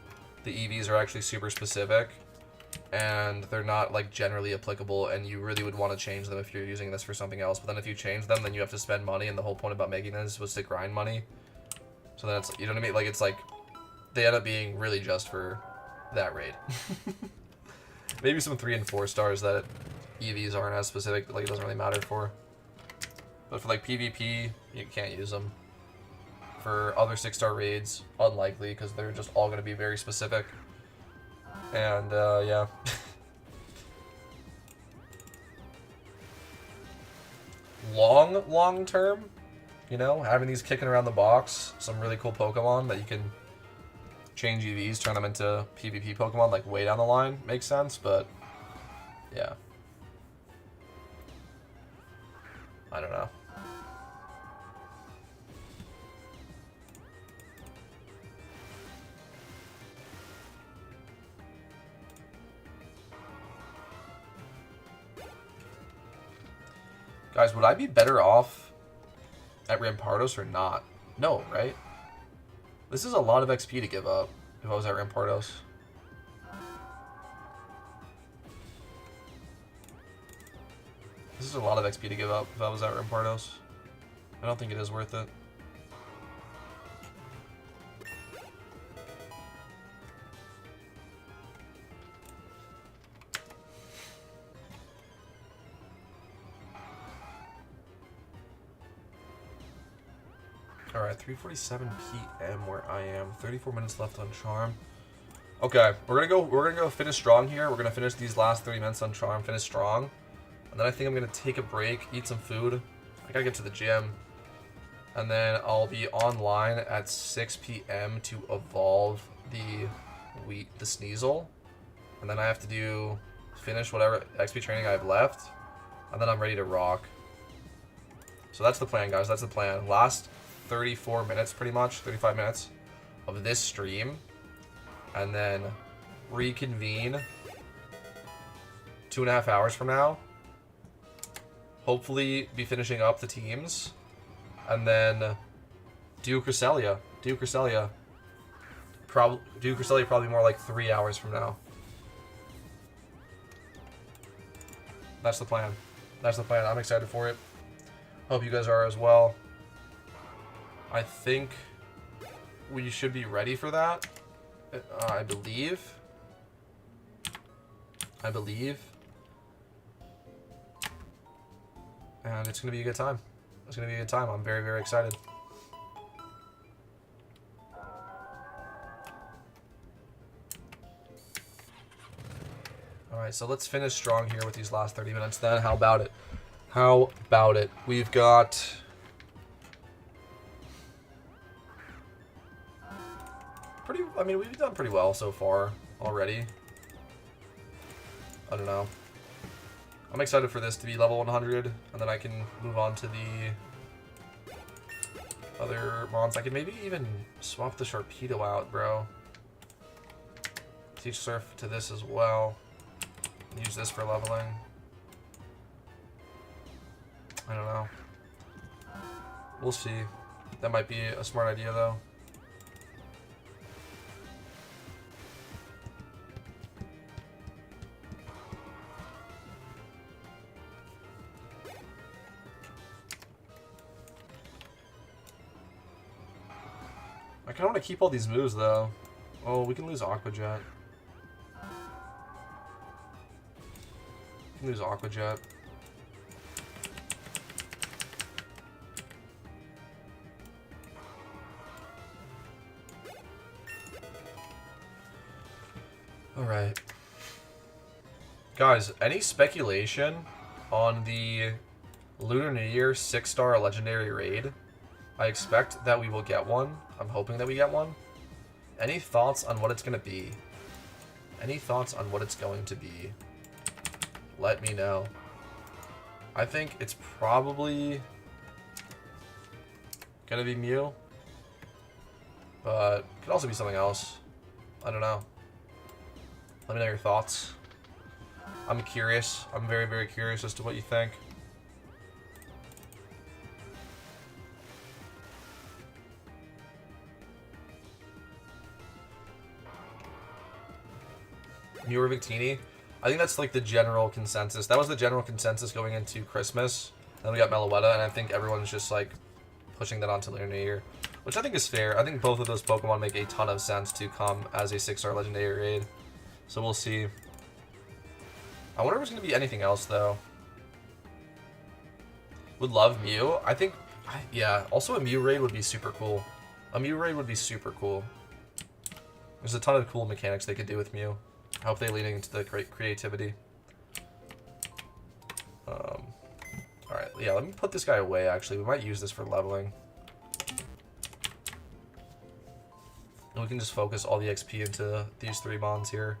the EVs are actually super specific, and they're not like generally applicable, and you really would want to change them if you're using this for something else, but then if you change them, then you have to spend money, and the whole point about making this was to grind money. So then it's, you know what I mean? Like, it's like, they end up being really just for that raid. Maybe some 3 and 4 stars that EVs aren't as specific, like it doesn't really matter for. But for like PvP, you can't use them. For other 6-star raids, unlikely, because they're just all going to be very specific. And, yeah. long term, you know, having these kicking around the box, some really cool Pokemon that you can change EVs, turn them into PvP Pokemon, like way down the line, makes sense, but yeah. I don't know. Guys, would I be better off at Rampardos or not? No, right? This is a lot of XP to give up if I was at Rampardos. This is a lot of XP to give up if I was at Rampardos. I don't think it is worth it. Alright, 3:47 p.m. where I am. 34 minutes left on Charm. Okay, we're gonna go finish strong here. We're gonna finish these last 30 minutes on Charm, finish strong. And then I think I'm gonna take a break, eat some food. I gotta get to the gym. And then I'll be online at 6 p.m. to evolve the Sneasel. And then I have to finish whatever XP training I have left. And then I'm ready to rock. So that's the plan, guys. That's the plan. Last 34 minutes, pretty much, 35 minutes of this stream. And then reconvene 2.5 hours from now. Hopefully be finishing up the teams. And then do Cresselia. Do Cresselia probably more like 3 hours from now. That's the plan. That's the plan. I'm excited for it. Hope you guys are as well. I think we should be ready for that. I believe. And it's going to be a good time. It's going to be a good time. I'm very, very excited. Alright, so let's finish strong here with these last 30 minutes then. How about it? How about it? We've got... I mean, we've done pretty well so far already. I don't know. I'm excited for this to be level 100, and then I can move on to the other mons. I could maybe even swap the Sharpedo out, bro. Teach Surf to this as well. Use this for leveling. I don't know. We'll see. That might be a smart idea, though. kind of want to keep all these moves, though. Oh, we can lose Aqua Jet. We can lose Aqua Jet. Alright. Guys, any speculation on the Lunar New Year 6-star legendary raid? I expect that we will get one. I'm hoping that we get one. Any thoughts on what it's going to be? Any thoughts on what it's going to be? Let me know. I think it's probably going to be Mew. But it could also be something else. I don't know. Let me know your thoughts. I'm curious. I'm very, very curious as to what you think. Mew or Victini? I think that's like the general consensus. That was the general consensus going into Christmas. Then we got Meloetta, and I think everyone's just like pushing that onto Lunar New Year, which I think is fair. I think both of those Pokemon make a ton of sense to come as a 6-star legendary raid. So we'll see. I wonder if there's going to be anything else, though. Would love Mew. I think, yeah, also a Mew raid would be super cool. A Mew raid would be super cool. There's a ton of cool mechanics they could do with Mew. I hope they lean into the creativity. Alright, yeah, let me put this guy away, actually. We might use this for leveling. And we can just focus all the XP into these 3 bonds here.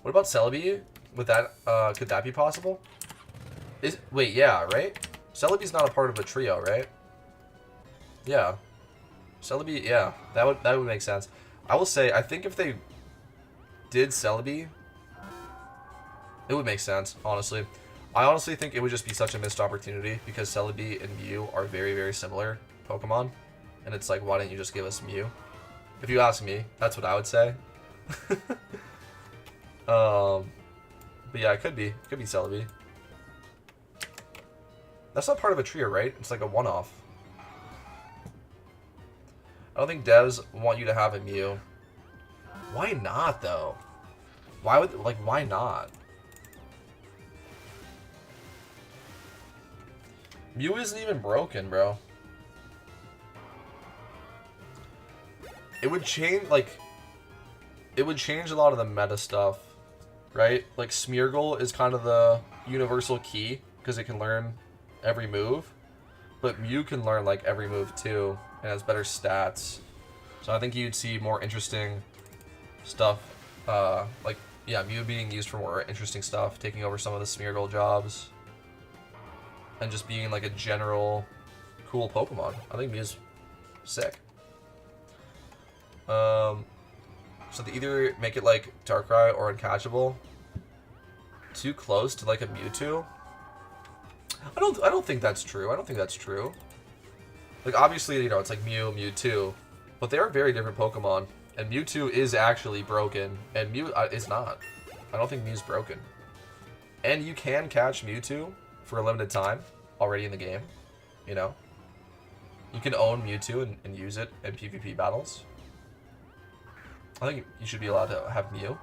What about Celebi? Would that, could that be possible? Wait, yeah, right? Celebi's not a part of a trio, right? Yeah. Celebi, yeah, that would make sense. I will say, I think if they did Celebi, it would make sense, honestly. I honestly think it would just be such a missed opportunity because Celebi and Mew are very, very similar Pokemon. And it's like, why didn't you just give us Mew? If you ask me, that's what I would say. But yeah, it could be. It could be Celebi. That's not part of a trio, right? It's like a one-off. I don't think devs want you to have a Mew. Why not, though? Why would, like, why not? Mew isn't even broken, bro. It would change, like, it would change a lot of the meta stuff, right? Like, Smeargle is kind of the universal key, because it can learn every move. But Mew can learn, like, every move, too, and has better stats. So I think you'd see more interesting stuff, like, yeah, Mew being used for more interesting stuff, taking over some of the Smeargle jobs, and just being, like, a general cool Pokemon. I think Mew's sick. So they either make it like Darkrai or Uncatchable. Too close to like a Mewtwo. I don't think that's true. I don't think that's true. Like obviously, you know, it's like Mew, Mewtwo, but they are very different Pokemon. And Mewtwo is actually broken, and Mew is not. I don't think Mew's broken. And you can catch Mewtwo for a limited time already in the game. You know, you can own Mewtwo and use it in PvP battles. I think you should be allowed to have Mew.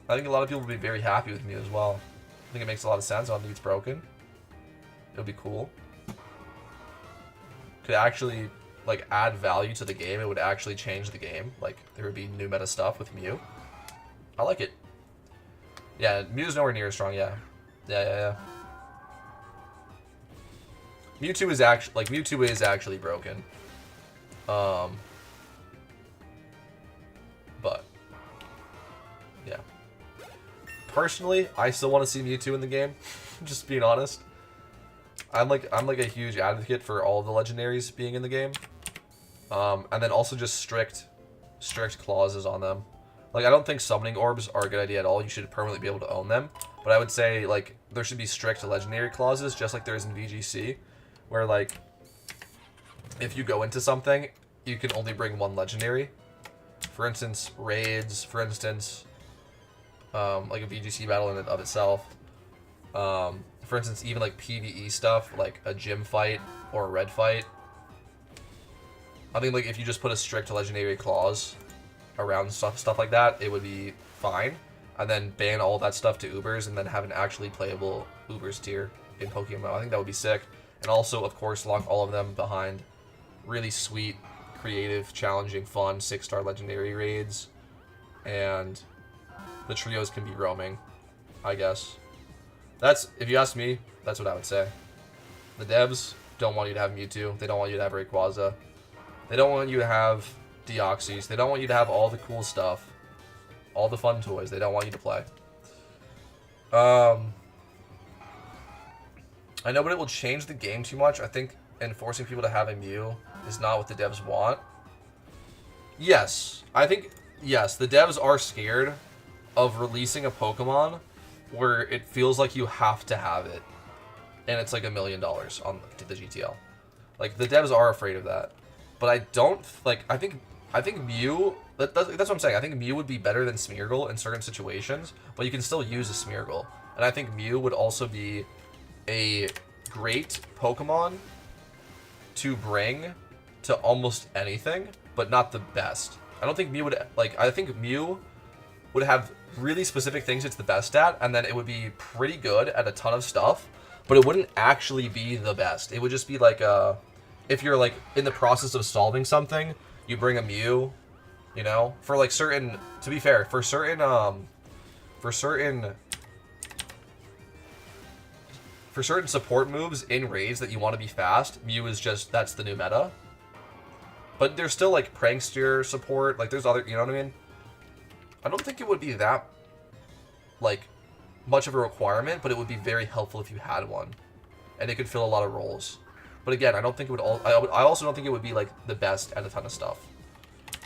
I think a lot of people would be very happy with Mew as well. I think it makes a lot of sense. I don't think it's broken. It would be cool. Could actually like add value to the game. It would actually change the game. Like there would be new meta stuff with Mew. I like it. Yeah, Mew's nowhere near as strong. Yeah. Mewtwo is actually broken. But yeah. Personally, I still want to see Mewtwo in the game. Just being honest. I'm like a huge advocate for all of the legendaries being in the game. And then also just strict clauses on them. Like I don't think summoning orbs are a good idea at all. You should permanently be able to own them. But I would say like there should be strict legendary clauses, just like there is in VGC, where like if you go into something, you can only bring one legendary. For instance, raids. For instance, like a VGC battle in and of itself. for instance, even like PvE stuff, like a gym fight or a red fight. I think like if you just put a strict legendary clause around stuff like that, it would be fine. And then ban all that stuff to Ubers and then have an actually playable Ubers tier in PokeMMO. I think that would be sick. And also, of course, lock all of them behind really sweet, creative, challenging, fun 6-star legendary raids. And the trios can be roaming, I guess. That's, if you ask me, that's what I would say. The devs don't want you to have Mewtwo. They don't want you to have Rayquaza. They don't want you to have Deoxys. They don't want you to have all the cool stuff. All the fun toys. They don't want you to play. I know, but it will change the game too much. I think enforcing people to have a Mew is not what the devs want. Yes. I think, yes, the devs are scared of releasing a Pokemon where it feels like you have to have it. And it's like $1 million on the GTL. Like, the devs are afraid of that. But I don't, like, I think Mew, that's what I'm saying. I think Mew would be better than Smeargle in certain situations, but you can still use a Smeargle. And I think Mew would also be a great Pokemon to bring to almost anything, but not the best. I don't think Mew would, like, I think Mew would have really specific things it's the best at, and then it would be pretty good at a ton of stuff, but it wouldn't actually be the best. It would just be like if you're like in the process of solving something, you bring a Mew, you know, for like certain, to be fair, for certain support moves in raids that you want to be fast, Mew is just, that's the new meta. But there's still like Prankster support, like there's other, you know what I mean? I don't think it would be that like much of a requirement, but it would be very helpful if you had one, and it could fill a lot of roles. But again, I don't think it would all. I also don't think it would be like the best at a ton of stuff,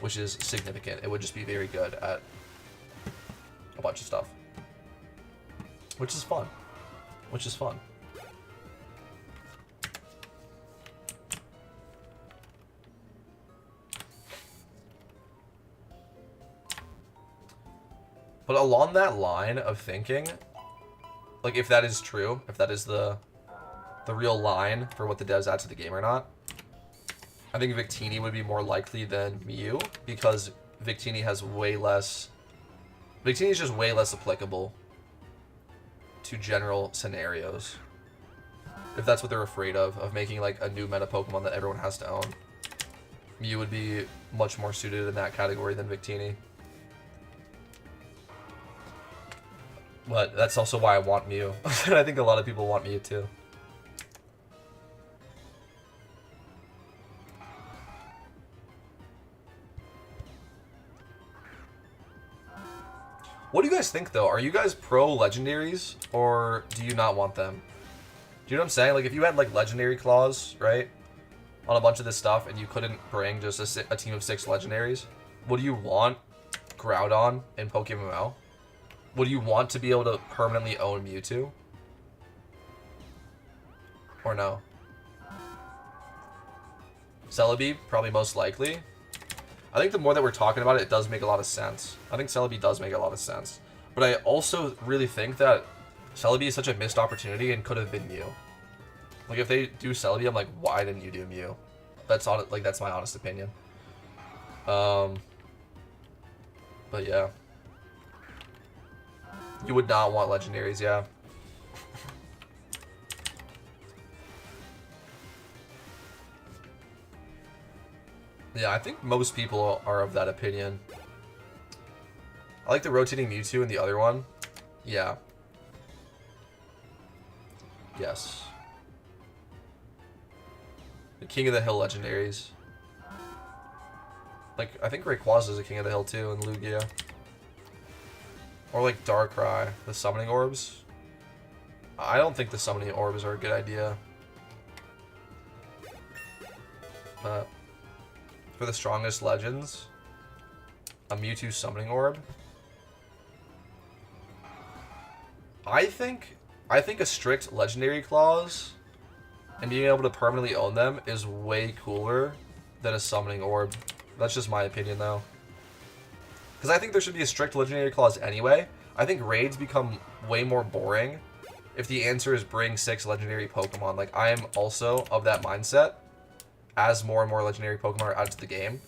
which is significant. It would just be very good at a bunch of stuff, which is fun. Which is fun. But along that line of thinking, like if that is true, if that is the real line for what the devs add to the game or not, I think Victini would be more likely than Mew, because Victini has way less... Victini is just way less applicable to general scenarios. If that's what they're afraid of making like a new meta Pokemon that everyone has to own. Mew would be much more suited in that category than Victini. But that's also why I want Mew. And I think a lot of people want Mew too. What do you guys think, though? Are you guys pro legendaries, or do you not want them? Do you know what I'm saying? Like, if you had, like, legendary claws, right, on a bunch of this stuff, and you couldn't bring just a team of 6 legendaries, would you want Groudon in PokeMMO? Would you want to be able to permanently own Mewtwo? Or no? Celebi, probably most likely. I think the more that we're talking about it, it does make a lot of sense. I think Celebi does make a lot of sense. But I also really think that Celebi is such a missed opportunity and could have been Mew. Like, if they do Celebi, I'm like, why didn't you do Mew? That's my honest opinion. But yeah. You would not want legendaries, yeah. Yeah, I think most people are of that opinion. I like the rotating Mewtwo in the other one. Yeah. Yes. The King of the Hill legendaries. Like, I think Rayquaza is a King of the Hill too, and Lugia. Or like Darkrai, the summoning orbs. I don't think the summoning orbs are a good idea. But for the strongest legends, a Mewtwo summoning orb. I think a strict legendary clause and being able to permanently own them is way cooler than a summoning orb. That's just my opinion, though. Because I think there should be a strict legendary clause anyway. I think raids become way more boring if the answer is bring 6 legendary Pokemon. Like, I am also of that mindset as more and more legendary Pokemon are added to the game.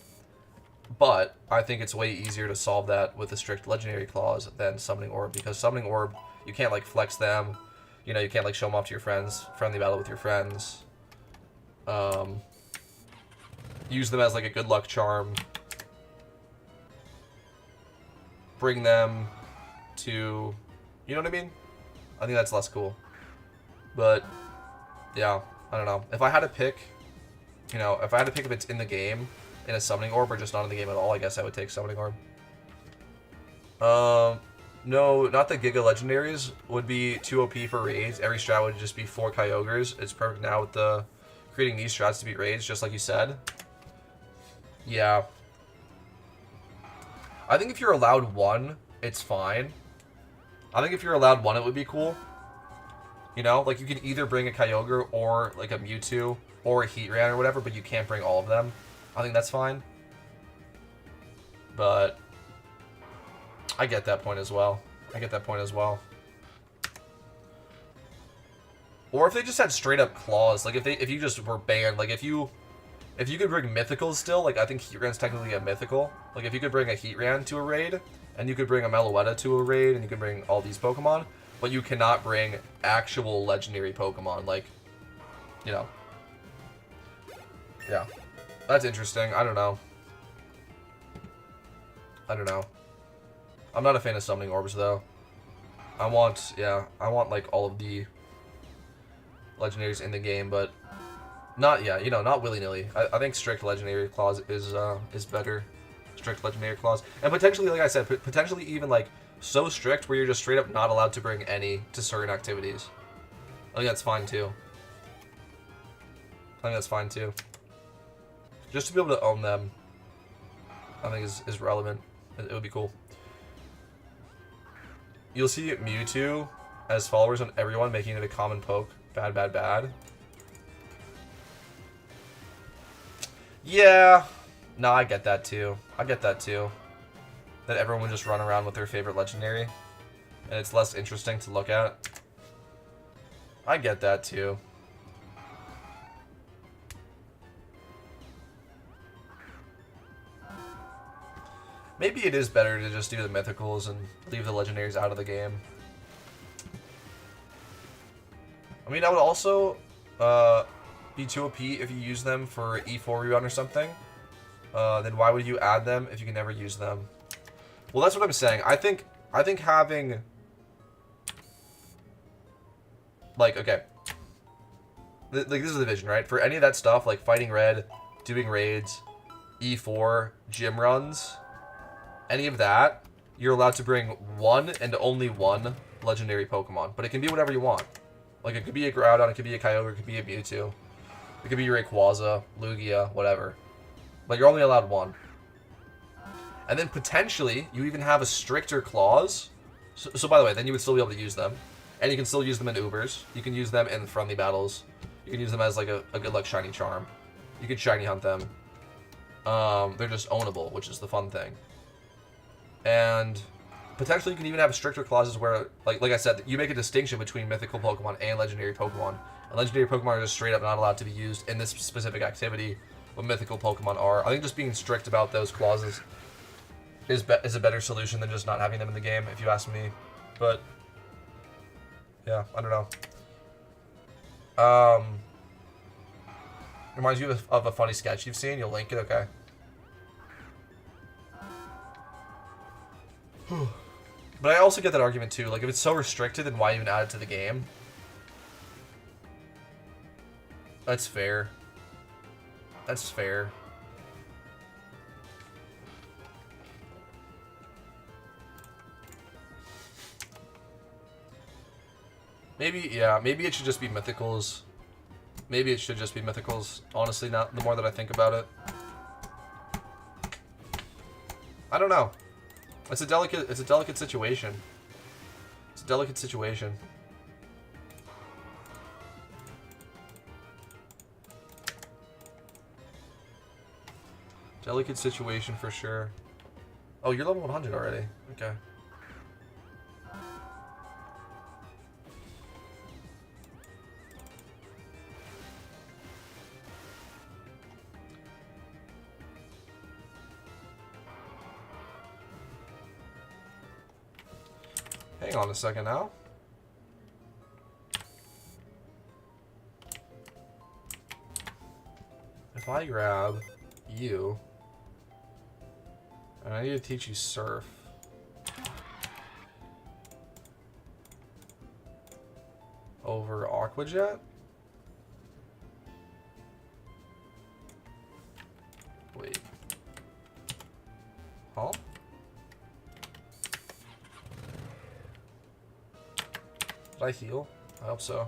But I think it's way easier to solve that with a strict legendary clause than Summoning Orb, because Summoning Orb, you can't, like, flex them. You know, you can't, like, show them off to your friends, friendly battle with your friends. Use them as, like, a good luck charm. Bring them to... You know what I mean? I think that's less cool. But, yeah, I don't know. If I had to pick, you know, if I had to pick if it's in the game, in a Summoning Orb, or just not in the game at all, I guess I would take Summoning Orb. No, not the Giga Legendaries would be too OP for raids. Every strat would just be 4 Kyogres. It's perfect now with the creating these strats to beat raids, just like you said. Yeah. I think if you're allowed 1, it's fine. I think if you're allowed 1, it would be cool. You know, like you can either bring a Kyogre or like a Mewtwo or a Heatran or whatever, but you can't bring all of them. I think that's fine. But I get that point as well. Or if they just had straight up claws, like if you just were banned, like if you could bring mythicals still, like I think Heatran's technically a mythical. Like if you could bring a Heatran to a raid, and you could bring a Meloetta to a raid, and you could bring all these Pokemon, but you cannot bring actual legendary Pokemon, like, you know. Yeah. That's interesting. I don't know. I'm not a fan of Summoning Orbs, though. I want, like, all of the legendaries in the game, but not, you know, not willy-nilly. I think strict legendary clause is better. Strict legendary clause. And potentially, like I said, potentially even, like, so strict where you're just straight up not allowed to bring any to certain activities. I think that's fine, too. Just to be able to own them, I think is relevant. It would be cool. You'll see Mewtwo as followers on everyone, making it a common poke. Bad, bad, bad. Yeah. No, I get that too. That everyone would just run around with their favorite legendary, and it's less interesting to look at. I get that too. Maybe it is better to just do the mythicals and leave the legendaries out of the game. I mean, I would also be too OP if you use them for E4 rebound or something. Then why would you add them if you can never use them? Well, that's what I'm saying. I think having, like, okay, like this is the vision, right? For any of that stuff, like fighting red, doing raids, E4, gym runs, any of that, you're allowed to bring 1 and only 1 legendary Pokemon. But it can be whatever you want. Like, it could be a Groudon, it could be a Kyogre, it could be a Mewtwo. It could be your Rayquaza, Lugia, whatever. But you're only allowed 1. And then potentially, you even have a stricter clause. So by the way, then you would still be able to use them. And you can still use them in Ubers. You can use them in friendly battles. You can use them as, like, a good luck shiny charm. You could shiny hunt them. They're just ownable, which is the fun thing. And potentially you can even have stricter clauses where, like I said, you make a distinction between mythical Pokemon and legendary Pokemon. And legendary Pokemon are just straight up not allowed to be used in this specific activity, what mythical Pokemon are. I think just being strict about those clauses is a better solution than just not having them in the game, if you ask me. But yeah, I don't know. Reminds you of a funny sketch you've seen. You'll link it, okay? But I also get that argument too. Like, if it's so restricted, then why even add it to the game? That's fair. Maybe, yeah, maybe it should just be mythicals. Honestly, not the more that I think about it. I don't know. It's a delicate situation. Delicate situation for sure. Oh, you're level 100 already. Okay. Hang on a second now. If I grab you, and I need to teach you surf. Over Aquajet? Wait. Huh? Did I heal? I hope so.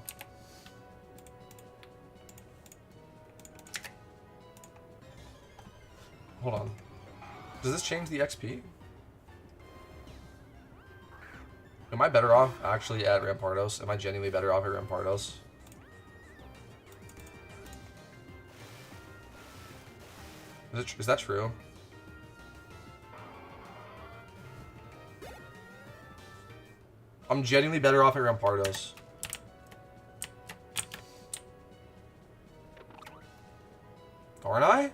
Hold on. Does this change the XP? Am I better off actually at Rampardos? Am I genuinely better off at Rampardos? Is that true? I'm genuinely better off at Rampardos. Aren't I?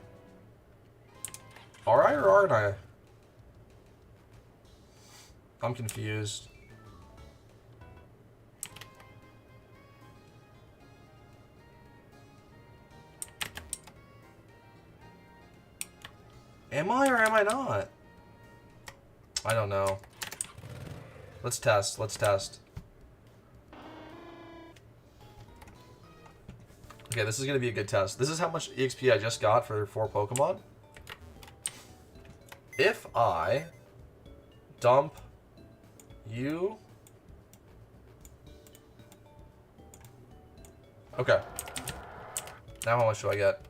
Are I or aren't I? I'm confused. Am I or am I not? I don't know. Let's test. Let's test. Okay, this is going to be a good test. This is how much EXP I just got for 4 Pokemon. If I dump you... Okay. Now how much do I get?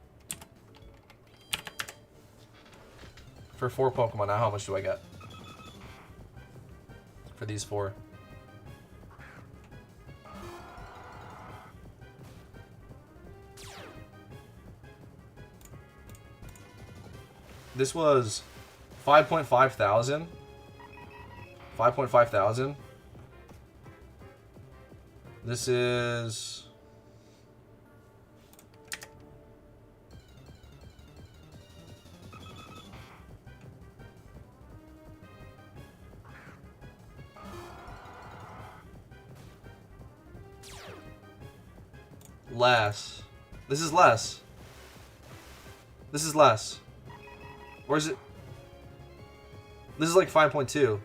For 4 Pokemon, now how much do I get? For these 4. This was 5.5 thousand. 5.5 thousand. This is... less. This is less. This is less. Or is it? This is like 5.2.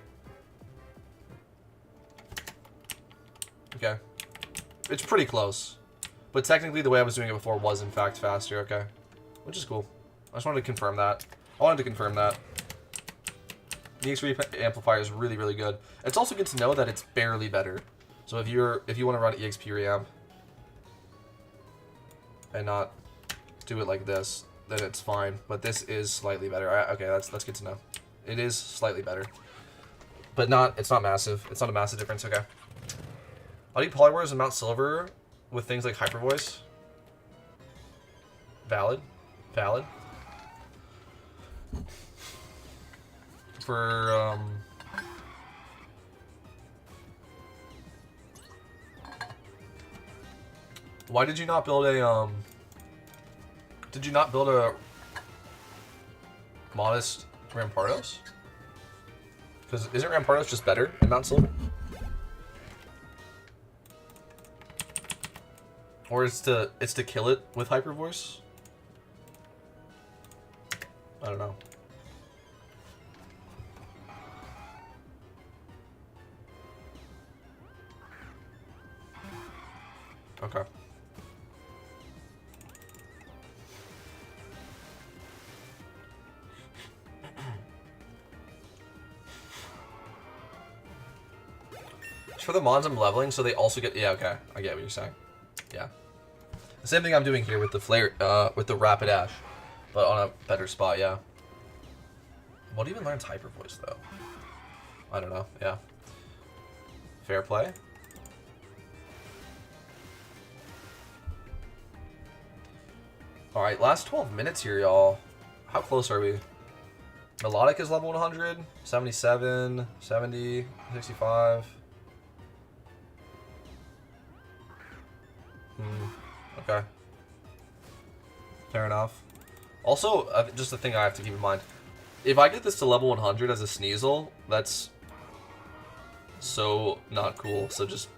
Okay. It's pretty close. But technically the way I was doing it before was in fact faster, okay. Which is cool. I just wanted to confirm that. I wanted to confirm that. The EXP amplifier is really, really good. It's also good to know that it's barely better. So if you want to run EXP reamp and not do it like this, then it's fine. But this is slightly better. Okay, that's good to know. It is slightly better, but it's not massive. It's not a massive difference. Okay. I'll need Polywars and Mount Silver with things like Hyper Voice. Valid. Valid. For why did you not build a did you not build a modest Rampardos? Because isn't Rampardos just better in Mount Silver? Or it's to kill it with Hyper Voice? I don't know. Okay. For the mons I'm leveling, so they also get... Yeah, okay. I get what you're saying. Yeah. The same thing I'm doing here with the flare, with the Rapid Ash. But on a better spot, yeah. What even learns Hyper Voice, though? I don't know, yeah. Fair play. Alright, last 12 minutes here, y'all. How close are we? Melodic is level 100, 77, 70, 65. Okay. Fair enough. Also, just a thing I have to keep in mind. If I get this to level 100 as a Sneasel, that's So not cool. So just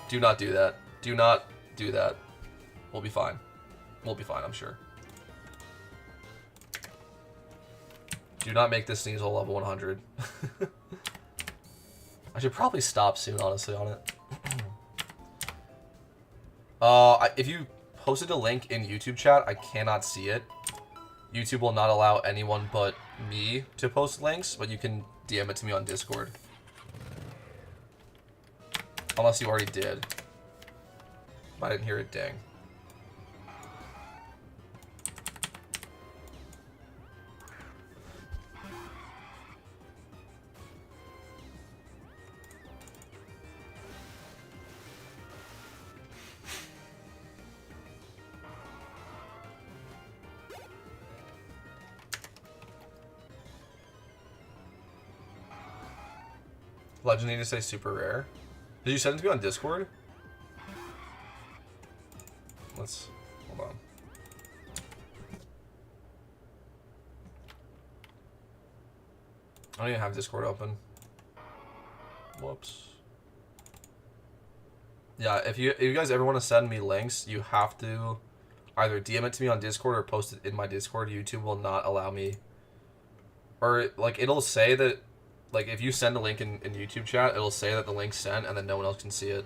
do not do that. Do not do that. We'll be fine. We'll be fine, I'm sure. Do not make this Sneasel level 100. I should probably stop soon, honestly, on it. If you posted a link in YouTube chat, I cannot see it. YouTube will not allow anyone but me to post links, but you can DM it to me on Discord. Unless you already did. I didn't hear it ding. Legend need to say super rare. Did you send it to me on Discord? Let's hold on. I don't even have Discord open. Whoops. Yeah, if you guys ever want to send me links, you have to either DM it to me on Discord or post it in my Discord. YouTube will not allow me. Or like it'll say that. Like, if you send a link in YouTube chat, it'll say that the link's sent, and then no one else can see it.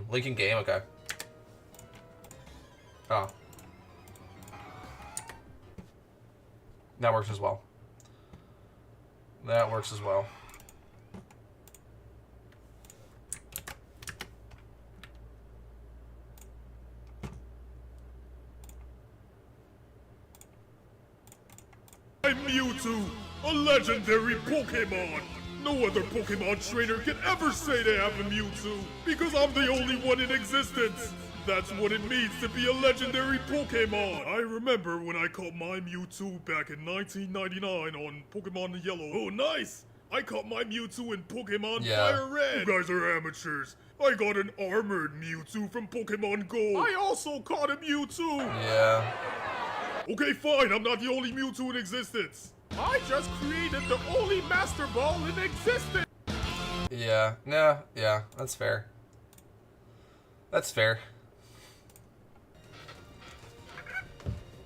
Link in game? Okay. Oh. That works as well. That works as well. I'm Mewtwo, a legendary Pokemon. No other Pokemon trainer can ever say they have a Mewtwo, because I'm the only one in existence. That's what it means to be a legendary Pokemon. I remember when I caught my Mewtwo back in 1999 on Pokemon Yellow. Oh, nice! I caught my Mewtwo in Pokemon Fire Red. You guys are amateurs. I got an armored Mewtwo from Pokemon Go. I also caught a Mewtwo. Yeah. Okay, fine, I'm not the only Mewtwo in existence. I just created the only Master Ball in existence. Yeah, nah, yeah, that's fair. That's fair.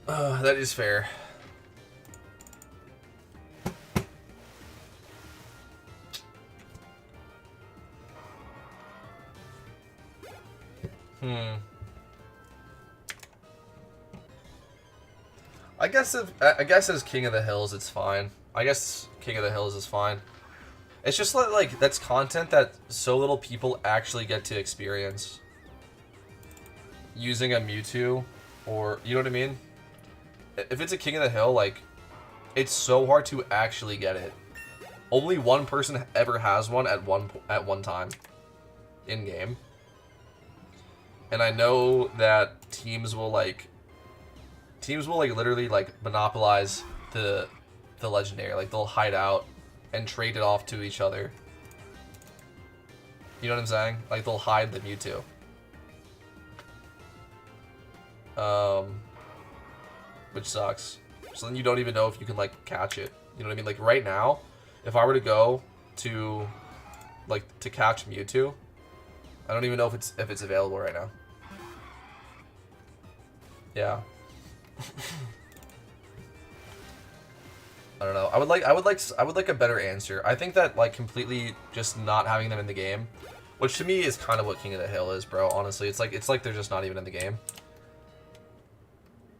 That is fair. I guess as King of the Hills, it's fine. I guess King of the Hills is fine. It's just like that's content that so little people actually get to experience. Using a Mewtwo, or you know what I mean? If it's a King of the Hill, like it's so hard to actually get it. Only one person ever has one at one time in game. And I know that teams will literally like monopolize the legendary. Like they'll hide out and trade it off to each other. You know what I'm saying? Like they'll hide the Mewtwo. Which sucks. So then you don't even know if you can like catch it. You know what I mean? Like right now, if I were to go to to catch Mewtwo, I don't even know if it's available right now. Yeah. I don't know. I would like a better answer. I think that like completely just not having them in the game, which to me is kind of what King of the Hill is, bro. Honestly, it's like they're just not even in the game.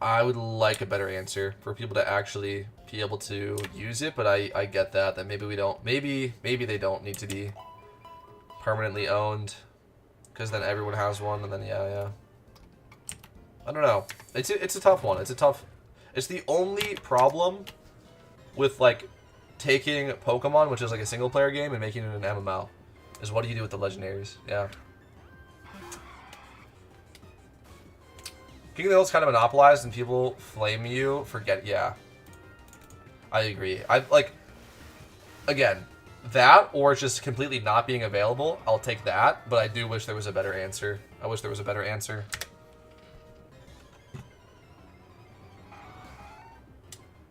I would like a better answer for people to actually be able to use it, but I get that maybe we don't. Maybe they don't need to be permanently owned, because then everyone has one, and then yeah. I don't know. It's a tough one. It's the only problem with like taking Pokemon, which is like a single player game, and making it an MMO, is what do you do with the legendaries? Yeah. King of the Hill is kind of monopolized, and people flame you for yeah. I agree. Again, that or it's just completely not being available. I'll take that, but I do wish there was a better answer. I wish there was a better answer.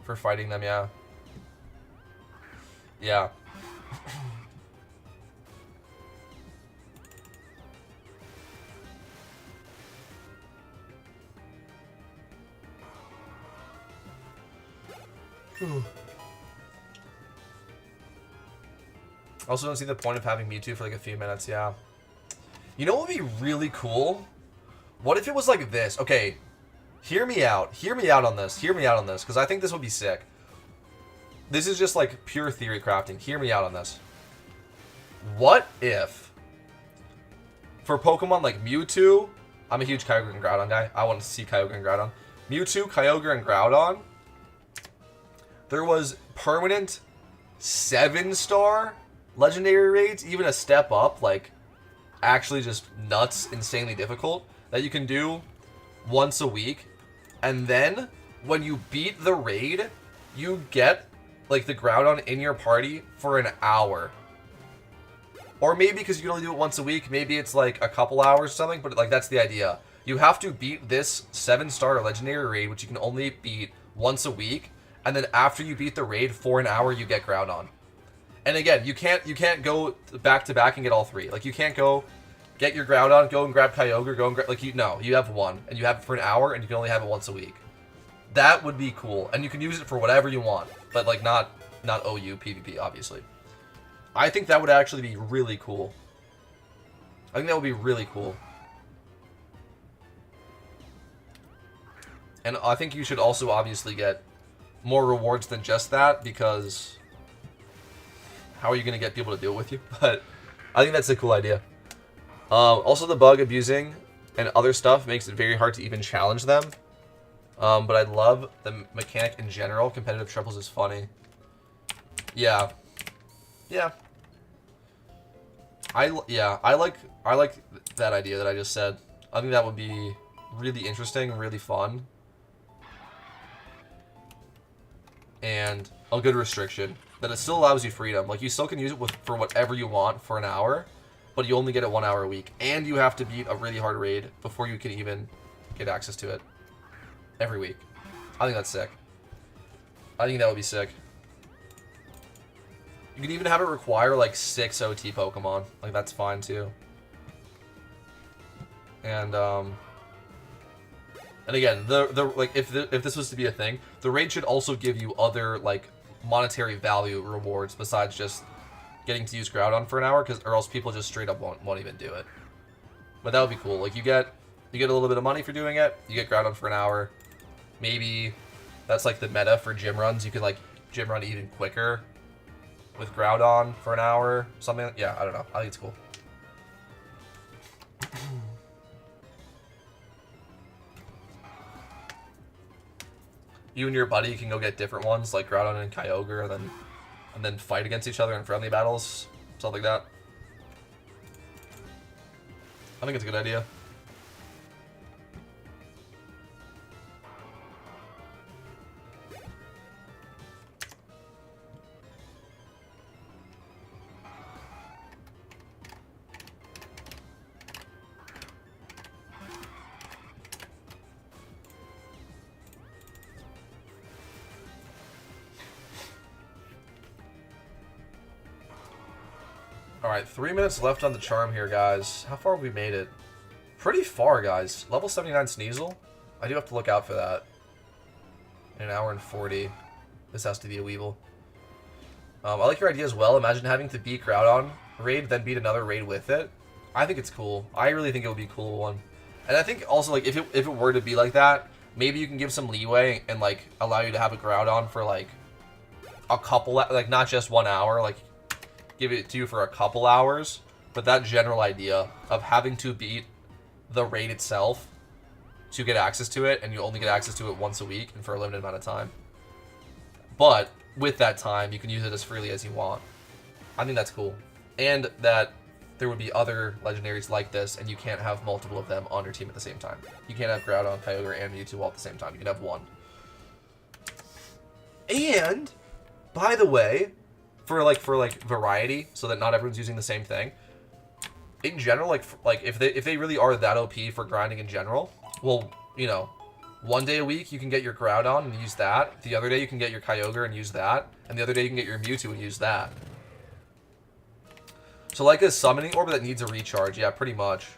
For fighting them, yeah. Yeah. Also don't see the point of having Mewtwo for like a few minutes, yeah. You know what would be really cool? What if it was like this? Okay, hear me out. Hear me out on this. Hear me out on this, because I think this would be sick. This is just like pure theory crafting. Hear me out on this. What if, for Pokemon like Mewtwo, I'm a huge Kyogre and Groudon guy. I want to see Kyogre and Groudon. Mewtwo, Kyogre, and Groudon, there was permanent 7-star legendary raids, even a step up, like actually just nuts, insanely difficult, that you can do once a week. And then when you beat the raid, you get like the Groudon in your party for an hour. Or maybe because you can only do it once a week, maybe it's like a couple hours or something, but like that's the idea. You have to beat this 7-star legendary raid, which you can only beat once a week, and then after you beat the raid for an hour, you get Groudon. And again, you can't go back to back and get all three. Like you can't go get your Groudon, go and grab Kyogre, go and grab you have one, and you have it for an hour, and you can only have it once a week. That would be cool, and you can use it for whatever you want, but like not OU PvP, obviously. I think that would actually be really cool. I think that would be really cool. And I think you should also obviously get more rewards than just that, because how are you going to get people to deal with you? But I think that's a cool idea. Also, the bug abusing and other stuff makes it very hard to even challenge them. But I love the mechanic in general. Competitive triples is funny. Yeah. Yeah. I like that idea that I just said. I think that would be really interesting, really fun. And a good restriction. That it still allows you freedom. Like, you still can use it for whatever you want for an hour, but you only get it 1 hour a week. And you have to beat a really hard raid before you can even get access to it. Every week. I think that's sick. I think that would be sick. You can even have it require like 6 OT Pokemon. Like, that's fine too. And again, like if this was to be a thing, the raid should also give you other like monetary value rewards besides just getting to use Groudon for an hour, or else people just straight up won't even do it. But that would be cool. Like, you get a little bit of money for doing it. You get Groudon for an hour. Maybe that's like the meta for gym runs. You could like gym run even quicker with Groudon for an hour, something. Yeah, I don't know. I think it's cool. You and your buddy can go get different ones, like Groudon and Kyogre, and then fight against each other in friendly battles, something like that. I think it's a good idea. Alright, 3 minutes left on the charm here, guys. How far have we made it? Pretty far, guys. Level 79 Sneasel. I do have to look out for that. In an hour and 40. This has to be a Weevil. I like your idea as well. Imagine having to beat Groudon raid, then beat another raid with it. I think it's cool. I really think it would be a cool one. And I think also, like, if it were to be like that, maybe you can give some leeway and, like, allow you to have a Groudon for, like, a couple, like, not just 1 hour, like, give it to you for a couple hours, but that general idea of having to beat the raid itself to get access to it, and you only get access to it once a week and for a limited amount of time. But with that time, you can use it as freely as you want. I think that's cool. And that there would be other legendaries like this, and you can't have multiple of them on your team at the same time. You can't have Groudon, Kyogre, and Mewtwo all at the same time. You can have one. And, by the way, for variety, so that not everyone's using the same thing. In general, like if they really are that OP for grinding in general, well, you know, one day a week you can get your Groudon and use that. The other day you can get your Kyogre and use that, and the other day you can get your Mewtwo and use that. So like a summoning orb that needs a recharge. Yeah, pretty much.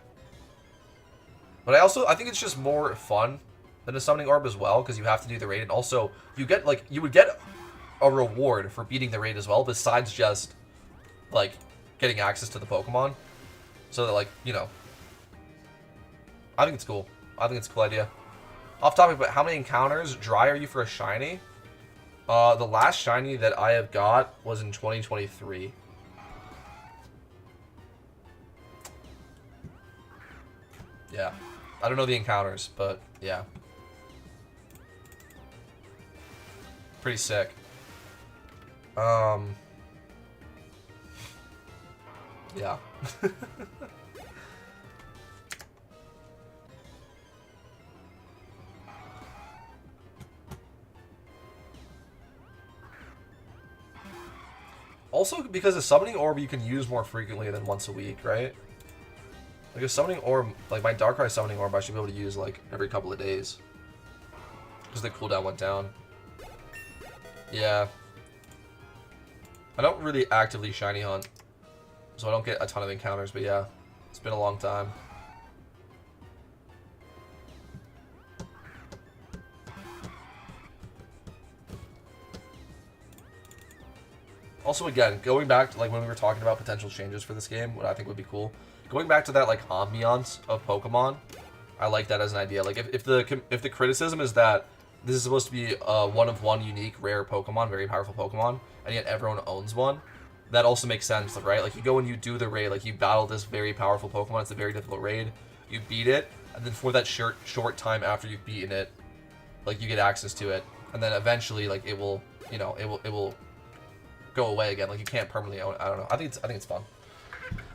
But I think it's just more fun than a summoning orb as well, because you have to do the raid, and also you get like you would get a reward for beating the raid as well, besides just like getting access to the Pokemon. So that, like, you know, I think it's cool. I think it's a cool idea. Off topic, but how many encounters dry are you for a shiny? The last shiny that I have got was in 2023. Yeah. I don't know the encounters, but yeah. Pretty sick. Yeah. Also, because a summoning orb you can use more frequently than once a week, right? Like a summoning orb, like my Darkrai summoning orb, I should be able to use like every couple of days. Because the cooldown went down. Yeah. I don't really actively shiny hunt, so I don't get a ton of encounters, but yeah, it's been a long time. Also, again, going back to like when we were talking about potential changes for this game, what I think would be cool, going back to that like ambiance of Pokemon, I like that as an idea. Like if the criticism is that this is supposed to be a one-of-one unique rare Pokemon, very powerful Pokemon, and yet everyone owns one, that also makes sense, right? Like you go and you do the raid, like you battle this very powerful Pokemon, it's a very difficult raid, you beat it, and then for that short time after you've beaten it, like you get access to it, and then eventually like it will, you know, it will go away again. Like you can't permanently own it. I don't know. I think it's fun.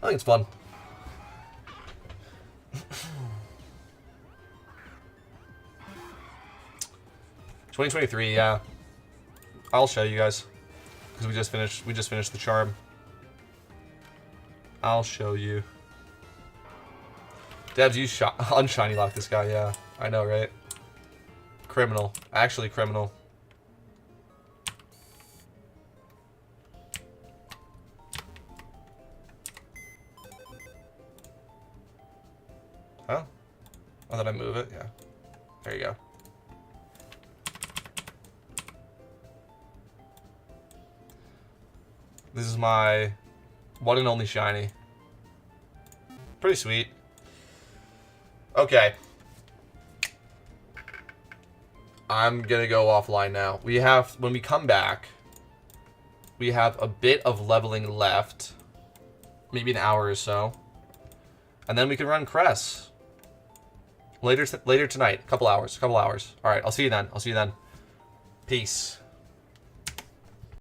I think it's fun. 2023, yeah. I'll show you guys because we just finished the charm. I'll show you. Debs, you unshiny lock this guy. Yeah, I know, right? Criminal, actually criminal. Huh? Oh, did I move it? Yeah. There you go. This is my one and only shiny. Pretty sweet. Okay. I'm gonna go offline now. We have, when we come back, we have a bit of leveling left. Maybe an hour or so. And then we can run Cress. Later tonight. Couple hours. Alright, I'll see you then. Peace.